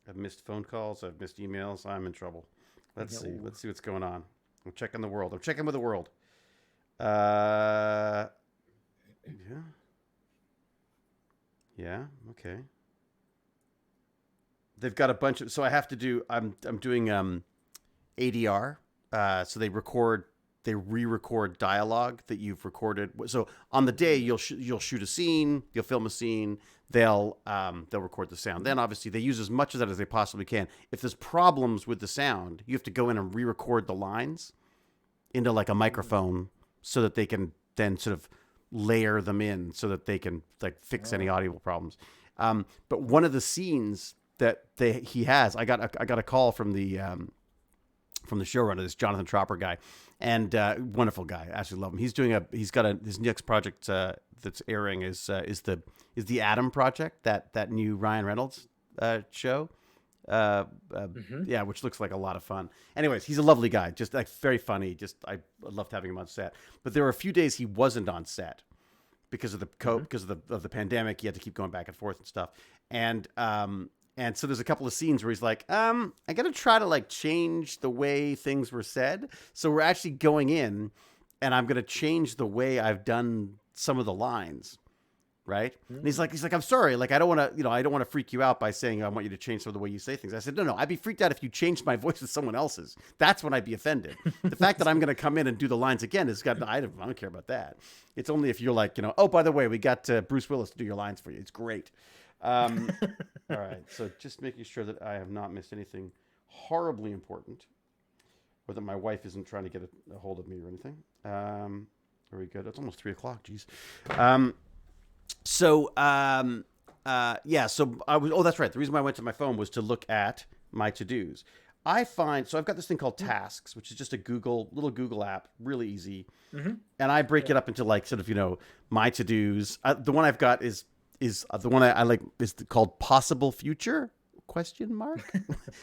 I've missed phone calls. I've missed emails. I'm in trouble. Let's see. No. Let's see what's going on. I'm checking the world. I'm checking with the world. Yeah. Yeah. Okay. They've got a bunch of. So I have to do. I'm doing ADR. So they re-record dialogue that you've recorded. So on the day you'll shoot a scene, you'll film a scene, they'll record the sound. Then obviously they use as much of that as they possibly can. If there's problems with the sound, you have to go in and re-record the lines into like a microphone so that they can then sort of layer them in so that they can like fix any audio problems. But one of the scenes that he has, I got a call from the showrunner, this Jonathan Tropper guy, and wonderful guy. I actually love him. He's got his next project that's airing is the Adam Project, that new Ryan Reynolds show. Yeah, which looks like a lot of fun. Anyways, he's a lovely guy, just like very funny. Just I loved having him on set. But there were a few days he wasn't on set because of the pandemic. He had to keep going back and forth and stuff. And so there's a couple of scenes where he's like, I got to try to like change the way things were said. So we're actually going in and I'm going to change the way I've done some of the lines. Right. And he's like, I'm sorry. Like, I don't want to freak you out by saying I want you to change some of the way you say things. I said, no, I'd be freaked out if you changed my voice with someone else's. That's when I'd be offended. The fact that I'm going to come in and do the lines again I don't care about that. It's only if you're like, oh, by the way, we got Bruce Willis to do your lines for you. It's great. All right, so just making sure that I have not missed anything horribly important, or that my wife isn't trying to get a hold of me or anything. Very good. It's almost 3:00. Geez. So I was. Oh, that's right. The reason why I went to my phone was to look at my to-dos. So I've got this thing called Tasks, which is just a little Google app, really easy, and I break it up into like sort of my to-dos. The one I've got is the one I like is called Possible Future ?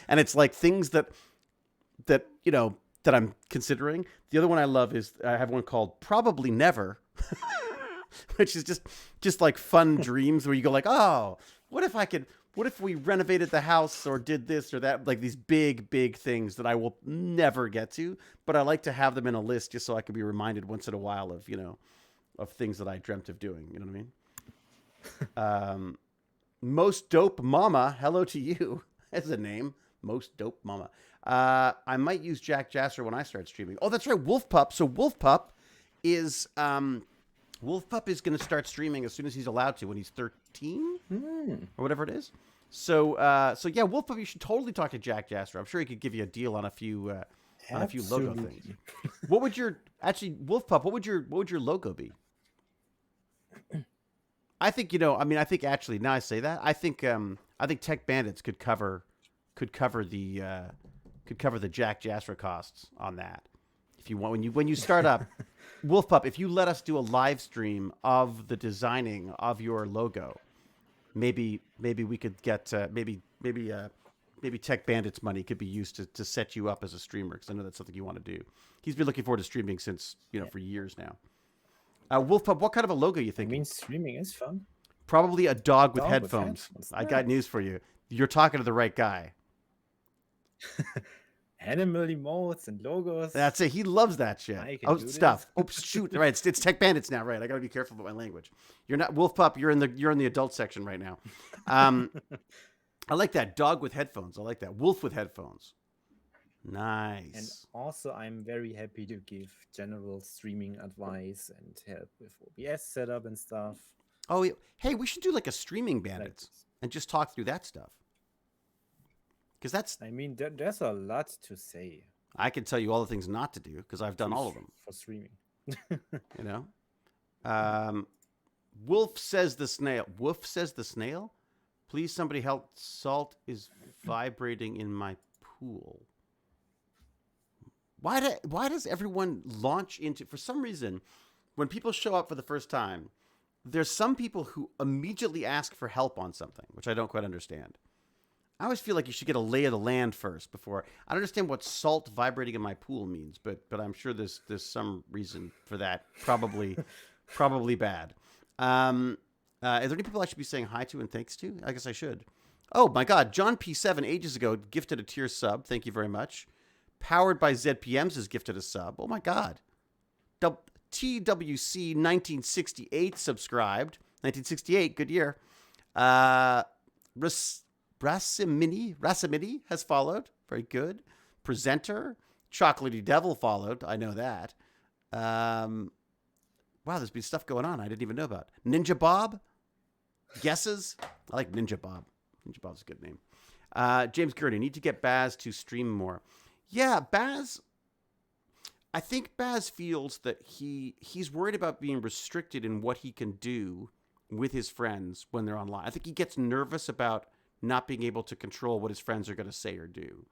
And it's like things that I'm considering. The other one I love is I have one called Probably Never, which is just like fun dreams where you go like, oh, what if we renovated the house or did this or that, like these big things that I will never get to, but I like to have them in a list just so I can be reminded once in a while of things that I dreamt of doing. You know what I mean? Most Dope Mama, hello to you as a name. Most Dope Mama. I might use JackJasra when I start streaming. Oh, that's right, Wolf Pup. So Wolf Pup is going to start streaming as soon as he's allowed to when he's 13 or whatever it is. So yeah, Wolf Pup, you should totally talk to JackJasra. I'm sure he could give you a deal on a few logo things. What would Wolf Pup? What would your logo be? I think actually now I say that I think Tech Bandits could cover the JackJasra costs on that if you want when you start up. Wolf Pup, if you let us do a live stream of the designing of your logo, maybe we could get maybe maybe Tech Bandit's money could be used to set you up as a streamer, because I know that's something you want to do. He's been looking forward to streaming since, for years now. Wolfpub, what kind of a logo you thinking? I mean, streaming is fun. Probably a dog with headphones. I got news for you. You're talking to the right guy. Animal emotes and logos. That's it. He loves that shit. Stuff. Oh, shoot. Right. It's Tech Bandits now. Right. I got to be careful about my language. You're not Wolfpup. You're in the adult section right now. I like that. Dog with headphones. I like that. Wolf with headphones. Nice. And also, I'm very happy to give general streaming advice and help with OBS setup and stuff. Oh, hey, we should do like a streaming bandits and just talk through that stuff. Because that's... I mean, there's a lot to say. I can tell you all the things not to do because I've done all of them. For streaming. Wolf says the snail. Wolf says the snail? Please, somebody help. Salt is vibrating in my pool. Why does everyone launch into... For some reason, when people show up for the first time, there's some people who immediately ask for help on something, which I don't quite understand. I always feel like you should get a lay of the land first before... I don't understand what salt vibrating in my pool means, but I'm sure there's some reason for that. Probably bad. Are there any people I should be saying hi to and thanks to? I guess I should. Oh, my God. John P7 ages ago gifted a tier sub. Thank you very much. Powered by ZPMs has gifted a sub. Oh, my God. TWC 1968 subscribed. 1968, good year. Rasimini has followed. Very good. Presenter. Chocolatey Devil followed. I know that. Wow, there's been stuff going on I didn't even know about. Ninja Bob. Guesses. I like Ninja Bob. Ninja Bob's a good name. James Gurney. Need to get Baz to stream more. Yeah, Baz. I think Baz feels that he's worried about being restricted in what he can do with his friends when they're online. I think he gets nervous about not being able to control what his friends are going to say or do.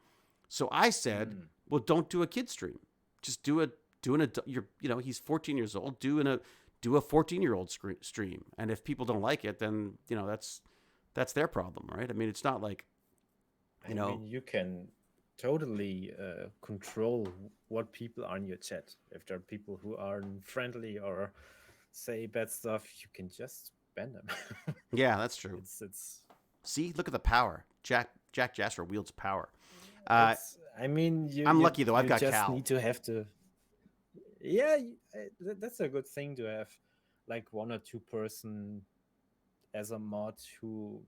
So I said, well, don't do a kid stream. Just he's 14 years old. Do a 14-year-old stream. And if people don't like it, then, that's their problem, right? I mean, it's not like, I mean, you can totally control what people are in your chat. If there are people who aren't friendly or say bad stuff, you can just ban them. Yeah, that's true. It's See, look at the power. JackJasra wields power. I mean, I'm lucky though. I've got just Cal. Need to have to. Yeah, that's a good thing to have, like 1 or 2 person as a mod who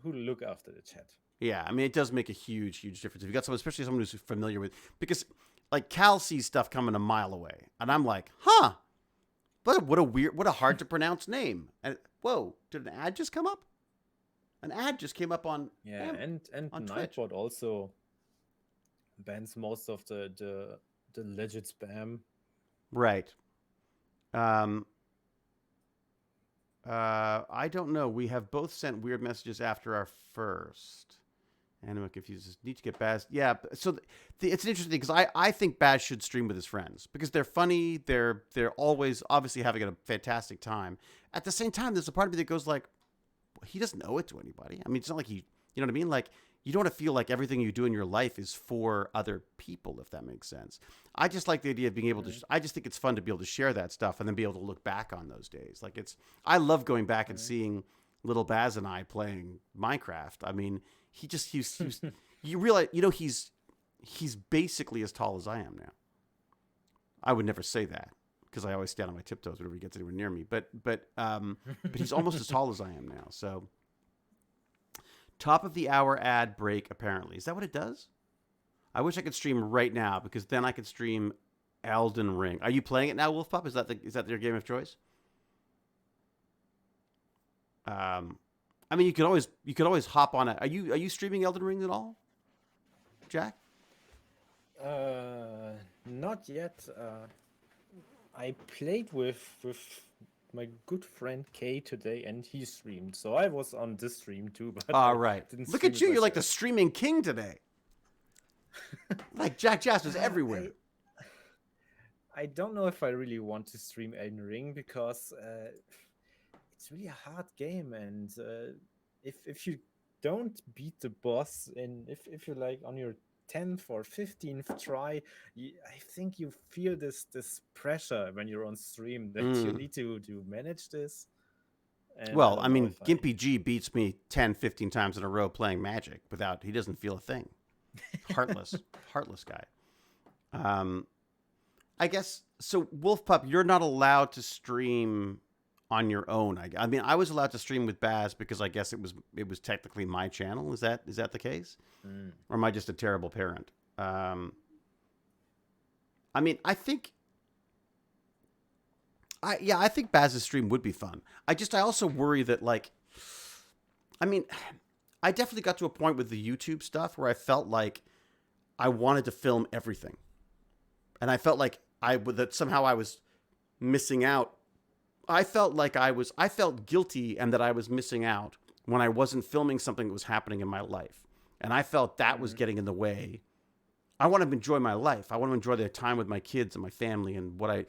look after the chat. Yeah, I mean, it does make a huge difference. If you got someone, especially someone who's familiar with, because like Cal sees stuff coming a mile away, and I'm like, huh, what a hard to pronounce name. And whoa, did an ad just come up? An ad just came up on and on Nightbot also bans most of the legit spam. Right. I don't know. We have both sent weird messages after our first. Anima confuses. Need to get Baz. Yeah. So it's an interesting thing because I think Baz should stream with his friends because they're funny. They're always obviously having a fantastic time. At the same time, there's a part of me that goes like, he doesn't owe it to anybody. I mean, it's not like you know what I mean? Like, you don't want to feel like everything you do in your life is for other people, if that makes sense. I just like the idea of being able to, I just think it's fun to be able to share that stuff and then be able to look back on those days. Like I love going back and seeing little Baz and I playing Minecraft. I mean, he's you realize, he's basically as tall as I am now. I would never say that because I always stand on my tiptoes whenever he gets anywhere near me. But he's almost as tall as I am now. So top of the hour ad break, apparently. Is that what it does? I wish I could stream right now because then I could stream Elden Ring. Are you playing it now, Wolfpup? Is that your game of choice? I mean, you could always hop on it. Are you streaming Elden Ring at all, Jack? Not yet. I played with my good friend Kay today, and he streamed. So I was on this stream too. But all right, look at you! You're like the streaming king today. Like JackJasra's everywhere. I don't know if I really want to stream Elden Ring because it's really a hard game, and if you don't beat the boss, and if you like on your 10th or 15th try, I think you feel this pressure when you're on stream that you need to manage this. And I Well, I don't know mean, if I GimpyG beats me 10, 15 times in a row playing Magic without, he doesn't feel a thing. Heartless, heartless guy. I guess, so Wolf Pup, you're not allowed to stream on your own. I mean, I was allowed to stream with Baz because I guess it was technically my channel. Is that the case? Or am I just a terrible parent? I mean, I think Baz's stream would be fun. I also worry that, like, I mean, I definitely got to a point with the YouTube stuff where I felt like I wanted to film everything. And I felt like that somehow I was missing out. I felt guilty and that I was missing out when I wasn't filming something that was happening in my life. And I felt that was getting in the way. I want to enjoy my life. I want to enjoy the time with my kids and my family and I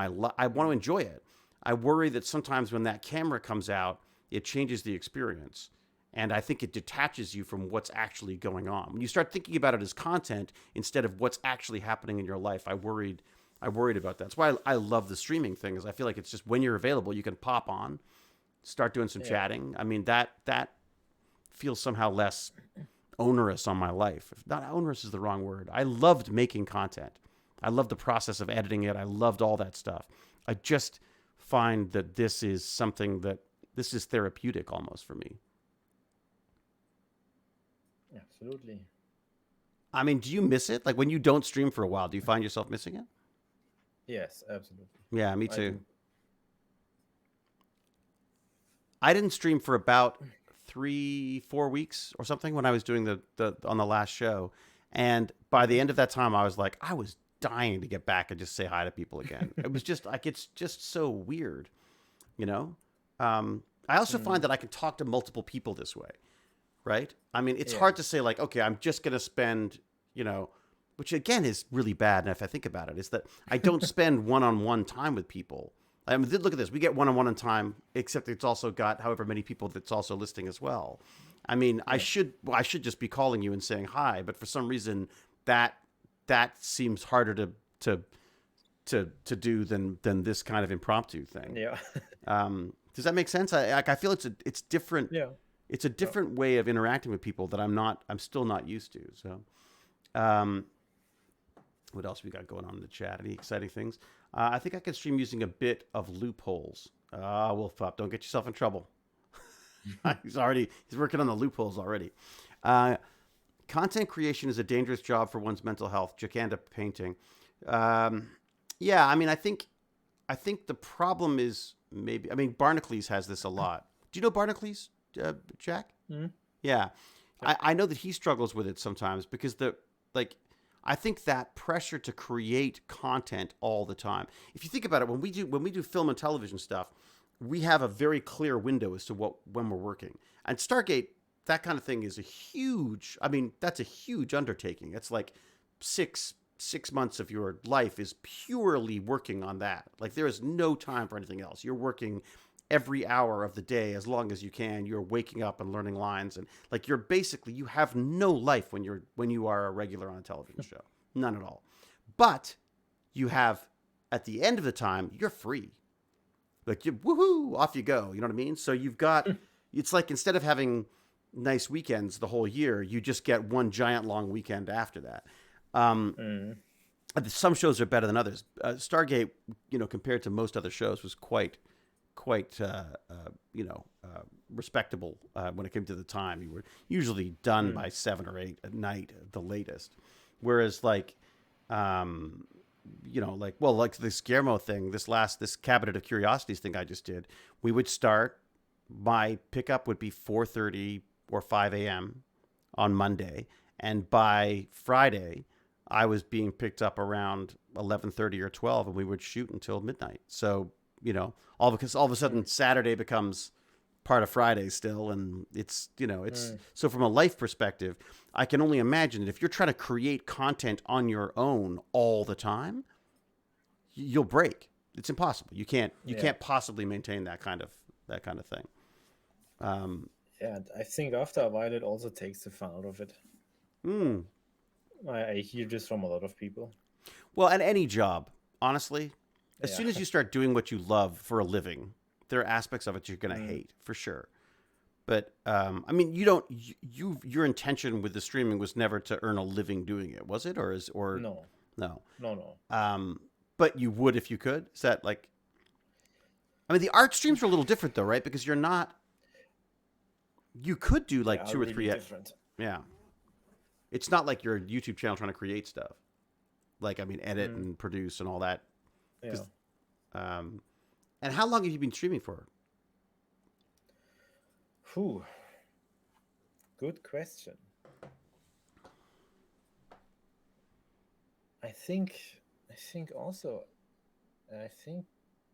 want to enjoy it. I worry that sometimes when that camera comes out, it changes the experience. And I think it detaches you from what's actually going on. When you start thinking about it as content instead of what's actually happening in your life, I worried about that. That's why I love the streaming thing, is I feel like it's just when you're available, you can pop on, start doing some chatting. I mean, that feels somehow less onerous on my life. If not, onerous is the wrong word. I loved making content. I loved the process of editing it. I loved all that stuff. I just find that this is therapeutic almost for me. Absolutely. I mean, do you miss it? Like when you don't stream for a while, do you find yourself missing it? Yes, absolutely. Yeah, me too. I didn't stream for about 3-4 weeks or something when I was doing the on the last show. And by the end of that time, I was like, I was dying to get back and just say hi to people again. It was just like, it's just so weird, you know? I also find that I can talk to multiple people this way. Right? I mean, it's hard to say like, okay, I'm just going to spend, you know, which again is really bad. And if I think about it, is that I don't spend one-on-one time with people. I mean, look at this. We get one-on-one time, except it's also got however many people that's also listening as well. I mean, I should just be calling you and saying hi, but for some reason that seems harder to do than this kind of impromptu thing. Yeah. Does that make sense? I feel it's different. Yeah. It's a different way of interacting with people that I'm still not used to. So, what else we got going on in the chat? Any exciting things? I think I can stream using a bit of loopholes. Wolf Pup, don't get yourself in trouble. He's working on the loopholes already. Content creation is a dangerous job for one's mental health. Jackanda painting. Yeah, I mean, I think the problem is maybe. I mean, Barnacles has this a lot. Do you know Barnacles? Jack? Mm-hmm. Yeah. I know that he struggles with it sometimes because I think that pressure to create content all the time. If you think about it, when we do film and television stuff, we have a very clear window as to when we're working. And Stargate, that kind of thing is that's a huge undertaking. It's like six months of your life is purely working on that. Like there is no time for anything else. You're working every hour of the day as long as you can. You're waking up and learning lines, and like you have no life when you are a regular on a television show. None at all. But you have, at the end of the time, you're free. Like you woohoo, off you go. You know what I mean? So you've got it's like instead of having nice weekends the whole year, you just get one giant long weekend after that. Some shows are better than others. Stargate, compared to most other shows, was quite respectable when it came to the time. You were usually done by 7 or 8 at night at the latest. Whereas like this Guillermo thing, this Cabinet of Curiosities thing I just did, we would start, my pickup would be 4:30 or 5 a.m. on Monday. And by Friday, I was being picked up around 11:30 or 12, and we would shoot until midnight. So, all of a sudden Saturday becomes part of Friday still. And it's so from a life perspective, I can only imagine that if you're trying to create content on your own all the time, you'll break. It's impossible. You can't possibly maintain that kind of thing. Yeah, I think after a while it also takes the fun out of it. I hear this from a lot of people. Well, at any job, honestly, as Yeah. soon as you start doing what you love for a living, there are aspects of it you're going to hate for sure. But I mean, your intention with the streaming was never to earn a living doing it, was it? No. But you would if you could. Is that like? I mean, the art streams are a little different though, right? Because you're not. You could do like two or really three. Different. Yeah. It's not like your YouTube channel trying to create stuff. Like, I mean, edit and produce and all that. Yeah. And how long have you been streaming for? Whew. Good question. I think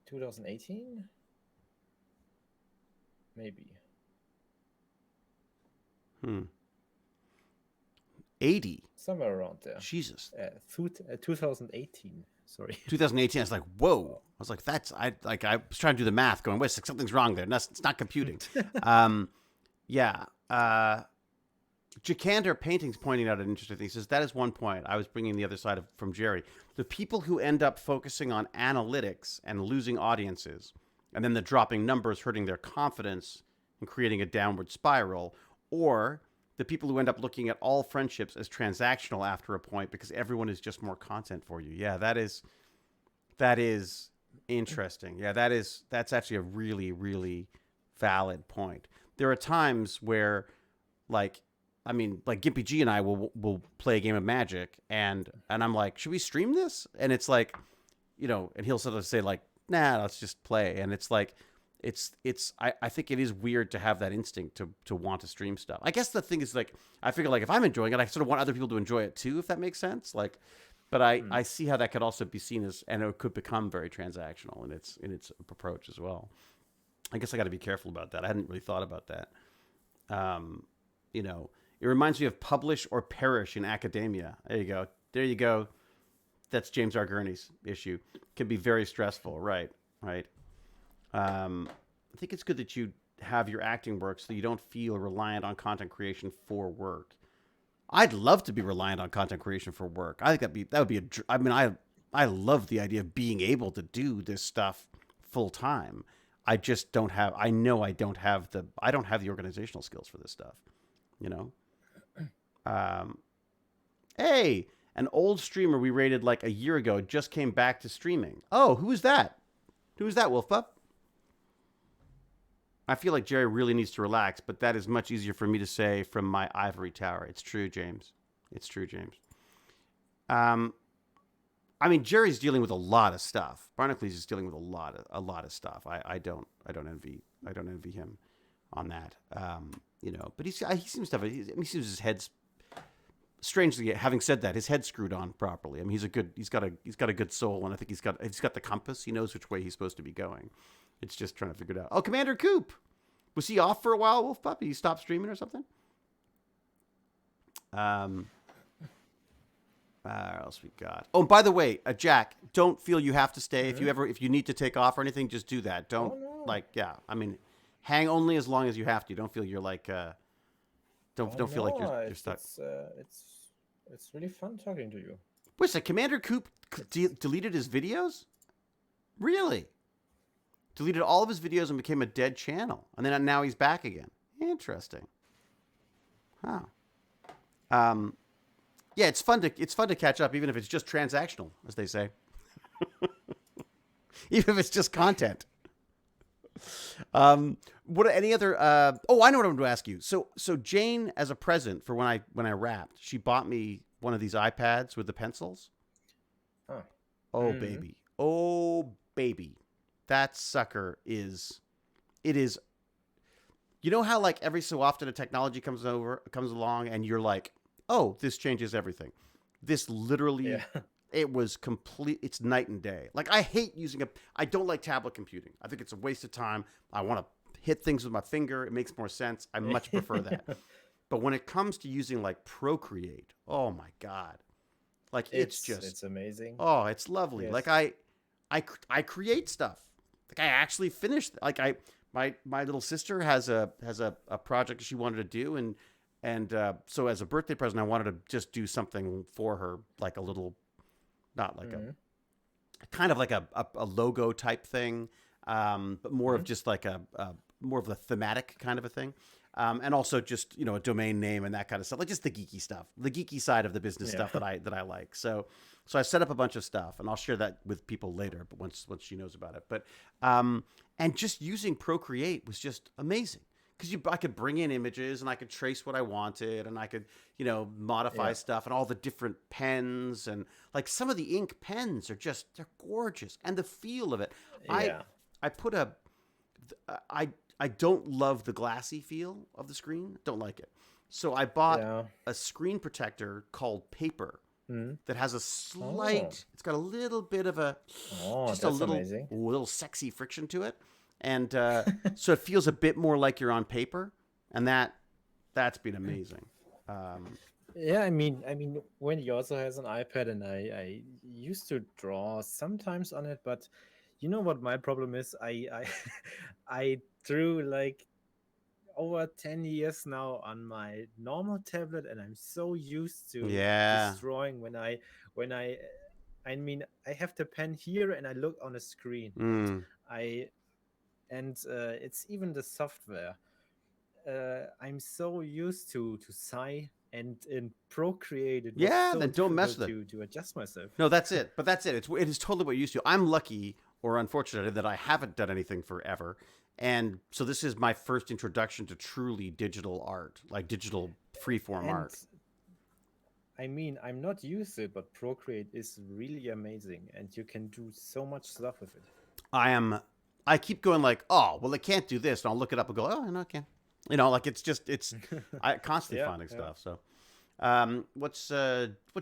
2018, maybe. 80. Somewhere around there. Jesus. 2018. Sorry. 2018. I was like, whoa. I was like, I was trying to do the math, going, wait, something's wrong there. It's not computing. Yeah. Jakander Paintings pointing out an interesting thing. He says, that is one point. I was bringing the other side from Jerry. The people who end up focusing on analytics and losing audiences, and then the dropping numbers hurting their confidence and creating a downward spiral, or the people who end up looking at all friendships as transactional after a point because everyone is just more content for you. Yeah, that is interesting. Yeah, that's actually a really, really valid point. There are times where, like GimpyG and I will play a game of Magic, and I'm like, should we stream this? And it's like, and he'll sort of say like, nah, let's just play. And it's like, I think it is weird to have that instinct to want to stream stuff. I guess the thing is, like, I figure, like, if I'm enjoying it, I sort of want other people to enjoy it too, if that makes sense. Like, but I see how that could also be seen as, and it could become very transactional in its approach as well. I guess I got to be careful about that. I hadn't really thought about that. It reminds me of publish or perish in academia. There you go. That's James R. Gurney's issue. It can be very stressful. Right. I think it's good that you have your acting work so you don't feel reliant on content creation for work. I'd love to be reliant on content creation for work. I think that would be I love the idea of being able to do this stuff full time. I just don't have. I know I don't have the organizational skills for this stuff. Hey, an old streamer we rated like a year ago just came back to streaming. Oh, who is that? Who is that, Wolf Pup? I feel like Jerry really needs to relax, but that is much easier for me to say from my ivory tower. It's true, James. Jerry's dealing with a lot of stuff. Barnacle is dealing with a lot of stuff. I don't envy him on that. But he seems to have he seems his head's strangely. Having said that, his head's screwed on properly. I mean, he's got a good soul, and I think he's got the compass. He knows which way he's supposed to be going. It's just trying to figure it out. Oh, Commander Coop, was he off for a while, Wolf Puppy? He stopped streaming or something? What else we got? Oh, by the way, Jack, don't feel you have to stay. If you need to take off or anything, just do that. Don't hang only as long as you have to. Don't feel you're like don't feel like you're stuck. It's really fun talking to you. Wait, so Commander Coop deleted his videos? Really? Deleted all of his videos and became a dead channel, and then now he's back again. Interesting. Huh. Yeah, it's fun to catch up, even if it's just transactional, as they say. Even if it's just content. What any other? I know what I'm going to ask you. So Jane, as a present for when I rapped, she bought me one of these iPads with the pencils. Huh. Oh baby, that sucker is. You know how like every so often a technology comes along and you're like, oh, this changes everything. This literally, It was complete. It's night and day. Like I hate I don't like tablet computing. I think it's a waste of time. I want to hit things with my finger. It makes more sense. I much prefer that. But when it comes to using like Procreate, oh my God. Like it's amazing. Oh, it's lovely. Yes. Like I create stuff. Like I actually finished, my little sister has a project she wanted to do, and so as a birthday present, I wanted to just do something for her, like a little, not like a kind of like a logo type thing, but more of just like a more of a thematic kind of a thing. And also just, a domain name and that kind of stuff, like just the geeky stuff, the geeky side of the business stuff that I like. So I set up a bunch of stuff, and I'll share that with people later, but once she knows about it. But and just using Procreate was just amazing, because I could bring in images and I could trace what I wanted, and I could modify stuff, and all the different pens, and like some of the ink pens they're gorgeous, and the feel of it. I put I don't love the glassy feel of the screen. Don't like it. So I bought a screen protector called Paper that has a slight. It's got a little bit of just a little sexy friction to it, and so it feels a bit more like you're on paper, and that's been amazing. Yeah, I mean, Wendy also has an iPad, and I used to draw sometimes on it, but you know what my problem is? I drew like over 10 years now on my normal tablet, and I'm so used to just drawing when I mean, I have the pen here and I look on a screen. It's even the software. I'm so used to Sigh and in Procreate. It was so then don't mess with it to adjust myself. No, that's it. But that's it. It is totally what you're used to. I'm lucky or unfortunate that I haven't done anything forever. And so this is my first introduction to truly digital art, like digital freeform art. I mean, I'm not used to it, but Procreate is really amazing, and you can do so much stuff with it. I keep going like, oh, well, it can't do this. And I'll look it up and go, oh, no, it can. Like it's I constantly finding stuff. So what's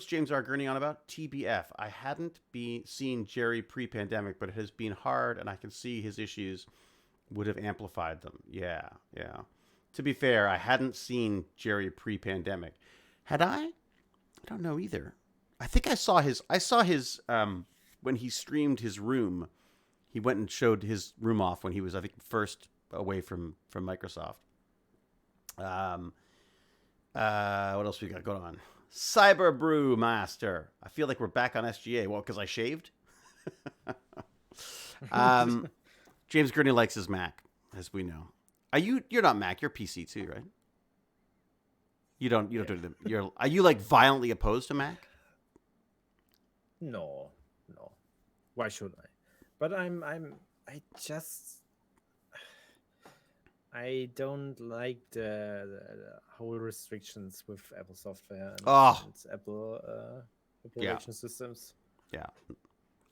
James R. Gurney on about? TBF. I hadn't seen Jerry pre-pandemic, but it has been hard, and I can see his issues would have amplified them. Yeah. To be fair, I hadn't seen Jerry pre-pandemic. Had I? I don't know either. I think I saw his when he streamed his room. He went and showed his room off when he was, I think, first away from Microsoft. What else we got going on? Cyber Brew Master. I feel like we're back on SGA. Well, because I shaved. James Gurney likes his Mac, as we know. You're not Mac. You're PC too, right? You don't do the. Are you like violently opposed to Mac? No. Why should I? But I don't like the whole restrictions with Apple software and Apple operation systems. Yeah,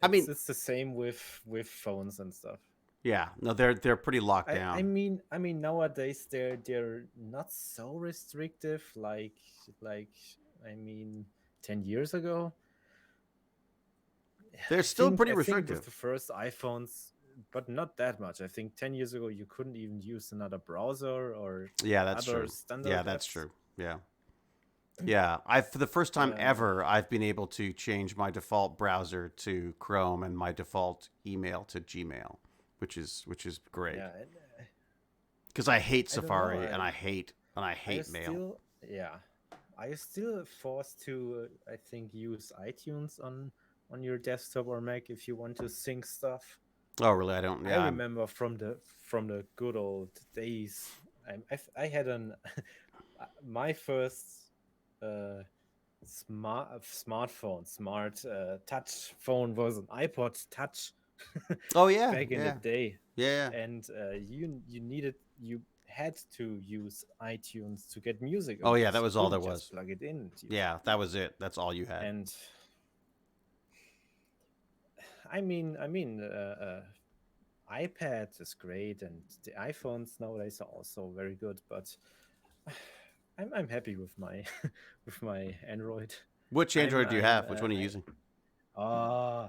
it's the same with phones and stuff. Yeah, no, they're pretty locked down. I mean nowadays they're not so restrictive like 10 years ago. They're still pretty I restrictive. Think with the first iPhones, but not that much. I think 10 years ago you couldn't even use another browser or that's other true. Standard Yeah, that's true. Yeah. For the first time ever, I've been able to change my default browser to Chrome and my default email to Gmail, which is great. Yeah. Because I hate Safari and I hate mail. Are you still forced to I think use iTunes on your desktop or Mac if you want to sync stuff? Oh, really? I don't. Yeah. I remember from the good old days. I had my first smart touch phone was an iPod Touch. Oh yeah. Back in the day. Yeah. And you had to use iTunes to get music. Oh yeah, that was all there was. Just plug it in. Yeah, that was it. That's all you had. And I mean, iPad is great, and the iPhones nowadays are also very good. But I'm happy with my with my Android. Which Android do you have? Which one are you using? I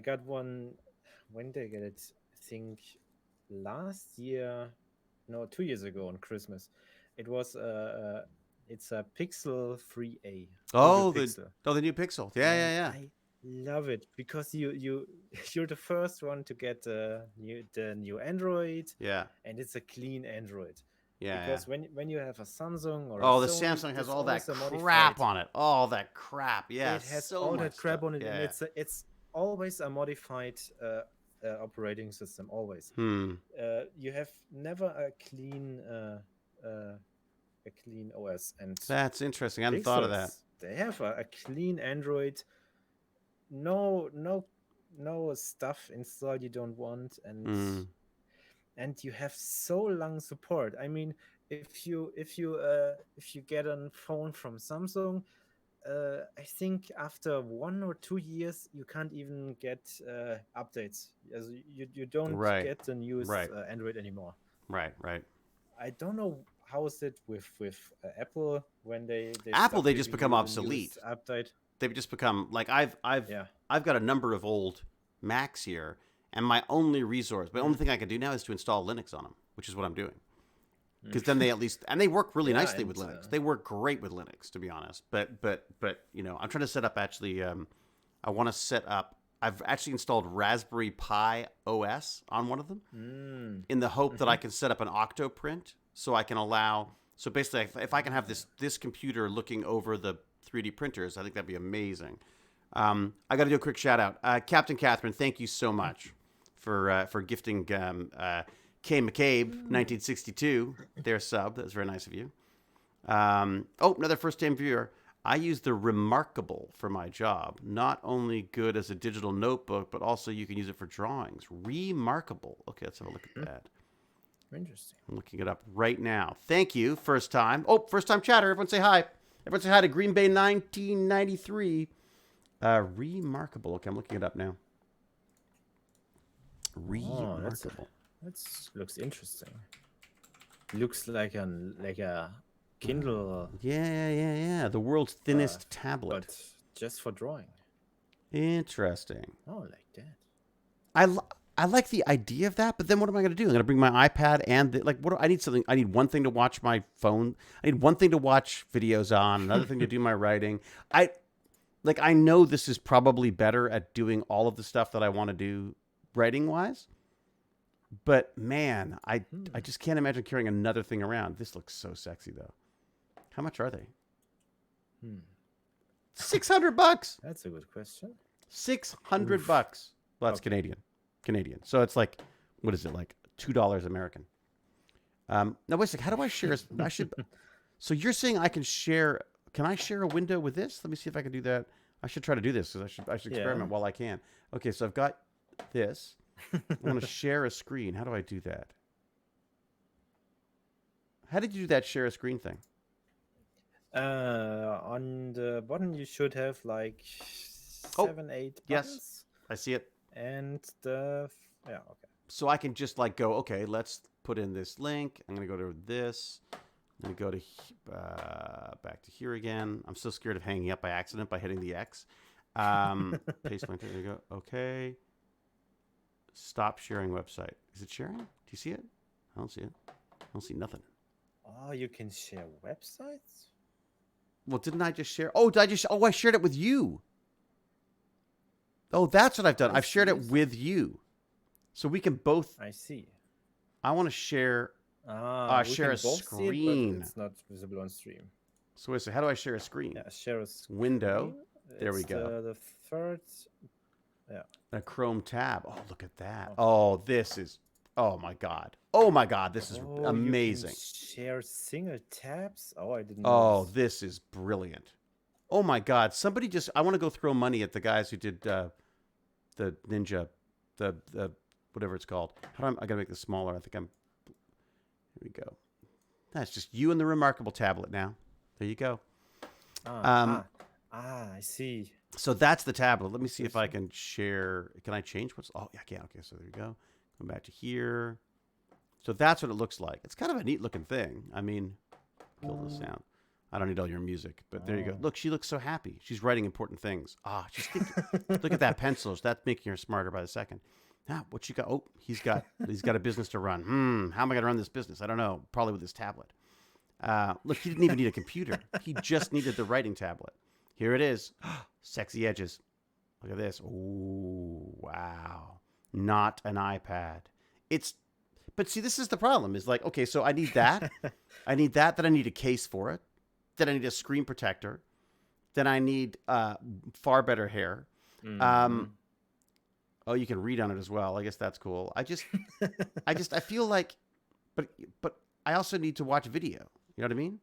got one. When did I get it? I think last year. No, 2 years ago on Christmas. It was it's a Pixel 3a. Oh, the new Pixel. Yeah. love it because you're the first one to get the new Android, Yeah. and it's a clean Android. Yeah. Because when you have a Samsung or a Oh, the Sony, Samsung has there's all that always a crap modified. on it. All that crap. Yeah. It has So all much that crap stuff. on it, and Yeah. it's always a modified operating system. Always. Hmm. You have never a clean OS, and That's interesting. I hadn't thought of that. Pixels, they have a clean Android. No stuff installed you don't want, Hmm. and you have so long support. I mean, if you get a phone from Samsung, I think after 1 or 2 years you can't even get updates. As you don't Right. get the newest Right. Android anymore. Right. Right. I don't know how is it with Apple when they Apple, stop they just giving become you the obsolete. newest update. They've just become like I've Yeah. got a number of old Macs here, and my only resource, the only thing I can do now is to install Linux on them, which is what I'm doing. Because then they at least, and they work really Yeah, nicely with and, Linux. They work great with Linux, to be honest. But you know, I'm trying to set up actually. I want to set up. I've actually installed Raspberry Pi OS on one of them, in the hope that I can set up an Octoprint, so I can allow. So basically, if I can have this computer looking over the 3D printers, I think that'd be amazing. I got to do a quick shout out, Captain Catherine. Thank you so much for gifting K. McCabe 1962 their sub. That was very nice of you. Another first time viewer. I use the Remarkable for my job. Not only good as a digital notebook, but also you can use it for drawings. Remarkable. Okay, let's have a look at that. Interesting. I'm looking it up right now. Thank you, first time. Oh, first time chatter. Everyone say hi. Everyone say hi to Green Bay 1993. Remarkable. Okay, I'm looking it up now. Remarkable. That looks interesting. Looks like a Kindle. Yeah. The world's thinnest tablet. But just for drawing. Interesting. Oh, like that. I like the idea of that, but then what am I going to do? I'm going to bring my iPad and I need something. I need one thing to watch my phone. I need one thing to watch videos on. Another thing to do my writing. I know this is probably better at doing all of the stuff that I want to do writing wise. But man, I just can't imagine carrying another thing around. This looks so sexy though. How much are they? $600. That's a good question. $600. Well, that's okay. Canadian. So it's like, what is it, like $2 American? Now wait a second. How do I share? So you're saying I can share? Can I share a window with this? Let me see if I can do that. I should try to do this because I should experiment while I can. Okay, so I've got this. I want to share a screen. How do I do that? How did you do that share a screen thing? On the button you should have like 7, 8 buttons. Yes, I see it. And okay. So I can just like go, okay, let's put in this link. I'm going to go to this. I'm going to go to back to here again. I'm so scared of hanging up by accident by hitting the X. Paste link. There you go. Okay. Stop sharing website. Is it sharing? Do you see it? I don't see it. I don't see nothing. Oh, you can share websites? Well, didn't I just share? Oh, I shared it with you. Oh, that's what I've done. I've shared it with you. So we can both. I see. I want to share. Share a screen. It's not visible on stream. So how do I share a screen? Yeah, share a screen. Window. There we go. The third. Yeah. A Chrome tab. Oh, look at that. Oh, this is. Oh my God. Oh my God. This is amazing. You can share single tabs. Oh, I didn't. Oh, this is brilliant. Oh my God. Somebody just. I want to go throw money at the guys who did the Ninja, the whatever it's called. I gotta make this smaller. I think I'm. Here we go. That's just you and the Remarkable tablet now. There you go. I see. So that's the tablet. Let me see if I can share. Can I change what's? Oh, yeah, I can. Okay, so there you go. Come back to here. So that's what it looks like. It's kind of a neat looking thing. I mean, kill the sound. I don't need all your music, but there you go. Look, she looks so happy. She's writing important things. She's thinking. Look at that pencil. That's making her smarter by the second. Now, what you got? Oh, he's got a business to run. How am I going to run this business? I don't know. Probably with this tablet. Look, he didn't even need a computer. He just needed the writing tablet. Here it is. Sexy edges. Look at this. Ooh, wow. Not an iPad. But see, this is the problem. Is like, okay, so I need that. I need that. Then I need a case for it. Then I need a screen protector. Then I need far better hair. Oh, you can read on it as well. I guess that's cool. I feel like, but I also need to watch video. You know what I mean?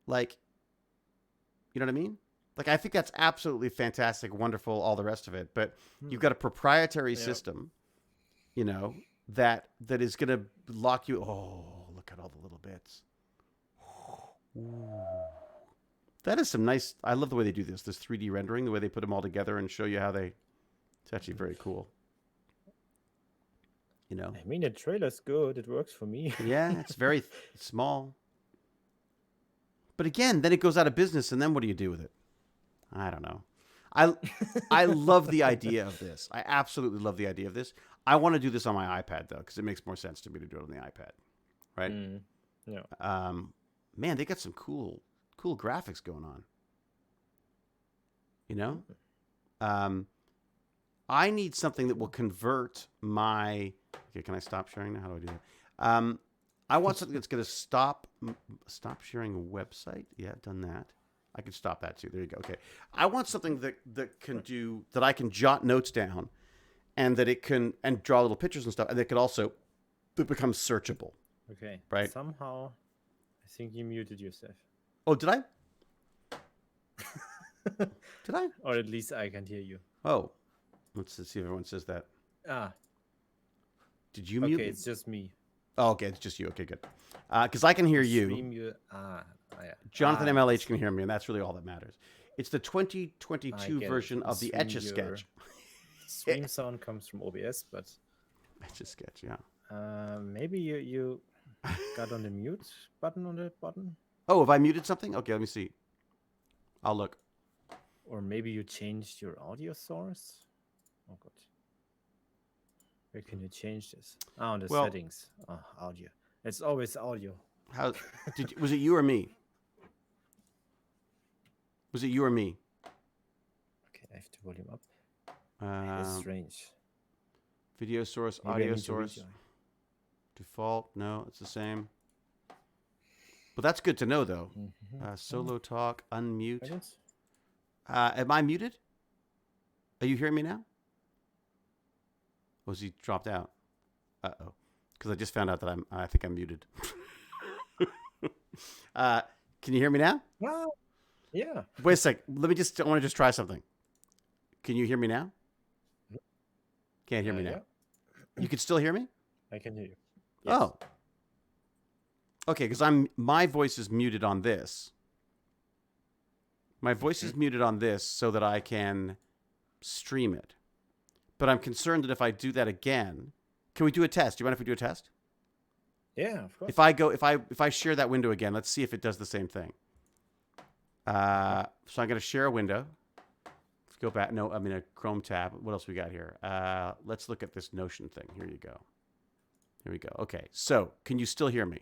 Like, you know what I mean? Like, I think that's absolutely fantastic, wonderful, all the rest of it. But you've got a proprietary system, you know, that is going to lock you. Oh, look at all the little bits. Ooh. That is some nice. I love the way they do this 3D rendering, the way they put them all together and show you how they. It's actually very cool. You know. I mean, the trailer's good. It works for me. Yeah, it's very small. But again, then it goes out of business, and then what do you do with it? I don't know. I love the idea of this. I absolutely love the idea of this. I want to do this on my iPad though, because it makes more sense to me to do it on the iPad, right? Yeah. Man, they got some cool graphics going on. You know, I need something that will convert my. Okay, can I stop sharing now? How do I do that? I want something that's going to stop sharing a website. Yeah, I've done that. I can stop that too. There you go. Okay. I want something that can do that. I can jot notes down, and that it can and draw little pictures and stuff, and it could also that becomes searchable. Okay. Right. Somehow, I think you muted yourself. Oh, did I? Did I? Or at least I can hear you. Oh, let's see if everyone says that. Did you mute? Okay, it's just me. Oh, okay, it's just you. Okay, good. Because I can hear you. Yeah. Jonathan MLH can hear me, and that's really all that matters. It's the 2022 version of the Etch-a-Sketch. Stream sound comes from OBS, but Etch-a-Sketch, yeah. Maybe you got on the mute button on the button. Oh, have I muted something? Okay, let me see. I'll look. Or maybe you changed your audio source. Oh, good. Where can you change this? Oh, on the settings. Oh, audio. It's always audio. How was it you or me? Was it you or me? Okay, I have to volume up. It's strange. Video source, Maybe audio source. Default, no, it's the same. But that's good to know, though. Solo talk, unmute. Am I muted? Are you hearing me now? Was he dropped out? Uh-oh. Because I just found out that I think I'm muted. Can you hear me now? Well, yeah. Wait a sec. I want to just try something. Can you hear me now? Can't hear me now. Yeah. You can still hear me? I can hear you. Yes. Oh. Okay, because my voice is muted on this. My voice is muted on this so that I can stream it. But I'm concerned that if I do that again, can we do a test? Do you mind if we do a test? Yeah, of course. If I share that window again, let's see if it does the same thing. So I'm going to share a window. Let's go back. No, I'm in a Chrome tab. What else we got here? Let's look at this Notion thing. Here you go. Here we go. Okay. So can you still hear me?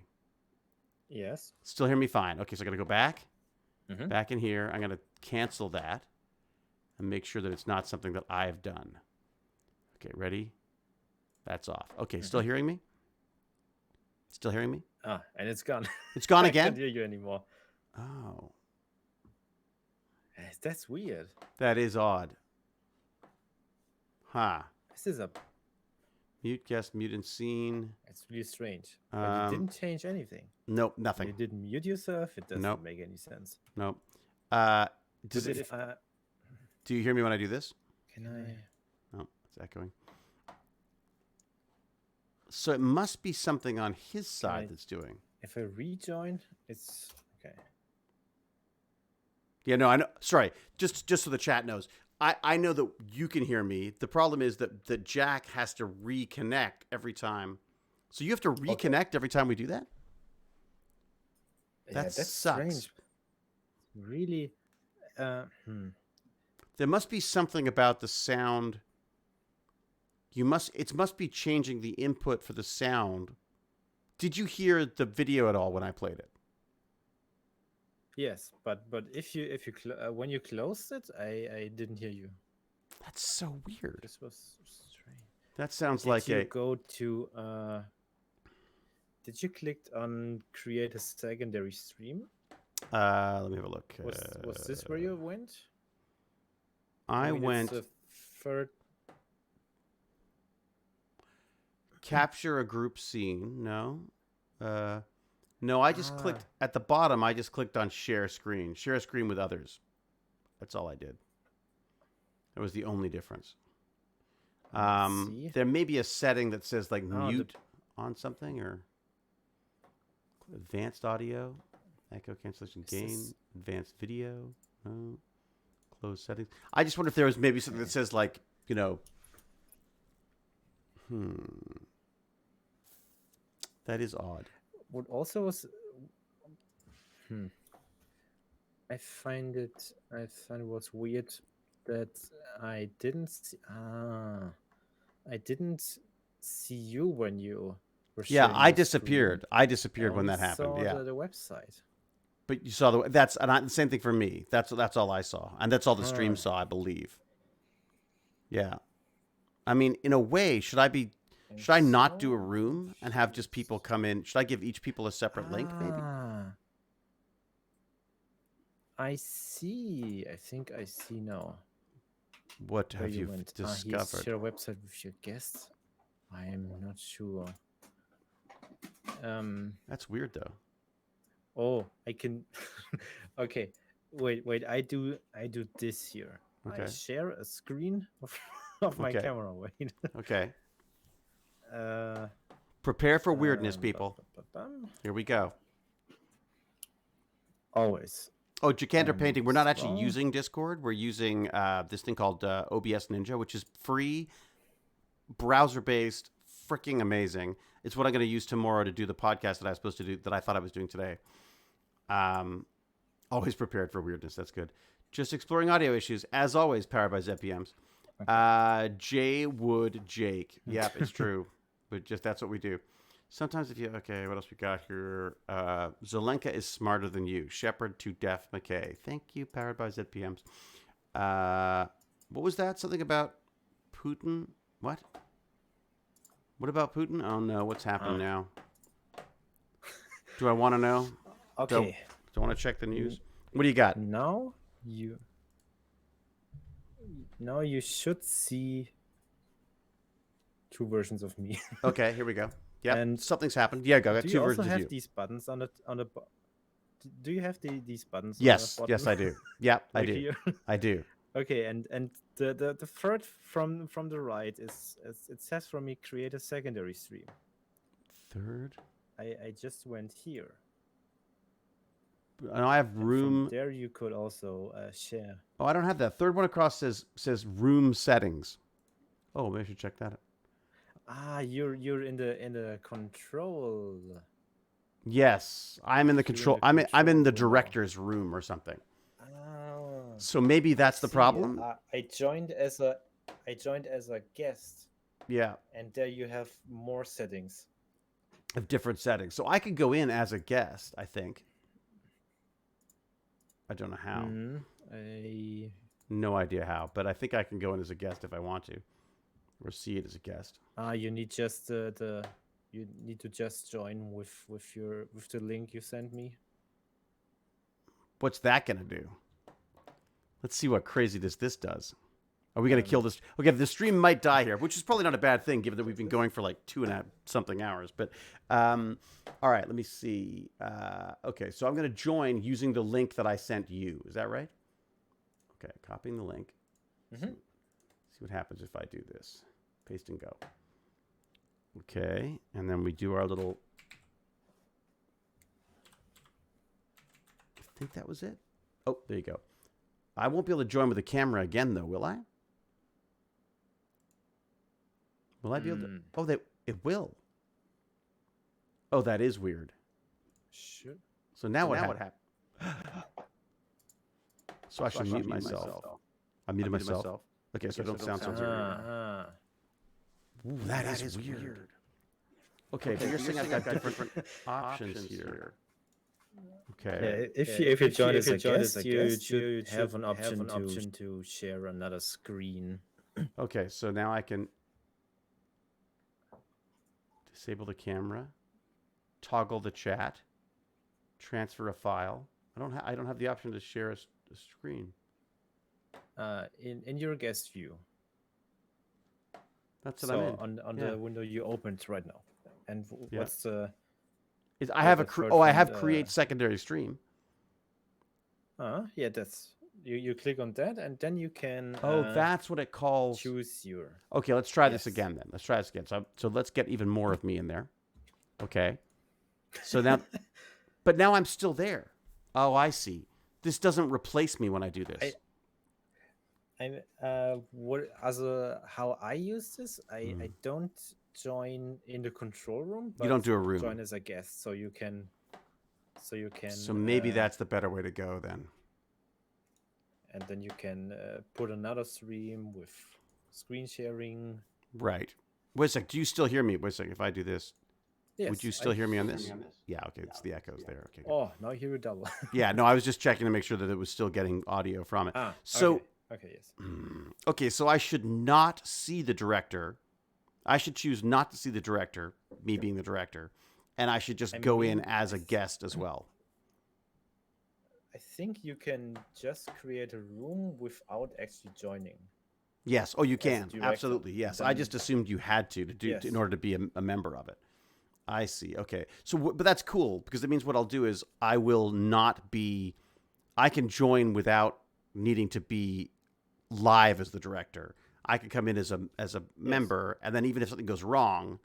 Yes. Still hear me fine. Okay. So I'm going to go back. Back in here. I'm going to cancel that and make sure that it's not something that I've done. Okay. Ready? That's off. Okay. Still hearing me? Still hearing me? And it's gone. It's gone again? I can't hear you anymore. Oh. That's weird. That is odd. Huh. This is a... Mute guest, mute and scene. It's really strange. But you didn't change anything. Nope, nothing. You didn't mute yourself. It doesn't make any sense. Nope. Do you hear me when I do this? Can I? Oh, it's echoing. So it must be something on his side that's doing. If I rejoin, it's okay. Yeah, no, I know. Sorry, just so the chat knows. I know that you can hear me. The problem is that Jack has to reconnect every time. So you have to reconnect every time we do that? That that's sucks. Strange. Really? There must be something about the sound. It must be changing the input for the sound. Did you hear the video at all when I played it? Yes, but if you when you closed it, I didn't hear you. That's so weird. This was strange. That sounds Did like you a. go to did you click on create a secondary stream? Let me have a look. Was this where you went? I mean, went it's a third. capture a group scene. No. No, I just clicked at the bottom. I just clicked on share screen. Share screen with others. That's all I did. That was the only difference. There may be a setting that says like mute on something or advanced audio, echo cancellation, game, advanced video, no, close settings. I just wonder if there was maybe something that says like, you know, that is odd. What also was, I find it was weird that I didn't see you when you were Yeah, sharing I your disappeared. screen. I disappeared I when only that happened. saw Yeah, the website. but you saw the same thing for me. That's all I saw, and that's all the stream saw, I believe. Yeah, I mean, in a way, should I not do a room and have just people come in? Should I give each people a separate link, maybe? I see. I think I see now. What have you discovered? Share a website with your guests. I am not sure. That's weird, though. Oh, I can. Okay, wait. I do this here. Okay. I share a screen of my camera. Wait. Okay. Prepare for weirdness, people. Here we go. Always. Oh, Jackandra Painting. We're not actually using Discord. We're using this thing called OBS Ninja, which is free, browser-based, freaking amazing. It's what I'm going to use tomorrow to do the podcast that I was supposed to do, that I thought I was doing today. Always prepared for weirdness. That's good. Just exploring audio issues, as always, powered by ZPMs. J Wood Jake. Yep, it's true. But just that's what we do. Sometimes if you... Okay, what else we got here? Zelenka is smarter than you. Shepherd to Deaf McKay. Thank you, powered by ZPMs. What was that? Something about Putin? What? What about Putin? Oh, no. What's happened now? Do I want to know? Okay. Do I want to check the news? What do you got? Now you should see two versions of me. Okay, here we go. Yeah, and something's happened. Yeah, go. I got two versions of you. Do you also have these buttons on the? Do you have these buttons? Yes, on the yes, I do. Yeah, I do. Here? I do. Okay, and the third from the right is it says for me create a secondary stream. Third. I just went here. And I have room. There you could also share. Oh, I don't have that. Third one across says room settings. Oh, maybe I should check that out. You're in the control. Yes, I'm in the control. I'm in the director's room or something. So maybe that's the problem. I joined as a guest. Yeah. And there you have more settings. Of different settings. So I could go in as a guest, I think. I don't know how. No idea how, but I think I can go in as a guest if I want to. Or see it as a guest. You need just you need to just join with the link you sent me. What's that gonna do? Let's see what craziness this does. Are we gonna kill this? Okay, the stream might die here, which is probably not a bad thing given that we've been going for like 2.5 something hours. But all right, let me see. Okay, so I'm gonna join using the link that I sent you. Is that right? Okay, copying the link. See what happens if I do this. Paste and go. Okay, and then we do our little... I think that was it. Oh, there you go. I won't be able to join with the camera again, though, will I? Will I be able to... Oh, it will. Oh, that is weird. Should. So now what happened? So I should mute myself. I muted myself. Okay, so I don't sound so weird. Ooh, that is weird. Okay, but you're saying I've got different options here. Okay. Yeah, if you join as a guest, you should have an option to share another screen. Okay, so now I can disable the camera, toggle the chat, transfer a file. I don't have the option to share a screen. In your guest view. That's what I'm in. On the window you opened right now. And what's the? I have create secondary stream. Yeah, that's you click on that and then you can. That's what it calls. Choose your. Okay, let's try this again then. Let's try this again. So let's get even more of me in there. Okay. So now, but now I'm still there. Oh, I see. This doesn't replace me when I do this. How I use this, I don't join in the control room. But you don't do a room. Join as a guest, so you can. So maybe that's the better way to go then. And then you can put another stream with screen sharing. Right. Wait a sec. Do you still hear me? Wait a sec. If I do this, yes, would you still hear me on this? Yeah. Okay. It's the echoes there. Okay. Good. Oh, now I hear it double. Yeah. No, I was just checking to make sure that it was still getting audio from it. So. Okay. Yes. Okay. So I should not see the director. I should choose not to see the director. Me being the director. And I should just go in as a guest as well. I think you can just create a room without actually joining. Yes. Oh, you can. Absolutely. Yes. I just assumed you had to in order to be a member of it. I see. Okay. So, but that's cool because it means what I'll do is I can join without needing to be live as the director. I can come in as a member, and then even if something goes wrong,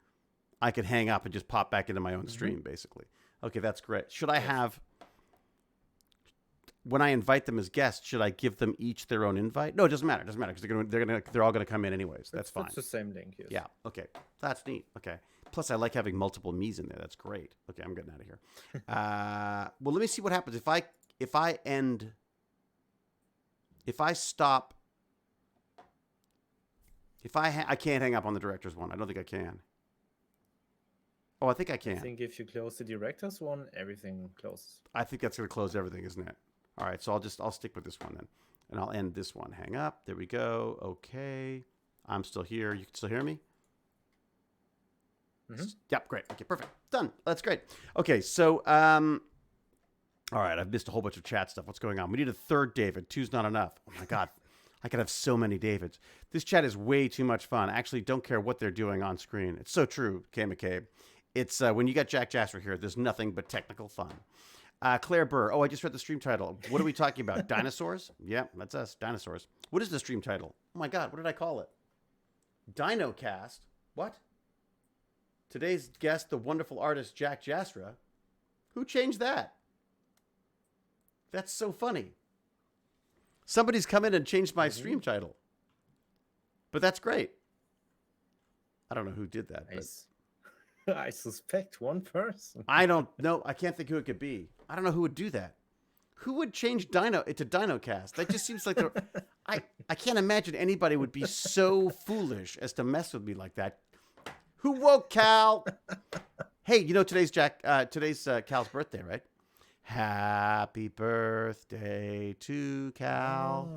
I could hang up and just pop back into my own stream, basically. Okay, that's great. Should I have, when I invite them as guests, should I give them each their own invite? No, it doesn't matter. It doesn't matter because they're all gonna come in anyways. That's fine. It's the same link. Yes. Yeah. Okay. That's neat. Okay. Plus, I like having multiple me's in there. That's great. Okay, I'm getting out of here. Well, let me see what happens if I stop. I can't hang up on the director's one. I don't think I can. Oh, I think I can. I think if you close the director's one, everything closes. I think that's going to close everything, isn't it? All right, so I'll stick with this one then. And I'll end this one. Hang up. There we go. Okay. I'm still here. You can still hear me? Yep, great. Okay, perfect. Done. That's great. Okay, so, all right, I've missed a whole bunch of chat stuff. What's going on? We need a third David. Two's not enough. Oh, my God. I could have so many Davids. This chat is way too much fun. I actually don't care what they're doing on screen. It's so true, K McCabe. It's when you got JackJasra here, there's nothing but technical fun. Claire Burr. Oh, I just read the stream title. What are we talking about? Dinosaurs? Yeah, that's us. Dinosaurs. What is the stream title? Oh, my God. What did I call it? DinoCast? What? Today's guest, the wonderful artist JackJasra. Who changed that? That's so funny. Somebody's come in and changed my stream title. But that's great. I don't know who did that. But I suspect one person. I don't know. I can't think who it could be. I don't know who would do that. Who would change Dino to DinoCast? That just seems like I can't imagine anybody would be so foolish as to mess with me like that. Who woke Cal? Hey, you know today's Cal's birthday, right? Happy birthday to Cal.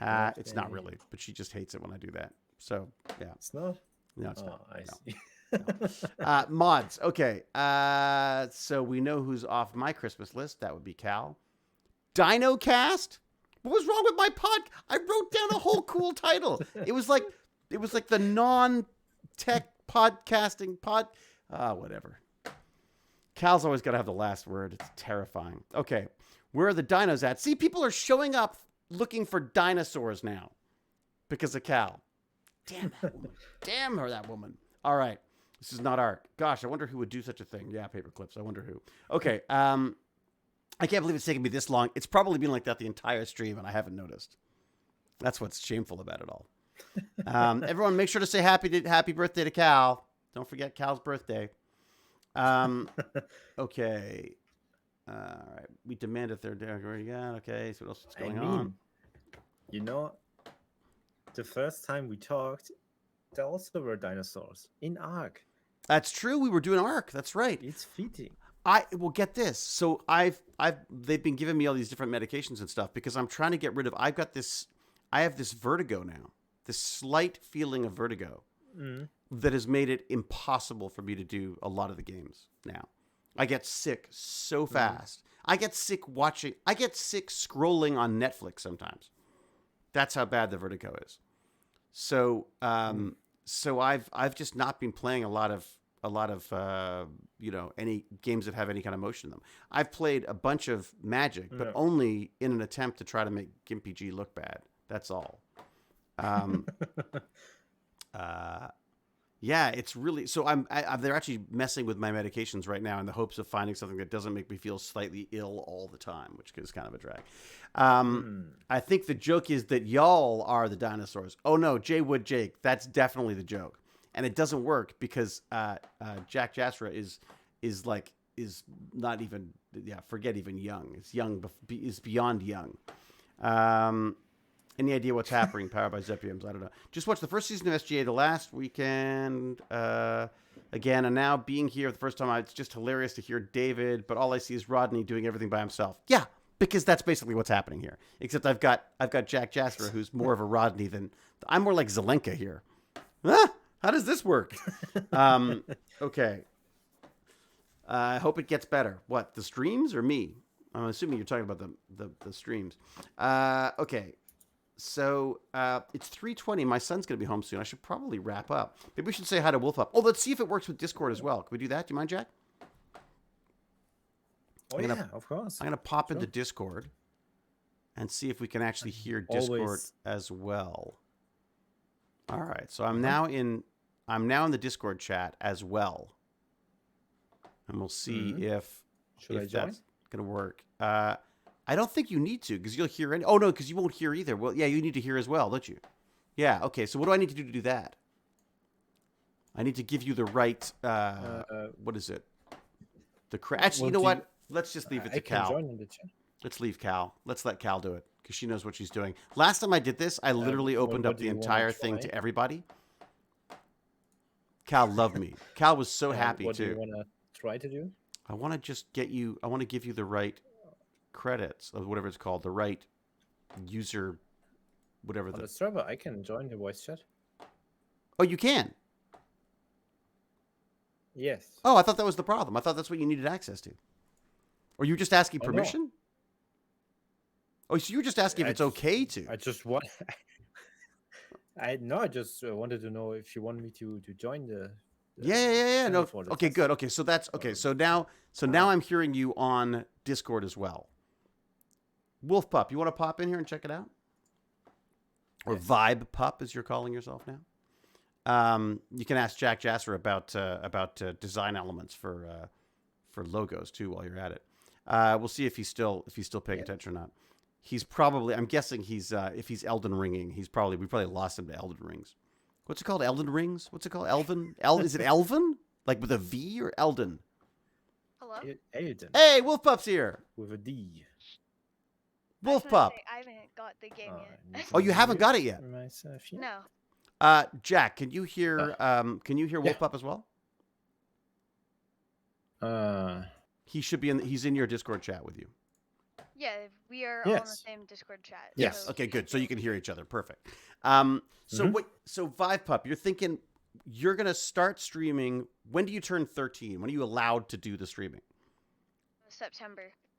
Oh, it's not really, but she just hates it when I do that. So, yeah. It's not? No, it's not. I see. No. Mods. Okay. So we know who's off my Christmas list. That would be Cal. DinoCast? What was wrong with my pod? I wrote down a whole cool title. It was like the non-tech podcasting whatever. Cal's always got to have the last word. It's terrifying. Okay. Where are the dinos at? See, people are showing up looking for dinosaurs now because of Cal. Damn that woman. Damn her, that woman. All right. This is not art. Gosh, I wonder who would do such a thing. Yeah, paper clips. I wonder who. Okay. I can't believe it's taken me this long. It's probably been like that the entire stream, and I haven't noticed. That's what's shameful about it all. Everyone, make sure to say happy birthday to Cal. Don't forget Cal's birthday. Okay. All right. We demand a third already got. Okay. So what else is going on? You know, the first time we talked, there also were dinosaurs in Ark. That's true. We were doing Ark. That's right. It's fitting. Well, get this. So they've been giving me all these different medications and stuff because I'm trying to get rid of. I have this vertigo now. This slight feeling of vertigo that has made it impossible for me to do a lot of the games now. I get sick so fast. I get sick scrolling on Netflix sometimes. That's how bad the vertigo is. So so I've just not been playing a lot of any games that have any kind of motion in them. I've played a bunch of Magic, but only in an attempt to try to make GimpyG look bad. That's all. Yeah, it's really so. They're actually messing with my medications right now in the hopes of finding something that doesn't make me feel slightly ill all the time, which is kind of a drag. I think the joke is that y'all are the dinosaurs. Oh no, Jay Wood Jake, that's definitely the joke, and it doesn't work because JackJasra is not even forget even young. It's young, is beyond young. Any idea what's happening? Powered by Zepiums. I don't know. Just watched the first season of SGA the last weekend again, and now being here the first time, it's just hilarious to hear David, but all I see is Rodney doing everything by himself. Yeah, because that's basically what's happening here. Except I've got JackJasra, who's more of a Rodney than I'm more like Zelenka here. How does this work? Okay. I hope it gets better. What, the streams or me? I'm assuming you're talking about the streams. Okay. So it's 3:20. My son's going to be home soon. I should probably wrap up. Maybe we should say hi to Wolf Up. Oh, let's see if it works with Discord as well. Can we do that? Do you mind, Jack? Of course. I'm going to pop into Discord and see if we can actually hear Discord as well. All right. So I'm now in the Discord chat as well. And we'll see if that's going to work. I don't think you need to because you'll hear any. Oh, no, because you won't hear either. Well, yeah, you need to hear as well, don't you? Yeah, okay. So what do I need to do that? I need to give you the right, what is it? Actually, you know what? Let's just leave it to Cal. Join in the chat. Let's leave Cal. Let's let Cal do it because she knows what she's doing. Last time I did this, I literally opened up the entire thing to everybody. Cal loved me. Cal was so happy, what too. What do you want to try to do? I want to just give you the right credits of whatever it's called, the right user, whatever the server. I can join the voice chat. Oh, you can? Yes. Oh, I thought that was the problem. I thought that's what you needed access to. Or you were just asking permission? No. Oh, so you were just asking if it's okay to. I just want. I just wanted to know if you want me to join the. Yeah. No. Okay, good. Okay, so that's okay. So now I'm hearing you on Discord as well. Wolf Pup, you want to pop in here and check it out? Or Vibe Pup, as you're calling yourself now. You can ask JackJasra about design elements for logos too while you're at it. We'll see if he's still paying attention or not. He's probably. I'm guessing he's if he's Elden Ringing, we probably lost him to Elden Rings. What's it called? Elden Rings? What's it called? Elven? Is it Elven? Like with a V or Elden? Hello? Elden. Hey, Wolf Pup's here. With a D. Wolf Pup. I haven't got the game yet. Oh, you haven't got it yet? No. Jack, can you hear Wolf Pup as well? He should be he's in your Discord chat with you. Yeah, we are all in the same Discord chat. Yes. So okay, good. So you can hear each other. Perfect. So Vive Pup, you're thinking you're going to start streaming. When do you turn 13? When are you allowed to do the streaming?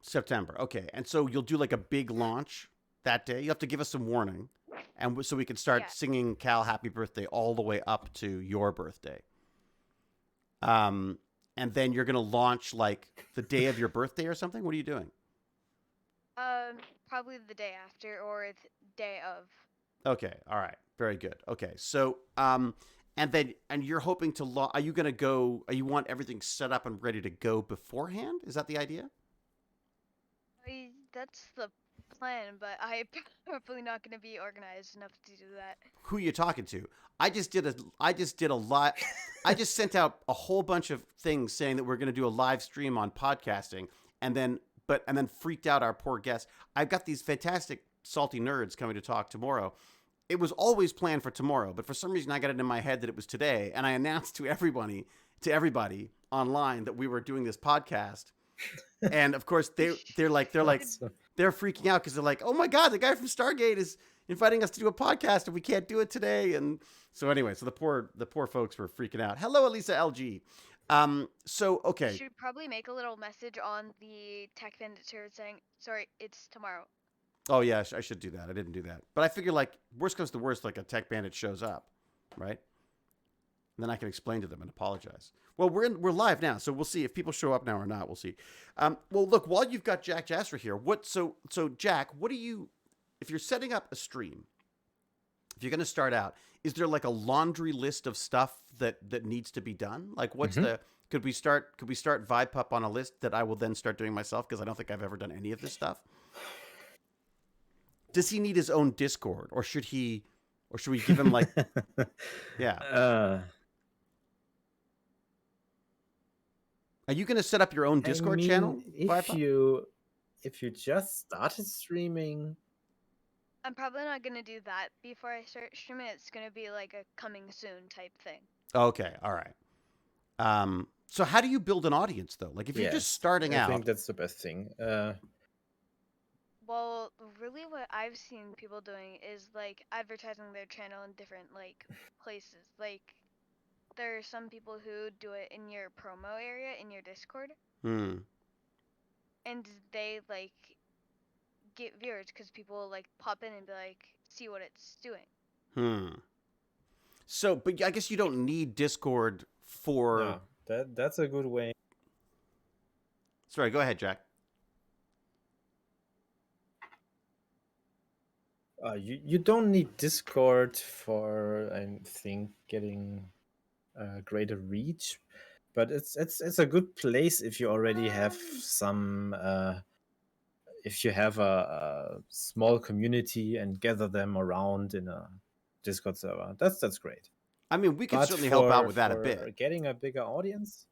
September. Okay. And so you'll do like a big launch that day. You have to give us some warning. And so we can start singing Cal happy birthday all the way up to your birthday. And then you're going to launch like the day of your birthday or something? What are you doing? Probably the day after or the day of. Okay. All right. Very good. Okay. So, and you're hoping to are you going to go, you want everything set up and ready to go beforehand? Is that the idea? That's the plan, but I'm probably not going to be organized enough to do that. Who are you talking to? I just did a lot. I just sent out a whole bunch of things saying that we're going to do a live stream on podcasting and then freaked out our poor guests. I've got these fantastic salty nerds coming to talk tomorrow. It was always planned for tomorrow, but for some reason I got it in my head that it was today, and I announced to everybody to everybody online that we were doing this podcast. And of course they're freaking out because they're like, oh my God, the guy from Stargate is inviting us to do a podcast and we can't do it today. And so anyway, so the poor folks were freaking out. Hello, Elisa LG. So okay. Should probably make a little message on the Tech Bandit shirt saying, sorry, it's tomorrow. Oh yeah, I should do that. I didn't do that. But I figure like worst comes to worst, like a Tech Bandit shows up, right? And then I can explain to them and apologize. Well, we're live now, so we'll see if people show up now or not. We'll see. Well, look, while you've got JackJasra here, so Jack, what do you, if you're setting up a stream, if you're going to start out, is there like a laundry list of stuff that needs to be done? Like what's could we start VibePup on a list that I will then start doing myself? Because I don't think I've ever done any of this stuff. Does he need his own Discord, or should we give him like, yeah. Are you going to set up your own Discord channel? If you just started streaming, I'm probably not going to do that before I start streaming. It's going to be like a coming soon type thing. Okay, all right. So how do you build an audience though? Like if you're just starting out, I think that's the best thing. Well, really what I've seen people doing is like advertising their channel in different like places. Like there are some people who do it in your promo area in your Discord. And they like get viewers because people like pop in and be like, see what it's doing. So, but I guess you don't need Discord for... No, that's a good way. Sorry, go ahead, Jack. You don't need Discord for, I think, getting greater reach, but it's a good place if you already have some... if you have a small community and gather them around in a Discord server, that's great. I mean, we can certainly help out with that a bit. Getting a bigger audience,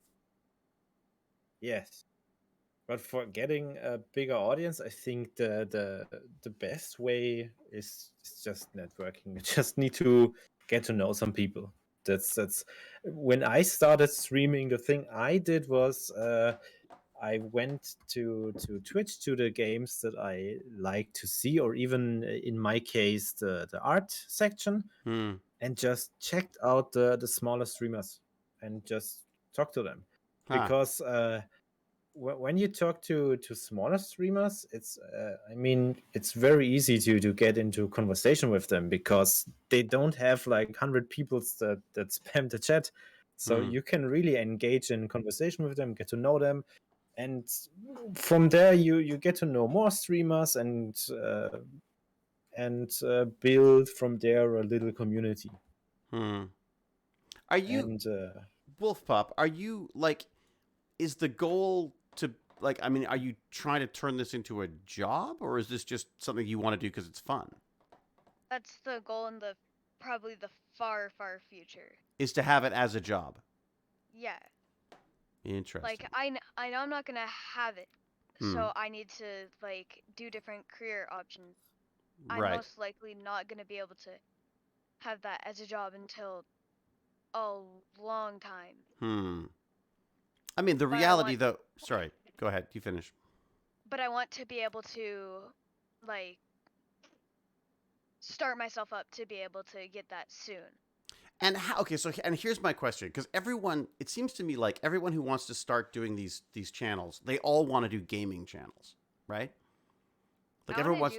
yes. But for getting a bigger audience, I think the best way is just networking. You just need to get to know some people. That's when I started streaming. The thing I did was I went to Twitch to the games that I like to see, or even in my case, the art section, and just checked out the smaller streamers and just talked to them. Because when you talk to smaller streamers, it's it's very easy to get into conversation with them because they don't have like 100 people that spam the chat. So you can really engage in conversation with them, get to know them. And from there, you get to know more streamers and build from there a little community. Are you WolfPup? Are you like? Is the goal to like? I mean, are you trying to turn this into a job, or is this just something you want to do because it's fun? That's the goal in probably the far future. Is to have it as a job. Yeah. Interesting. Like I know I'm not gonna have it, so I need to like do different career options. I'm most likely not gonna be able to have that as a job until a long time. I mean, the reality though. Sorry, go ahead. You finish. But I want to be able to like start myself up to be able to get that soon. And how? Okay, so and here's my question, because it seems to me like everyone who wants to start doing these channels, they all want to do gaming channels, right? Like everyone wants.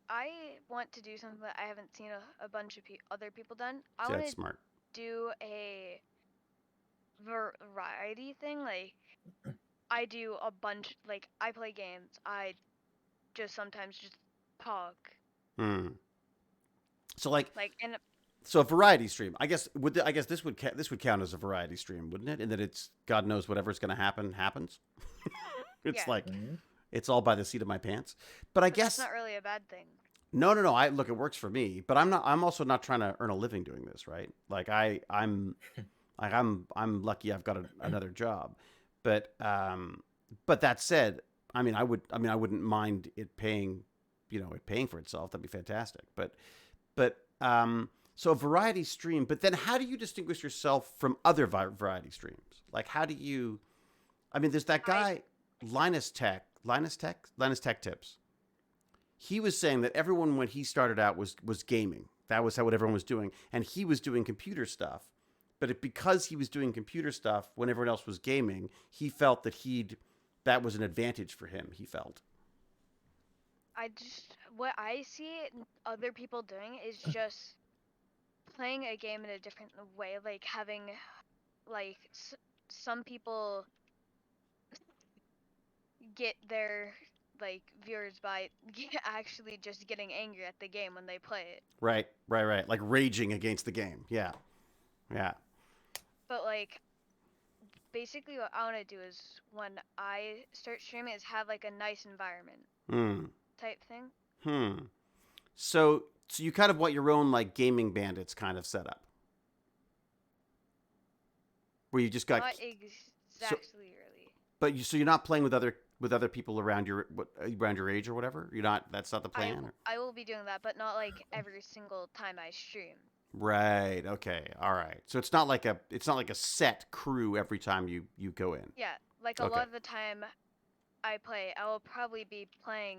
I want to do something that I haven't seen a bunch of other people done. I want to do a variety thing. Like I do a bunch. Like I play games. I just sometimes just talk. So and. So a variety stream, I guess this would count as a variety stream, wouldn't it? In that it's God knows whatever's going to happen happens. It's like it's all by the seat of my pants. But I guess that's not really a bad thing. No. Look, it works for me, but I'm also not trying to earn a living doing this, right? Like I'm lucky I've got another job. But that said, I wouldn't mind it paying, for itself. That'd be fantastic. But So a variety stream, but then how do you distinguish yourself from other variety streams? Like, how do you? I mean, there's that guy Linus Tech Tips. He was saying that everyone when he started out was gaming. That was what everyone was doing, and he was doing computer stuff. But because he was doing computer stuff when everyone else was gaming, he felt that that was an advantage for him. He felt. What I see other people doing is just playing a game in a different way, like having like some people get their like viewers by actually just getting angry at the game when they play it. Right. Like raging against the game. Yeah. But like basically what I want to do is when I start streaming is have like a nice environment type thing. So you kind of want your own like gaming bandits kind of setup, where you just got not exactly really. But you're not playing with other people around your age or whatever. You're not. That's not the plan. I will be doing that, but not like every single time I stream. Right. Okay. All right. So it's not like a set crew every time you go in. Yeah. Like a lot of the time I play, I will probably be playing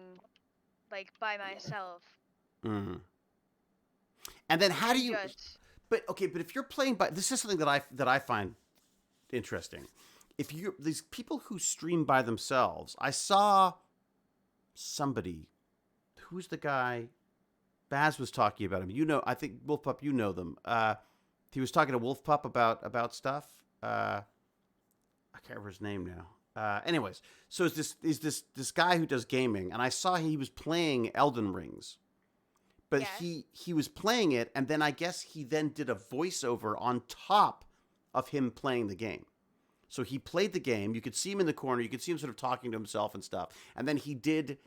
like by myself. Mm-hmm. And then how do you? But if you're playing by, this is something that I find interesting. If these people who stream by themselves, I saw somebody, who's the guy? Baz was talking about him. You know, I think Wolf Pup, you know them. He was talking to Wolf Pup about stuff. I can't remember his name now. Anyways, so is this guy who does gaming, and I saw he was playing Elden Rings, but he was playing it, and then I guess he then did a voiceover on top of him playing the game. So he played the game. You could see him in the corner. You could see him sort of talking to himself and stuff. And then he did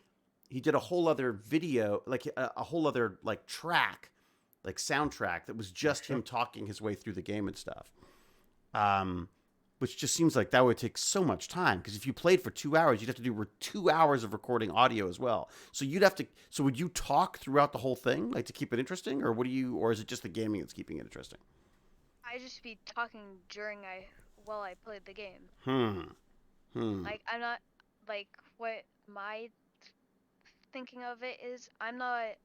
a whole other video, like a whole other like track, like soundtrack that was just him talking his way through the game and stuff. Which just seems like that would take so much time, because if you played for 2 hours, you'd have to do 2 hours of recording audio as well. So so would you talk throughout the whole thing, like to keep it interesting, or is it just the gaming that's keeping it interesting? I just be talking while I played the game. Like I'm not like what my thinking of it is. I'm not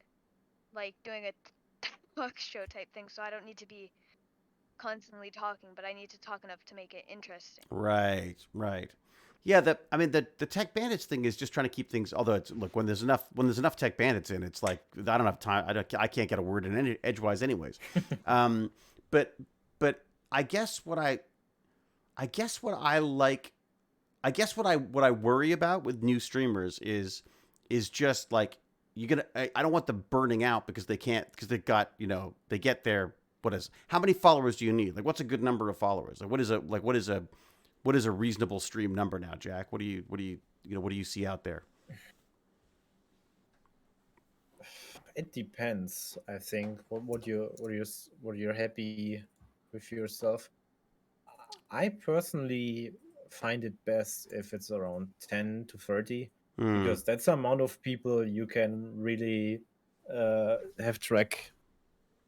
like doing a talk show type thing, so I don't need to be constantly talking, but I need to talk enough to make it interesting. Right. Yeah, the Tech Bandits thing is just trying to keep things. Although when there's enough Tech Bandits in, it's like I don't have time. I can't get a word in edgewise, anyways. But I guess what I worry about with new streamers is just like I don't want them burning out because they got they get their how many followers do you need? Like, what's a good number of followers? Like, what is a reasonable stream number now, Jack? What do you see out there? It depends. I think what you're happy with yourself. I personally find it best if it's around 10 to 30, because that's the amount of people you can really have track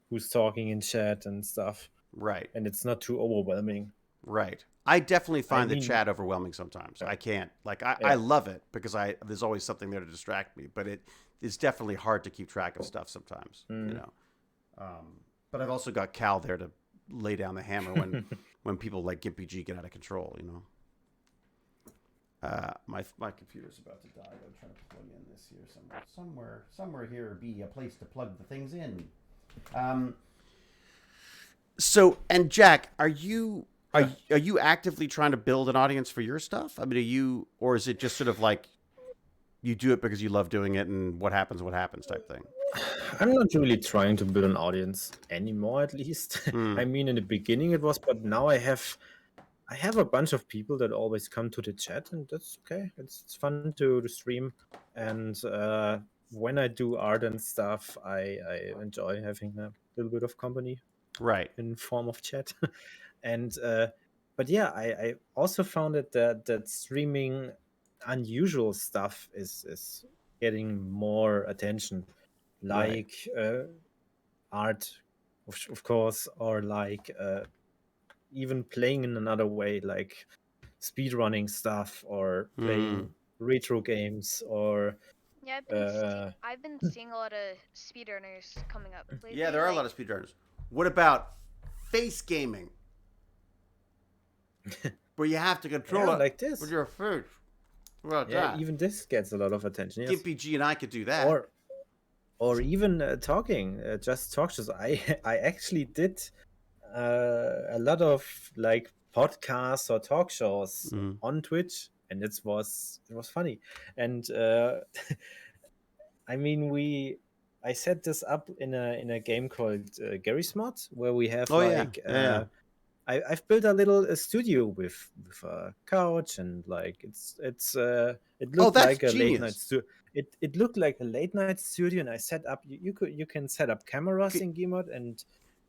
who's talking in chat and stuff. Right. And it's not too overwhelming. Right. I definitely find the chat overwhelming sometimes. I can't. I love it because there's always something there to distract me, but it is definitely hard to keep track of stuff sometimes, But I've also got Cal there to lay down the hammer when people like GimpyG get out of control, My computer's about to die. I'm trying to plug in this here somewhere here would be a place to plug the things in. So, and Jack, are you actively trying to build an audience for your stuff? I mean, or is it just sort of like you do it because you love doing it and what happens type thing? I'm not really trying to build an audience anymore, at least. I mean, in the beginning it was, but now I have a bunch of people that always come to the chat, and that's okay. It's fun to stream, and when I do art and stuff, I enjoy having a little bit of company, right, in form of chat. And but yeah, I also found that streaming unusual stuff is getting more attention, like art of course, or like even playing in another way, like speedrunning stuff or playing retro games or Yeah, I've been seeing a lot of speedrunners coming up lately. Yeah, there are a lot of speedrunners. What about face gaming? Where you have to control it like this with your face. What about that? even this gets a lot of attention. Yes. GimpyG and I could do that. Or even talking, just talk shows. I actually did a lot of like podcasts or talk shows on Twitch, and it was funny. And I mean, I set this up in a game called Gary's Mod, where we have I've built a little studio with a couch, and like it looked like a late night studio. It looked like a late night studio, and I set up. You can set up cameras in Gmod, and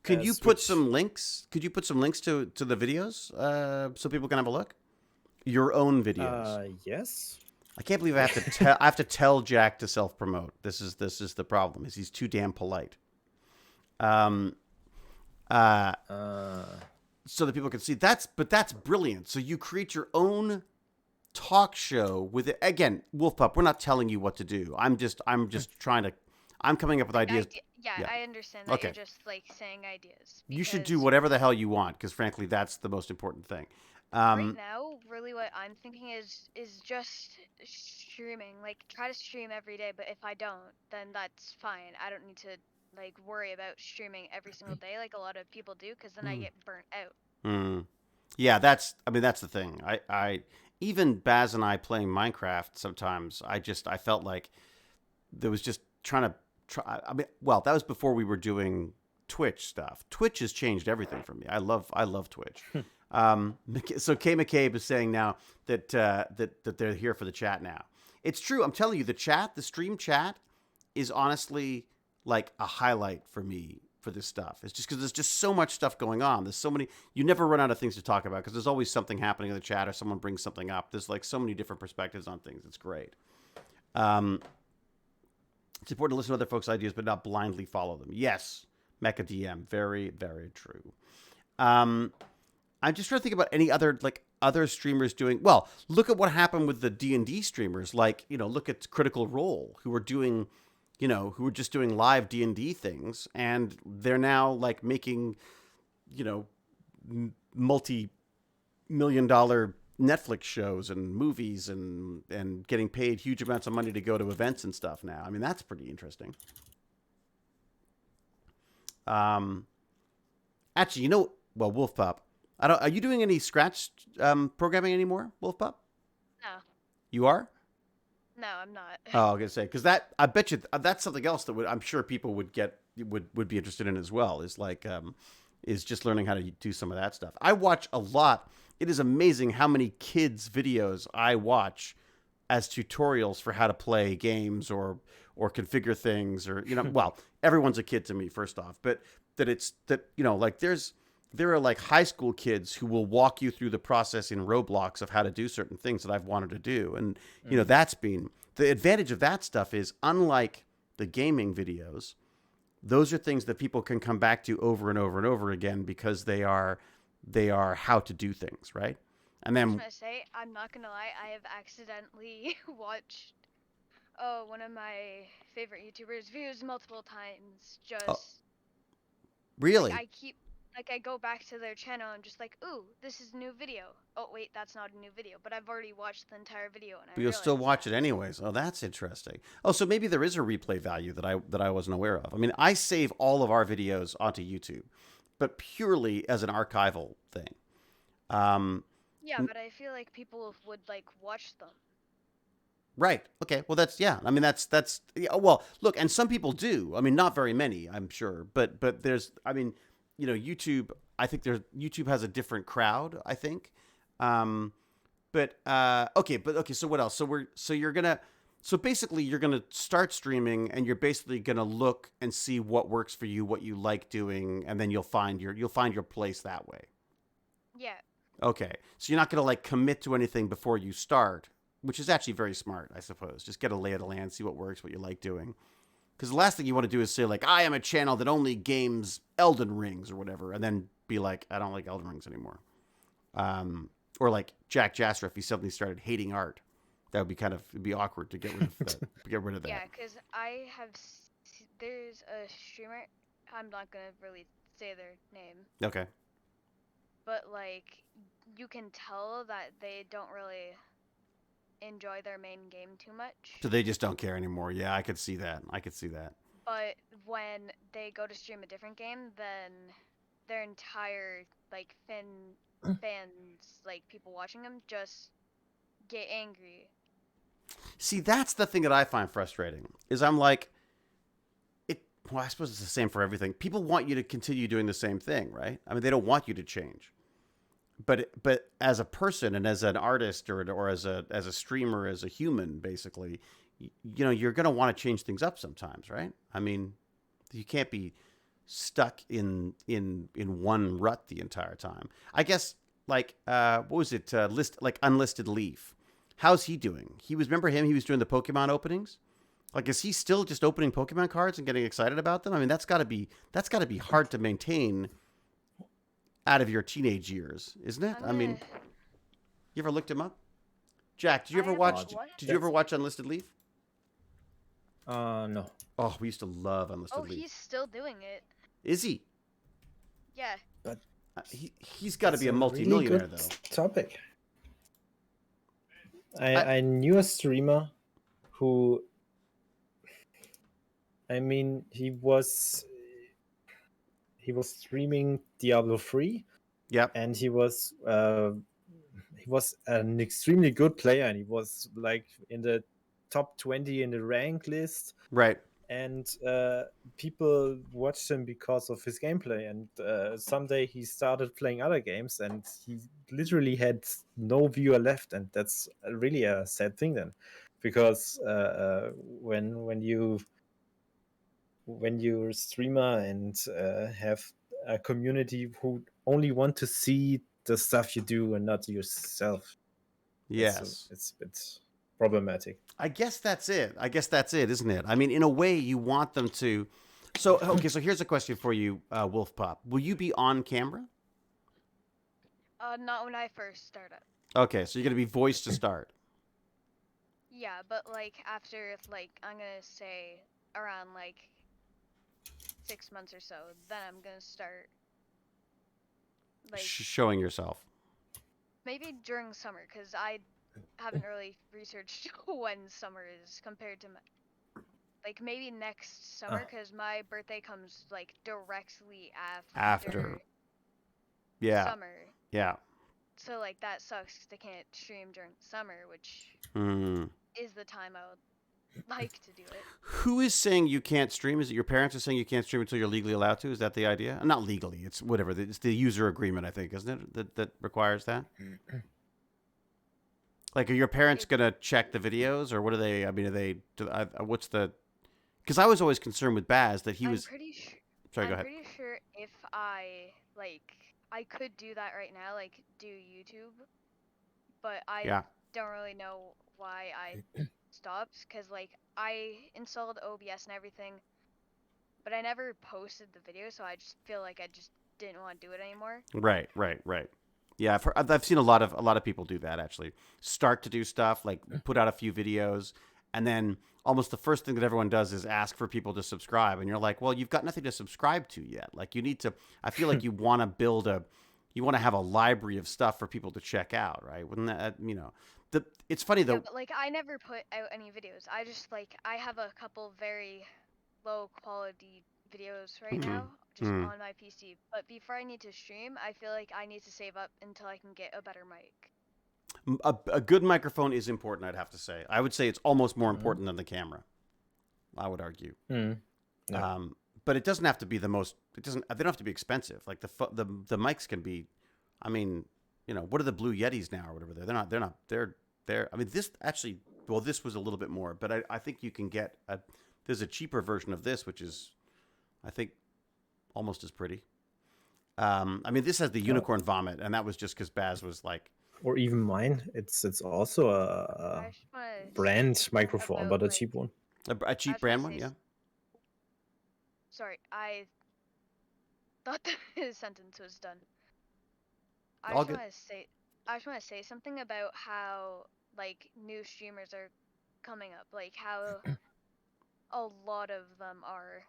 could you put some links? Could you put some links to the videos so people can have a look? Your own videos. Yes. I can't believe I have to tell. I have to tell Jack to self promote. This is the problem. Is he's too damn polite. So that people can see. That's brilliant. So you create your own talk show with it. Again, Wolfpup, we're not telling you what to do. I'm just trying to. I'm coming up with ideas. Yeah, I understand that. You're just like saying ideas. You should do whatever the hell you want, because frankly, that's the most important thing. Right now, really, what I'm thinking is just streaming. Like, try to stream every day. But if I don't, then that's fine. I don't need to like worry about streaming every single day like a lot of people do, because then I get burnt out. Yeah, that's the thing. I even Baz and I playing Minecraft sometimes, I felt like there was just trying to that was before we were doing Twitch stuff. Twitch has changed everything for me. I love Twitch. So Kay McCabe is saying now that they're here for the chat now. It's true. I'm telling you, the stream chat is honestly like a highlight for me for this stuff. It's just because there's just so much stuff going on. There's so many, you never run out of things to talk about because there's always something happening in the chat or someone brings something up. There's like so many different perspectives on things. It's great. It's important to listen to other folks' ideas, but not blindly follow them. Yes, Mecha DM. Very, very true. I'm just trying to think about any other streamers doing well. Look at what happened with the D&D streamers. Like, look at Critical Role, who were doing, who were just doing live D&D things, and they're now like making, multi-million-dollar Netflix shows and movies and getting paid huge amounts of money to go to events and stuff now. I mean, that's pretty interesting. Actually, Wolfpup, are you doing any Scratch programming anymore, Wolfpup? No. You are? No, I'm not. Oh, I was gonna say, because I bet you that's something else that I'm sure people would be interested in as well. Is like is just learning how to do some of that stuff. I watch a lot. It is amazing how many kids' videos I watch as tutorials for how to play games or configure things or well, everyone's a kid to me first off, but like there are like high school kids who will walk you through the process in Roblox of how to do certain things that I've wanted to do. And, that's been the advantage of that stuff is unlike the gaming videos, those are things that people can come back to over and over and over again because they are how to do things. Right. And then I was going to say, I'm not going to lie. I have accidentally watched one of my favorite YouTubers' views multiple times. Really? I go back to their channel and just like, ooh, this is a new video. Oh, wait, that's not a new video. But I've already watched the entire video. But you'll still watch it anyways. Oh, that's interesting. Oh, so maybe there is a replay value that I wasn't aware of. I mean, I save all of our videos onto YouTube, but purely as an archival thing. Yeah, but I feel like people would like watch them. Right. Okay. Well, that's I mean, that's well, look, and some people do. I mean, not very many, I'm sure, but there's. I mean, YouTube. I think YouTube has a different crowd. I think. Okay. So what else? So basically you're gonna start streaming, and you're basically gonna look and see what works for you, what you like doing, and then you'll find your place that way. Yeah. Okay. So you're not gonna like commit to anything before you start. Which is actually very smart, I suppose. Just get a lay of the land, see what works, what you like doing. Because the last thing you want to do is say, like, I am a channel that only games Elden Rings or whatever, and then be like, I don't like Elden Rings anymore. Or like JackJasra, if he suddenly started hating art, that would be it'd be awkward to get rid of that. Yeah, because I have there's a streamer. I'm not gonna really say their name. Okay. But like, you can tell that they don't really enjoy their main game too much. So they just don't care anymore. Yeah, I could see that. But when they go to stream a different game, then their entire like fans, like people watching them, just get angry. See, that's the thing that I find frustrating. Is I'm like, well, I suppose it's the same for everything. People want you to continue doing the same thing, right? I mean, they don't want you to change. But as a person and as an artist or as a streamer, as a human, basically, you're going to want to change things up sometimes, right? I mean, you can't be stuck in one rut the entire time. I guess like what was it? Unlisted Leaf. How's he doing? Remember him? He was doing the Pokemon openings. Like, is he still just opening Pokemon cards and getting excited about them? I mean, that's got to be hard to maintain out of your teenage years, isn't it? I mean, you ever looked him up? Jack, did you ever watch Unlisted Leaf? No. Oh, we used to love Unlisted Leaf. Oh, he's still doing it. Is he? Yeah. But he's got to be a multi-millionaire, really good though. Topic. I knew a streamer who, I mean, he was streaming Diablo 3. Yep. And he was an extremely good player, and he was like in the top 20 in the rank list. Right. And people watched him because of his gameplay. And someday he started playing other games, and he literally had no viewer left. And that's really a sad thing then, because when you're a streamer and have a community who only want to see the stuff you do and not yourself, yes, it's a bit problematic. I guess that's it, isn't it? I mean, in a way, you want them to. So, okay, so here's a question for you, Wolf Pop. Will you be on camera? Not when I first start up. Okay, so you're gonna be voice to start. Yeah, but like after I'm gonna say around 6 months or so, then I'm gonna start showing yourself. Maybe during summer, because I haven't really researched when summer is compared to maybe next summer, because my birthday comes directly after yeah summer. Yeah. So that sucks because they can't stream during summer, which is the time I would like to do it. Who is saying you can't stream? Is it your parents are saying you can't stream until you're legally allowed to? Is that the idea? Not legally. It's whatever. It's the user agreement, I think, isn't it? That requires that. Like, are your parents gonna check the videos, or what are they? I mean, are they? What's the? Because I was always concerned with Baz that he was. Pretty sure. Sorry, go ahead. I'm pretty sure if I could do that right now, do YouTube, but I don't really know why I stopped, because I installed OBS and everything, but I never posted the video, so I just feel like I just didn't want to do it anymore. Right. Yeah, I've seen a lot of people do that, actually. Start to do stuff, put out a few videos, and then almost the first thing that everyone does is ask for people to subscribe, and you're like, well, you've got nothing to subscribe to yet. You need to. I feel like you want to have a library of stuff for people to check out, right? Wouldn't that, it's funny though. Yeah, but I never put out any videos. I just I have a couple very low quality videos right now, just on my PC. But before I need to stream, I feel like I need to save up until I can get a better mic. A good microphone is important, I'd have to say. I would say it's almost more important than the camera, I would argue. Yeah. But it doesn't have to be the most. They don't have to be expensive. The mics can be. I mean, what are the Blue Yetis now or whatever? They're. I mean, this actually. Well, this was a little bit more, but I think you can get there's a cheaper version of this, which is, I think, almost as pretty. I mean, this has the unicorn vomit, and that was just because Baz was like. Or even mine. It's also a brand microphone, but a cheap one. A cheap brand one, yeah. Sorry, I thought that his sentence was done. I All just good. want to say, something about how like new streamers are coming up, like how a lot of them are.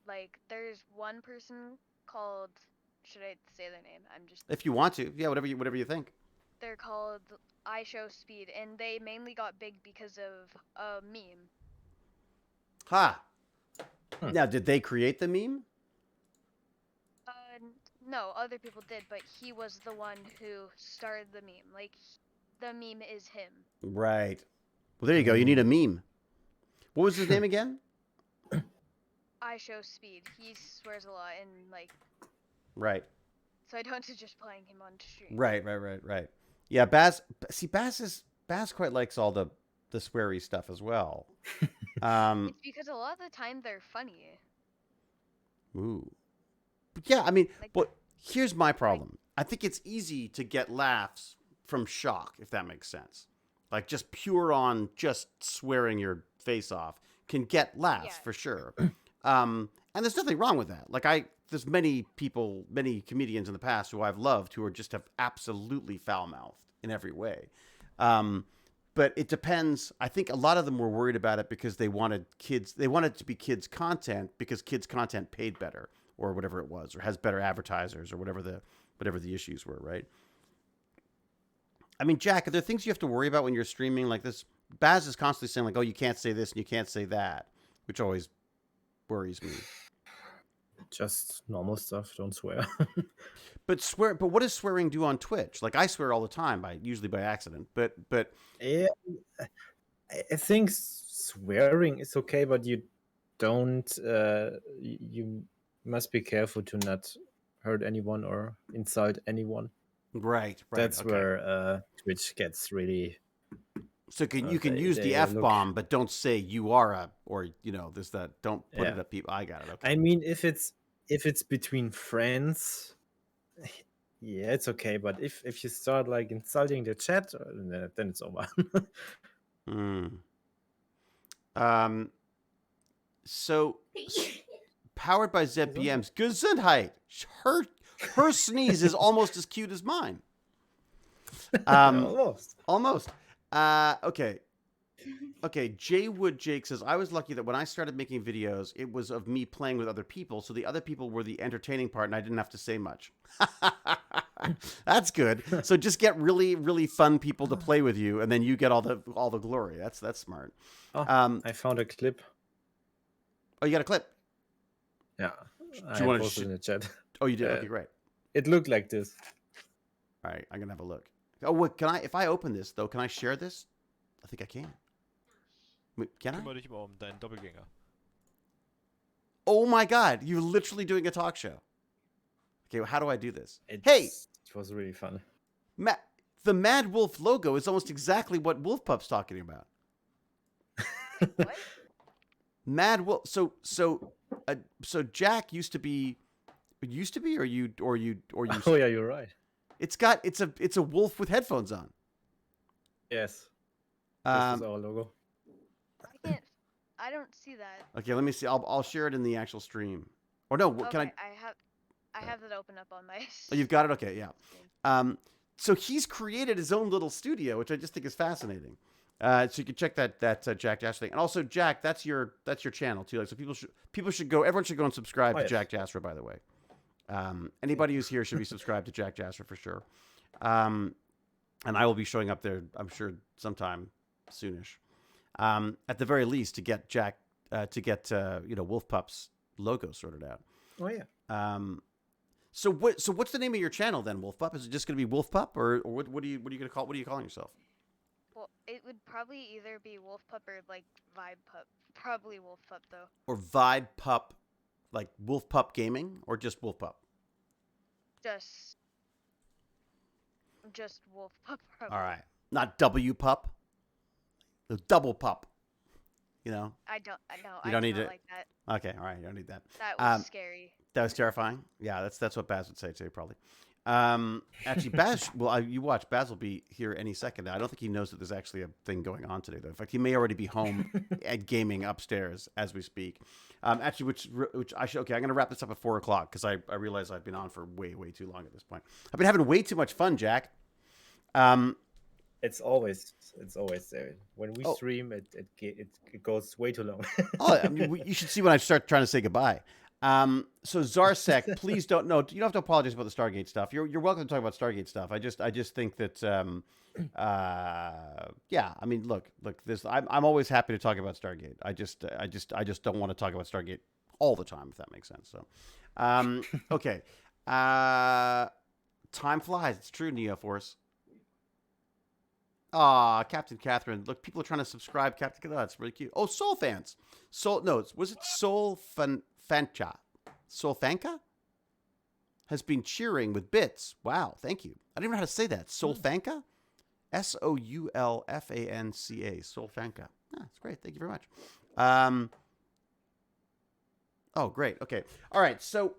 Like, there's one person called. Should I say their name? I'm just. If you want to, yeah, whatever you think. They're called I Show Speed, and they mainly got big because of a meme. Ha. Now, did they create the meme? No, other people did, but he was the one who started the meme. Like, the meme is him. Right. Well, there you go. You need a meme. What was his name again? I Show Speed. He swears a lot, and like. Right. So I don't just playing him on stream. Right. Yeah, Baz. See, Baz quite likes all the sweary stuff as well. It's because a lot of the time they're funny. Ooh. But yeah, I mean, Like, but here's my problem. I think it's easy to get laughs from shock, if that makes sense. Like just pure on just swearing your face off can get laughs for sure. And there's nothing wrong with that. Like there's many comedians in the past who I've loved who have absolutely foul-mouthed in every way. But it depends. I think a lot of them were worried about it because they wanted it to be kids' content because kids' content paid better or whatever it was, or has better advertisers or whatever the issues were, right? I mean, Jack, are there things you have to worry about when you're streaming like this? Baz is constantly saying like, oh, you can't say this and you can't say that, which always worries me. Just normal stuff. Don't swear. But what does swearing do on Twitch? Like I swear all the time, usually by accident. But yeah, I think swearing is okay, but you don't. You must be careful to not hurt anyone or insult anyone. Right. That's where Twitch gets really. So you can use the F-bomb, but don't say you are a, or there's that. Don't put it up people. I got it. Okay. I mean, if it's between friends, yeah, it's okay. But if you start like insulting the chat, then it's over. So powered by ZBM's Gesundheit. Her sneeze is almost as cute as mine. Almost. Okay. J Wood Jake says, I was lucky that when I started making videos, it was of me playing with other people. So the other people were the entertaining part and I didn't have to say much. That's good. So just get really, really fun people to play with you. And then you get all the glory. That's smart. I found a clip. Oh, you got a clip? Yeah. Do you want to posted in the chat? Oh, you did? Okay, great. It looked like this. All right. I'm going to have a look. Oh, what if I open this though, can I share this? I think I can. Wait, can I? Kümmere dich mal deinen Doppelgänger. Oh my God, you're literally doing a talk show. Okay, well, how do I do this? It was really fun. The Mad Wolf logo is almost exactly what Wolf Pup's talking about. What? Mad Wolf. So Jack used to be, or you. Oh yeah, you're right. It's a wolf with headphones on. Yes. This is our logo. I don't see that. Okay, let me see. I'll share it in the actual stream. Or no, Okay, can I? I have it open up on my. Oh, you've got it. Okay, yeah. So he's created his own little studio, which I just think is fascinating. So you can check that JackJasra thing, and also Jack, that's your channel too. Like, so people should go. Everyone should go and subscribe to JackJasra. By the way, anybody who's here should be subscribed to JackJasra for sure. And I will be showing up there, I'm sure, sometime soonish. At the very least, to get Wolf Pup's logo sorted out. Oh yeah. So what's the name of your channel then, Wolf Pup? Is it just going to be Wolf Pup, or what are you going to call? What are you calling yourself? Well, it would probably either be Wolf Pup or like Vibe Pup. Probably Wolf Pup though. Or Vibe Pup, like Wolf Pup Gaming, or just Wolf Pup? Just Wolf Pup. Probably. All right, not W Pup. The double pup. I don't. You don't need it. Like that. Okay, all right. You don't need that. That was scary. That was terrifying. Yeah, that's what Baz would say too, probably. Actually, Baz. Well, you watch. Baz will be here any second. I don't think he knows that there's actually a thing going on today, though. In fact, he may already be home at gaming upstairs as we speak. Actually, which I should. Okay, I'm going to wrap this up at 4 o'clock because I realize I've been on for way too long at this point. I've been having way too much fun, Jack. It's always there. When we stream, it goes way too long. I mean, you should see when I start trying to say goodbye. So Zarsek, please don't. No, you don't have to apologize about the Stargate stuff. You're welcome to talk about Stargate stuff. I just think that yeah. I mean, look. This I'm always happy to talk about Stargate. I just don't want to talk about Stargate all the time, if that makes sense. So, okay. Time flies. It's true, Neo Force. Captain Catherine. Look, people are trying to subscribe. Captain, that's really cute. Oh, Soul fans. Was it Soul Fancha? Soul Fanka has been cheering with bits. Wow, thank you. I don't even know how to say that. Soul Fanka? SOULFANCA. Soul Fanka. That's great. Thank you very much. Oh, great. Okay. All right. So,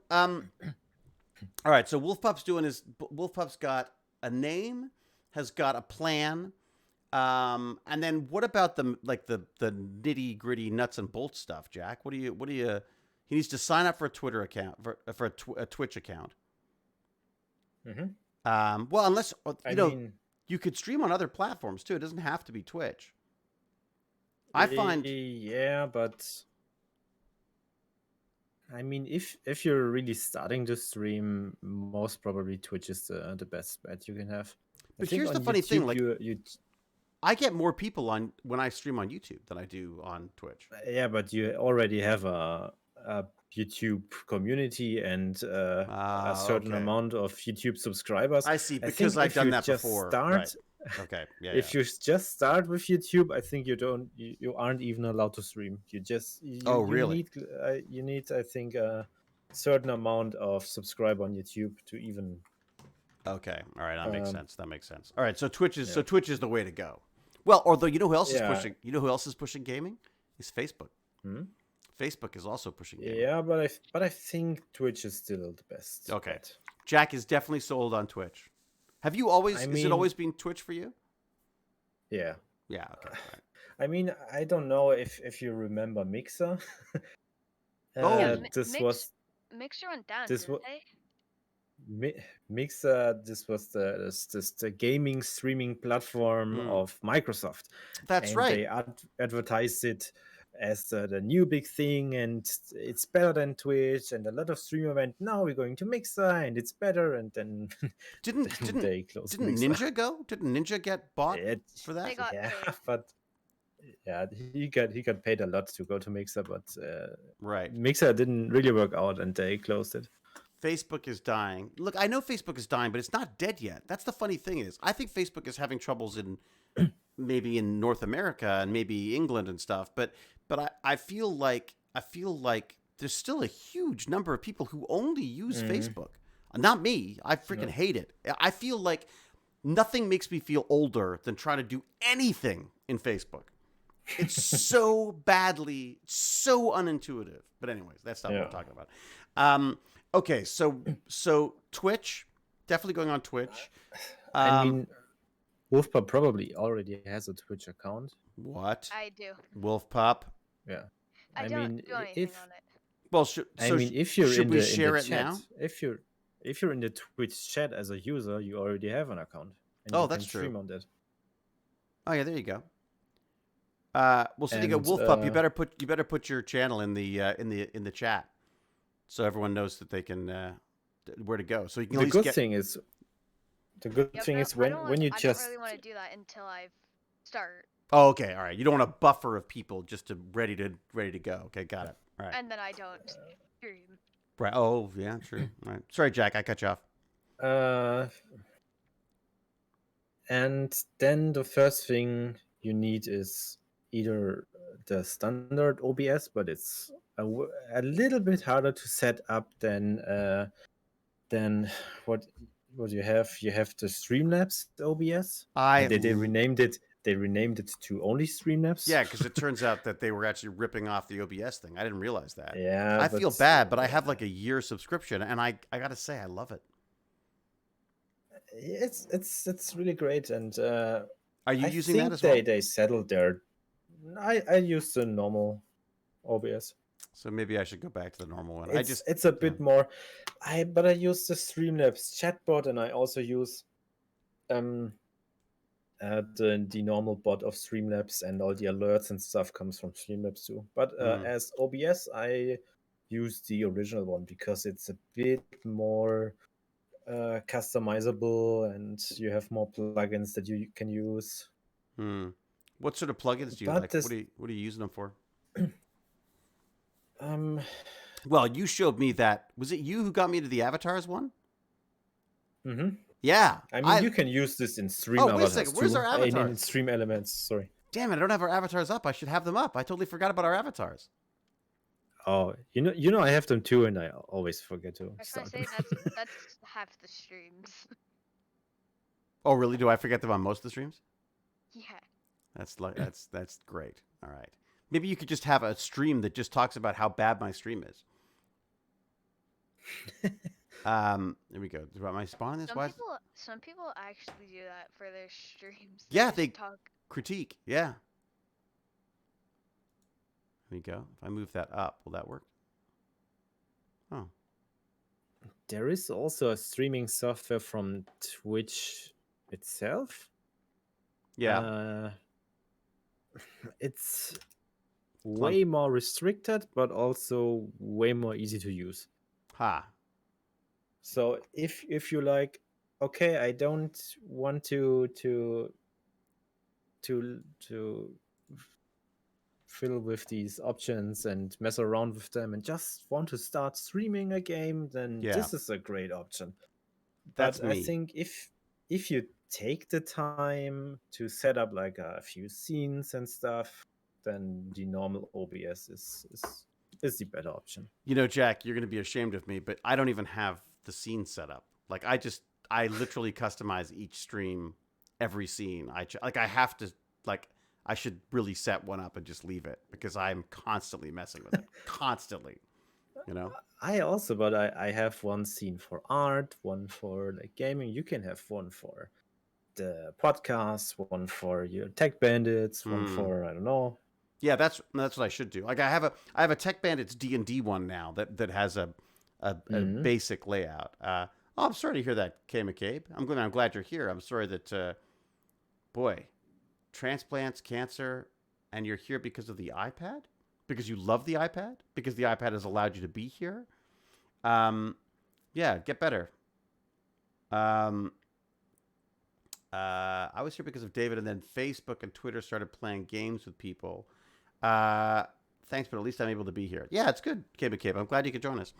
Wolf Pup's doing his. Wolf Pup's got a name, has got a plan, and then what about the nitty gritty nuts and bolts stuff, Jack? What do you? He needs to sign up for a Twitter account for a Twitch account. Mm-hmm. Well, unless you could stream on other platforms too. It doesn't have to be Twitch. I find. Yeah, but I mean, if you're really starting to stream, most probably Twitch is the best bet you can have. But here's the funny thing: like, I get more people on when I stream on YouTube than I do on Twitch. Yeah, but you already have a YouTube community and a certain amount of YouTube subscribers. I see, because I've done that before. Right. Okay. Yeah. If you just start with YouTube, I think you aren't even allowed to stream. Really? You need, I think, a certain amount of subscribe on YouTube to even. Okay. All right. That makes sense. All right. So Twitch is the way to go. Well, although you know who else is pushing? You know who else is pushing gaming? It's Facebook. Hmm? Facebook is also pushing gaming. Yeah, but I think Twitch is still the best. Okay. Bet. Jack is definitely sold on Twitch. Have you always? Has it always been Twitch for you? Yeah. Yeah. Okay. Right. I mean, I don't know if you remember Mixer. Mixer went down. Didn't they? Mixer. This was the gaming streaming platform of Microsoft. That's right. They advertised it as the new big thing, and it's better than Twitch, and a lot of streamers went, now we're going to Mixer and it's better, and then didn't they closed didn't Mixer. Ninja go? Didn't Ninja get bought for that? They got paid. But he got paid a lot to go to Mixer, but right. Mixer didn't really work out and they closed it. Facebook is dying. Look, I know Facebook is dying, but it's not dead yet. That's the funny thing is, I think Facebook is having troubles in maybe in North America and maybe England and stuff, but I feel like there's still a huge number of people who only use Facebook. Not me. I freaking hate it. I feel like nothing makes me feel older than trying to do anything in Facebook. It's so badly, so unintuitive. But anyways, that's not what we're talking about. Okay, so Twitch, definitely going on Twitch. I mean, Wolfpup probably already has a Twitch account. What? I do. Wolfpup? Yeah. I don't do anything on it. Well, if you're should in we the share in the it chat, now? If you're in the Twitch chat as a user, you already have an account. And oh, you that's can true. Stream on that. Oh yeah, there you go. Well, so you go, Wolfpup. You better put your channel in the chat, so everyone knows that they can where to go. So you can. The good thing is when you I just. don't really want to do that until I start. Oh, okay, all right. You don't want a buffer of people just to ready to go. Okay, got it. All right. And then I don't stream. Right. Oh, yeah, true. All right. Sorry, Jack, I cut you off. And then the first thing you need is either the standard OBS, but it's a little bit harder to set up than what you have. You have the Streamlabs OBS. They renamed it. They renamed it to only Streamlabs. Yeah, because it turns out that they were actually ripping off the OBS thing. I didn't realize that. Yeah, I feel bad, but I have like a year subscription, and I gotta say I love it. It's really great, and are you using that as well? They settled their. I use the normal OBS. So maybe I should go back to the normal one. It's a bit more. But I use the Streamlabs chatbot, and I also use the normal bot of Streamlabs, and all the alerts and stuff comes from Streamlabs too. But as OBS, I use the original one because it's a bit more customizable, and you have more plugins that you can use. What sort of plugins do you like? What are you using them for? Well, you showed me that. Was it you who got me to the avatars one? Mm-hmm. Yeah. I mean, you can use this in Stream Avatars. Wait a second. Where's our avatars? In Stream Elements, sorry. Damn it, I don't have our avatars up. I should have them up. I totally forgot about our avatars. Oh, you know, I have them too, and I always forget to. I was gonna say that's half the streams. Oh, really? Do I forget them on most of the streams? Yeah. That's great. All right. Maybe you could just have a stream that just talks about how bad my stream is. There we go. Am I spawning this? Some people actually do that for their streams. Yeah, they critique. Yeah. There we go. If I move that up, will that work? Oh. There is also a streaming software from Twitch itself. Yeah. It's way more restricted, but also way more easy to use. So if you like, okay, I don't want to fill with these options and mess around with them, and just want to start streaming a game, then this is a great option. That's but I think if you take the time to set up like a few scenes and stuff, then the normal OBS is the better option. You know, Jack, you're going to be ashamed of me, but I don't even have the scene set up. Like I literally customize each stream, every scene. I have to, like, I should really set one up and just leave it because I'm constantly messing with it. Constantly. You know? I also, but I have one scene for art, one for like gaming. You can have one for the podcast, one for your Tech Bandits, one for, I don't know. Yeah, that's what I should do. Like I have a Tech Bandits D&D one now that has a basic layout. I'm sorry to hear that, K McCabe. I'm glad you're here. I'm sorry that boy, transplants, cancer, and you're here because of the iPad? Because you love the iPad? Because the iPad has allowed you to be here? Yeah, get better. I was here because of David, and then Facebook and Twitter started playing games with people. Thanks, but at least I'm able to be here. Yeah, it's good, Cabe. I'm glad you could join us.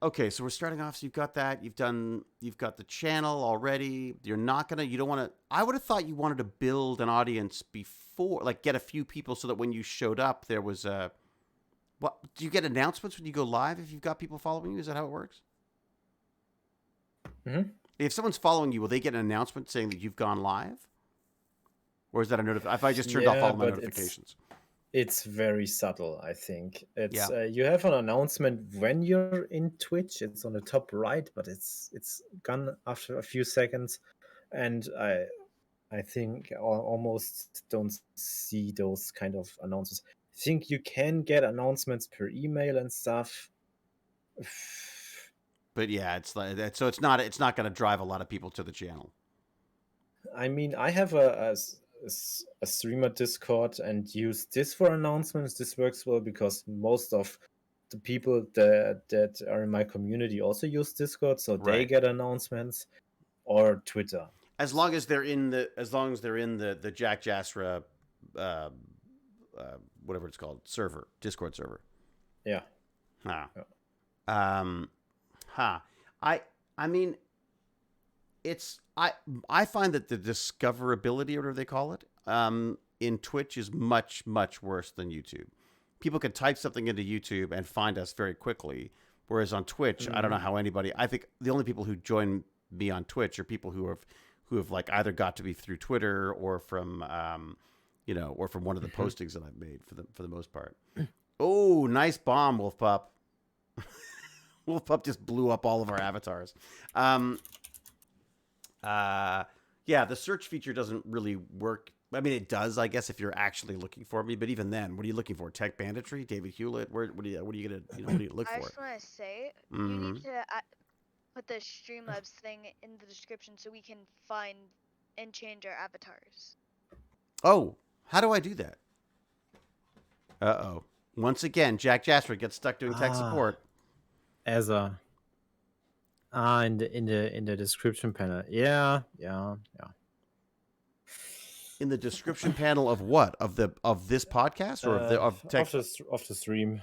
Okay, so we're starting off. So you've got that. You've got the channel already. You don't want to. I would have thought you wanted to build an audience before, like get a few people so that when you showed up, there was a. What do you get announcements when you go live if you've got people following you? Is that how it works? Mm-hmm. If someone's following you, will they get an announcement saying that you've gone live? Or is that a notification? If I just turned off all my notifications. It's very subtle, I think. It's you have an announcement when you're in Twitch. It's on the top right, but it's gone after a few seconds, and I think I almost don't see those kind of announcements. I think you can get announcements per email and stuff. But yeah, it's like that. So it's not going to drive a lot of people to the channel. I mean, I have a streamer Discord and use this for announcements. This works well because most of the people that are in my community also use Discord, so they get announcements, or Twitter. As long as they're in the JackJasra, whatever it's called, server, Discord server. Yeah. I mean, I find that the discoverability, or whatever they call it, in Twitch is much, much worse than YouTube. People can type something into YouTube and find us very quickly, whereas on Twitch, I don't know how anybody. I think the only people who join me on Twitch are people who have like either got to be through Twitter or from or from one of the postings that I've made for the most part. Oh, nice bomb, Wolf Pup. Wolf Pup just blew up all of our avatars. Yeah, the search feature doesn't really work I mean, it does, I guess, if you're actually looking for me. But even then, what are you looking for? Tech banditry, David Hewlett. What are you gonna what do you look I for? just want to say you Mm-hmm. need to put the Streamlabs thing in the description so we can find and change our avatars. Oh, how do I do that? Uh-oh. Once again, JackJasra gets stuck doing tech support. As a in the description panel. Yeah. In the description panel of what? Of this podcast or of tech? Of the stream.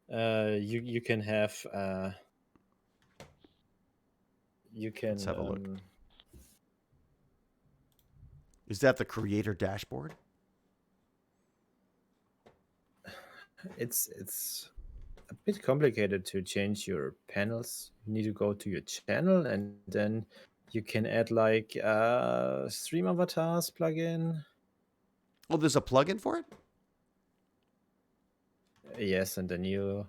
You can have you can Let's have a look. Is that the creator dashboard? It's a bit complicated to change your panels. You need to go to your channel and then you can add like stream avatars plugin. Oh, there's a plugin for it? Yes, and then you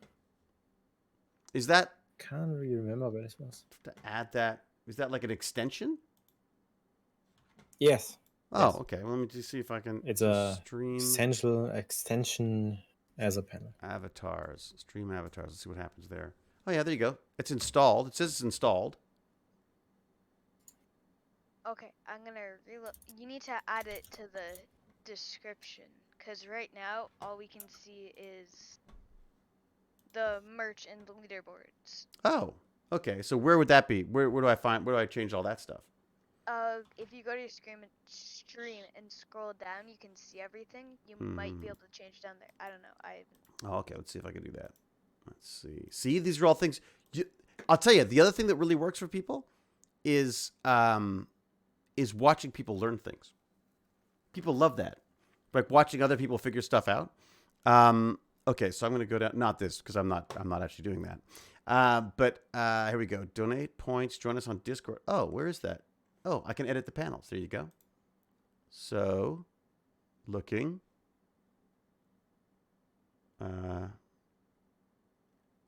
Is that can't really remember where this was. to add that? Is that like an extension? Yes. Oh, Yes. okay. Well, let me just see if I can. It's a stream essential extension as a panel. avatars. Stream avatars. Let's see what happens there. Oh yeah, there you go. It's installed. It says it's installed. Okay, I'm gonna reload. You need to add it to the description because right now all we can see is the merch and the leaderboards. Oh, okay. So where would that be? Where do I find? Where do I change all that stuff? If you go to your stream and scroll down, you can see everything. You might be able to change down there. I don't know. Oh, okay. Let's see if I can do that. Let's see. See, these are all things. I'll tell you. The other thing that really works for people is watching people learn things. People love that, like watching other people figure stuff out. Okay, so I'm going to go down. Not this because I'm not actually doing that. But here we go. Donate points. Join us on Discord. Oh, where is that? Oh, I can edit the panels. There you go. So, looking.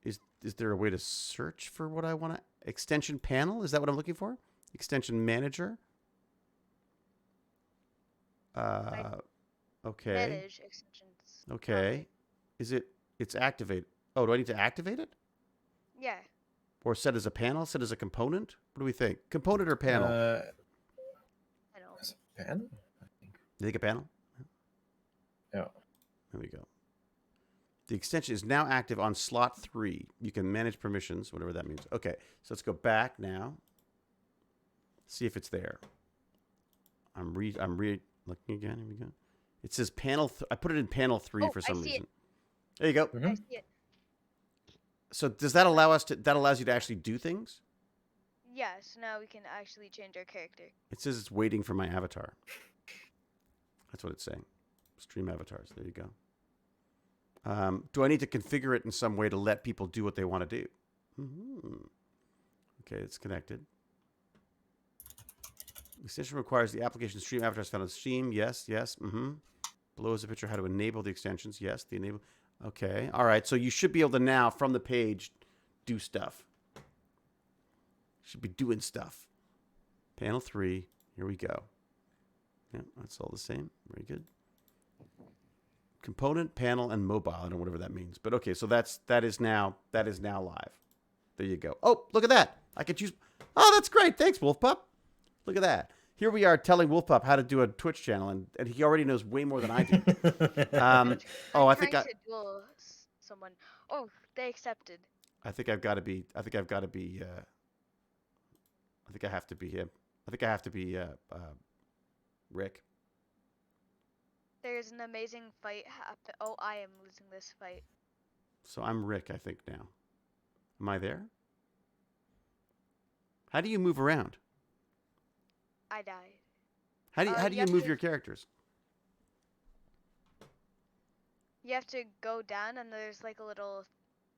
Is there a way to search for what I want to? Extension panel? Is that what I'm looking for? Extension manager? Okay. Manage extensions. Okay. It's activated. Oh, do I need to activate it? Yeah. Or set as a panel? Set as a component? What do we think? Component or panel? Panel. Panel? I think. You think a panel? Yeah. There we go. The extension is now active on slot 3. You can manage permissions, whatever that means. Okay, so let's go back now. See if it's there. I'm looking again. Here we go. It says panel. I put it in panel 3 for some reason. There you go. Mm-hmm. I see it. So does that allow us to? That allows you to actually do things? Yeah. So now we can actually change our character. It says it's waiting for my avatar. That's what it's saying. Stream avatars. There you go. Do I need to configure it in some way to let people do what they want to do? Okay, it's connected. Extension requires the application stream avatars found on Steam. Yes. Below is a picture of how to enable the extensions. Yes, the enable. Okay. All right. So you should be able to now, from the page, do stuff. Should be doing stuff. Panel 3. Here we go. Yeah, that's all the same. Very good. Component, panel, and mobile. I don't know whatever that means. But okay, so that is now live. There you go. Oh, look at that. I can choose. Oh, that's great. Thanks, Wolf Pup. Look at that. Here we are telling Wolf Pup how to do a Twitch channel, and he already knows way more than I do. I think to duel someone. Oh, they accepted. I think I've got to be. I think I have to be him. I think I have to be Rick. There's an amazing fight happen. Oh, I am losing this fight. So I'm Rick, I think now. Am I there? How do you move around? I died. How do you move your characters? You have to go down, and there's like a little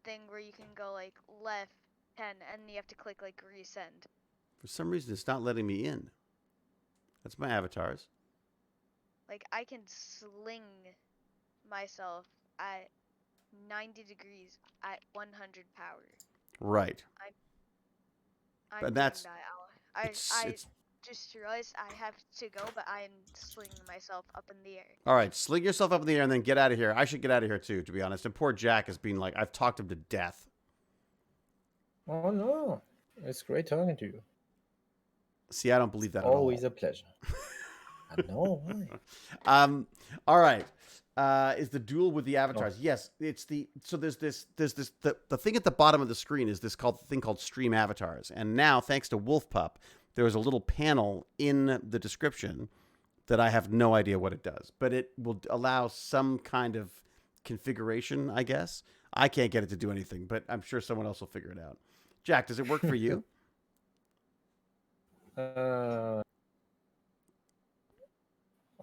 thing where you can go like left 10, and you have to click like resend. For some reason, it's not letting me in. That's my avatars. Like I can sling myself at 90 degrees at 100 power. Right. I'm But that's I just realized I have to go, but I'm slinging myself up in the air. All right, sling yourself up in the air and then get out of here. I should get out of here too, to be honest. And poor Jack has been like, I've talked him to death. Oh no, it's great talking to you. See, I don't believe that Always at all. a pleasure. I know why. All right. Is the duel with the avatars? Oh. Yes, it's the there's the thing at the bottom of the screen is this thing called stream avatars, and now thanks to Wolfpup, there is a little panel in the description that I have no idea what it does, but it will allow some kind of configuration, I guess. I can't get it to do anything, but I'm sure someone else will figure it out. Jack, does it work for you?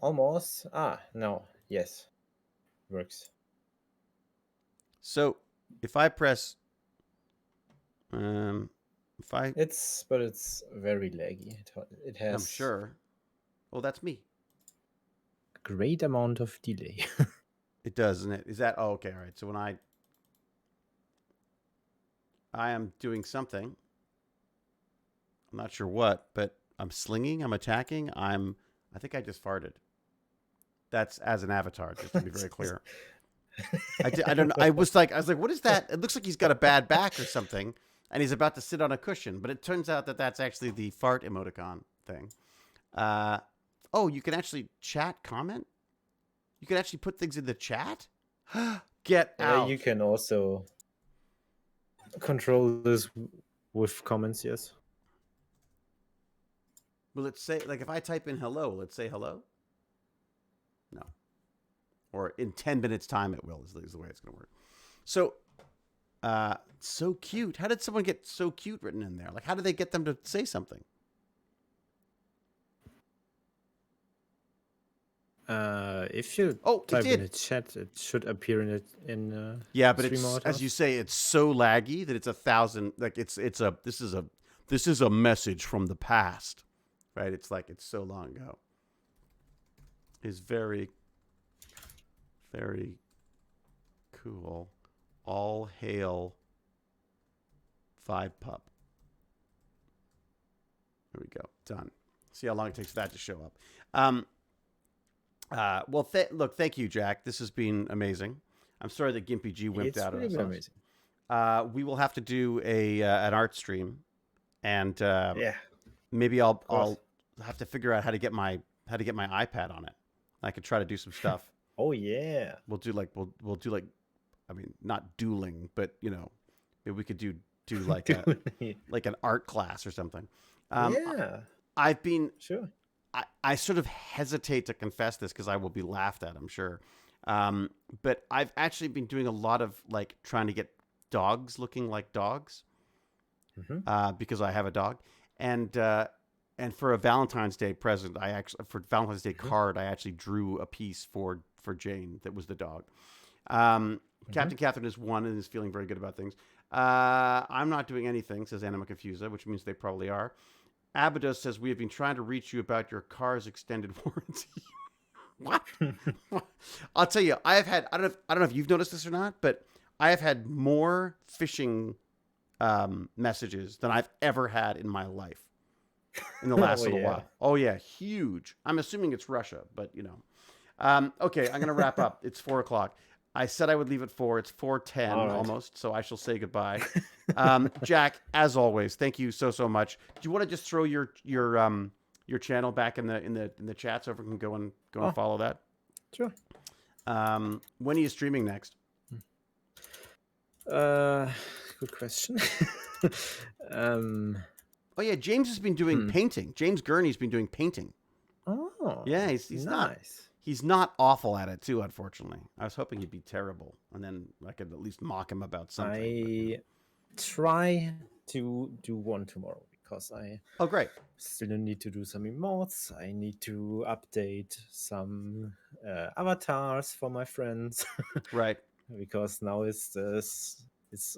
Almost. No. Yes. Works. So if I press, It's very laggy. It has. I'm sure. Oh, that's me. Great amount of delay. It does, isn't it? Is that? Oh, okay. All right. So when I am doing something, I'm not sure what, but I'm slinging, I'm attacking, I think I just farted. That's as an avatar, just to be very clear. I don't know. I was like, what is that? It looks like he's got a bad back or something, and he's about to sit on a cushion. But it turns out that that's actually the fart emoticon thing. Oh, you can actually comment? You can actually put things in the chat? Get out. You can also control this with comments, yes. Will it say, like if I type in hello, will it say hello? No. Or in 10 minutes time it will, is the way it's going to work. So, so cute. How did someone get so cute written in there? Like, how did they get them to say something? If you type in the chat, it should appear in yeah, but it's, as you say, it's so laggy that it's 1,000. Like this is a message from the past, right? It's like it's so long ago. Is very, very cool. All hail Vibe Pup. There we go. Done. See how long it takes for that to show up. Well, look, thank you, Jack. This has been amazing. I'm sorry that GimpyG wimped out on us. Amazing. We will have to do an art stream, and maybe I'll have to figure out how to get my iPad on it. I could try to do some stuff. Oh yeah. We'll do like I mean, not dueling, but maybe we could do like like an art class or something. Yeah. I've been sure. I sort of hesitate to confess this because I will be laughed at, I'm sure. But I've actually been doing a lot of like trying to get dogs looking like dogs because I have a dog. And for a Valentine's Day present, for Valentine's Day card, I actually drew a piece for Jane that was the dog. Captain Catherine is one and is feeling very good about things. I'm not doing anything, says Anima Confusa, which means they probably are. Abados says, we have been trying to reach you about your car's extended warranty. What? I'll tell you, I don't know if you've noticed this or not, but I have had more phishing messages than I've ever had in my life in the last little while. Oh, yeah, huge. I'm assuming it's Russia, but okay, I'm going to wrap up. It's 4 o'clock. I said I would leave at 4. It's 4:10 almost, so I shall say goodbye. Jack, as always, thank you so much. Do you want to just throw your channel back in the chat so everyone can go and follow that? Sure. When are you streaming next? Good question. Oh yeah, James has been doing painting. James Gurney's been doing painting. Oh, yeah, he's nice. He's not awful at it, too, unfortunately. I was hoping he'd be terrible, and then I could at least mock him about something. I try to do one tomorrow, because I great. Still need to do some emotes. I need to update some avatars for my friends. Right. Because now it's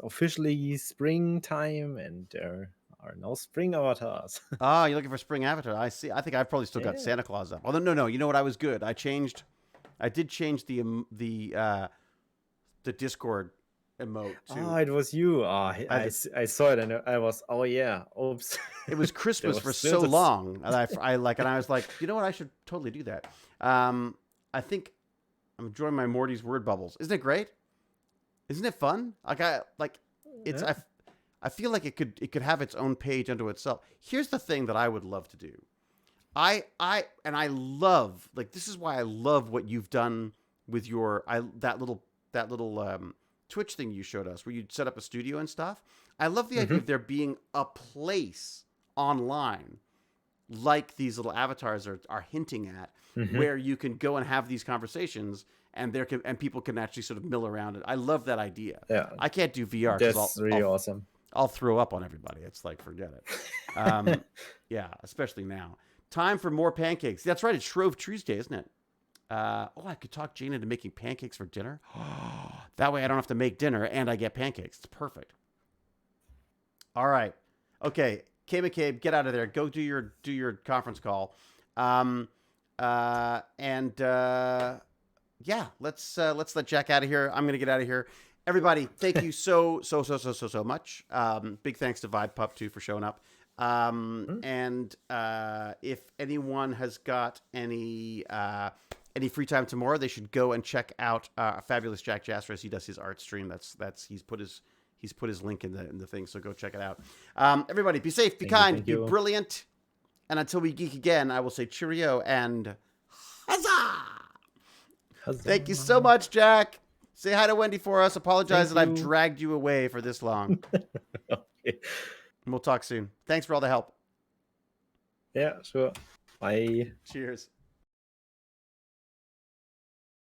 officially springtime, and there are no spring avatars. You're looking for spring avatar. I see. I think I've probably still got Santa Claus up. Although no. You know what? I was good. I did change the Discord emote too. Oh, it was you. I saw it and I was, oh yeah, oops. It was Christmas was for still so this- long, and I was like, you know what? I should totally do that. I think I'm enjoying my Morty's word bubbles. Isn't it great? Isn't it fun? It's Yeah. I feel like it could have its own page unto itself. Here's the thing that I would love to do. I love, like, this is why I love what you've done with your that little Twitch thing you showed us, where you set up a studio and stuff. I love the idea of there being a place online, like these little avatars are hinting at, where you can go and have these conversations, and people can actually sort of mill around it. I love that idea. Yeah, I can't do VR that's because really awesome. I'll throw up on everybody. It's like, forget it. Yeah, especially now. Time for more pancakes. That's right. It's Shrove Tuesday, isn't it? I could talk Jane into making pancakes for dinner. That way I don't have to make dinner and I get pancakes. It's perfect. All right. Okay. K McCabe, get out of there. Go do your conference call. Yeah, let's let Jack out of here. I'm gonna get out of here. Everybody, thank you so much. Big thanks to Vibe Pup too for showing up. And if anyone has got any free time tomorrow, they should go and check out Fabulous Jack Jasra as he does his art stream. He's put his link in the thing, so go check it out. Everybody, be safe, be kind, be brilliant, and until we geek again, I will say cheerio and huzzah! Thank you so much, Jack. Say hi to Wendy for us. Apologize that I've dragged you away for this long. Okay. And we'll talk soon. Thanks for all the help. Yeah, sure. Bye. Cheers.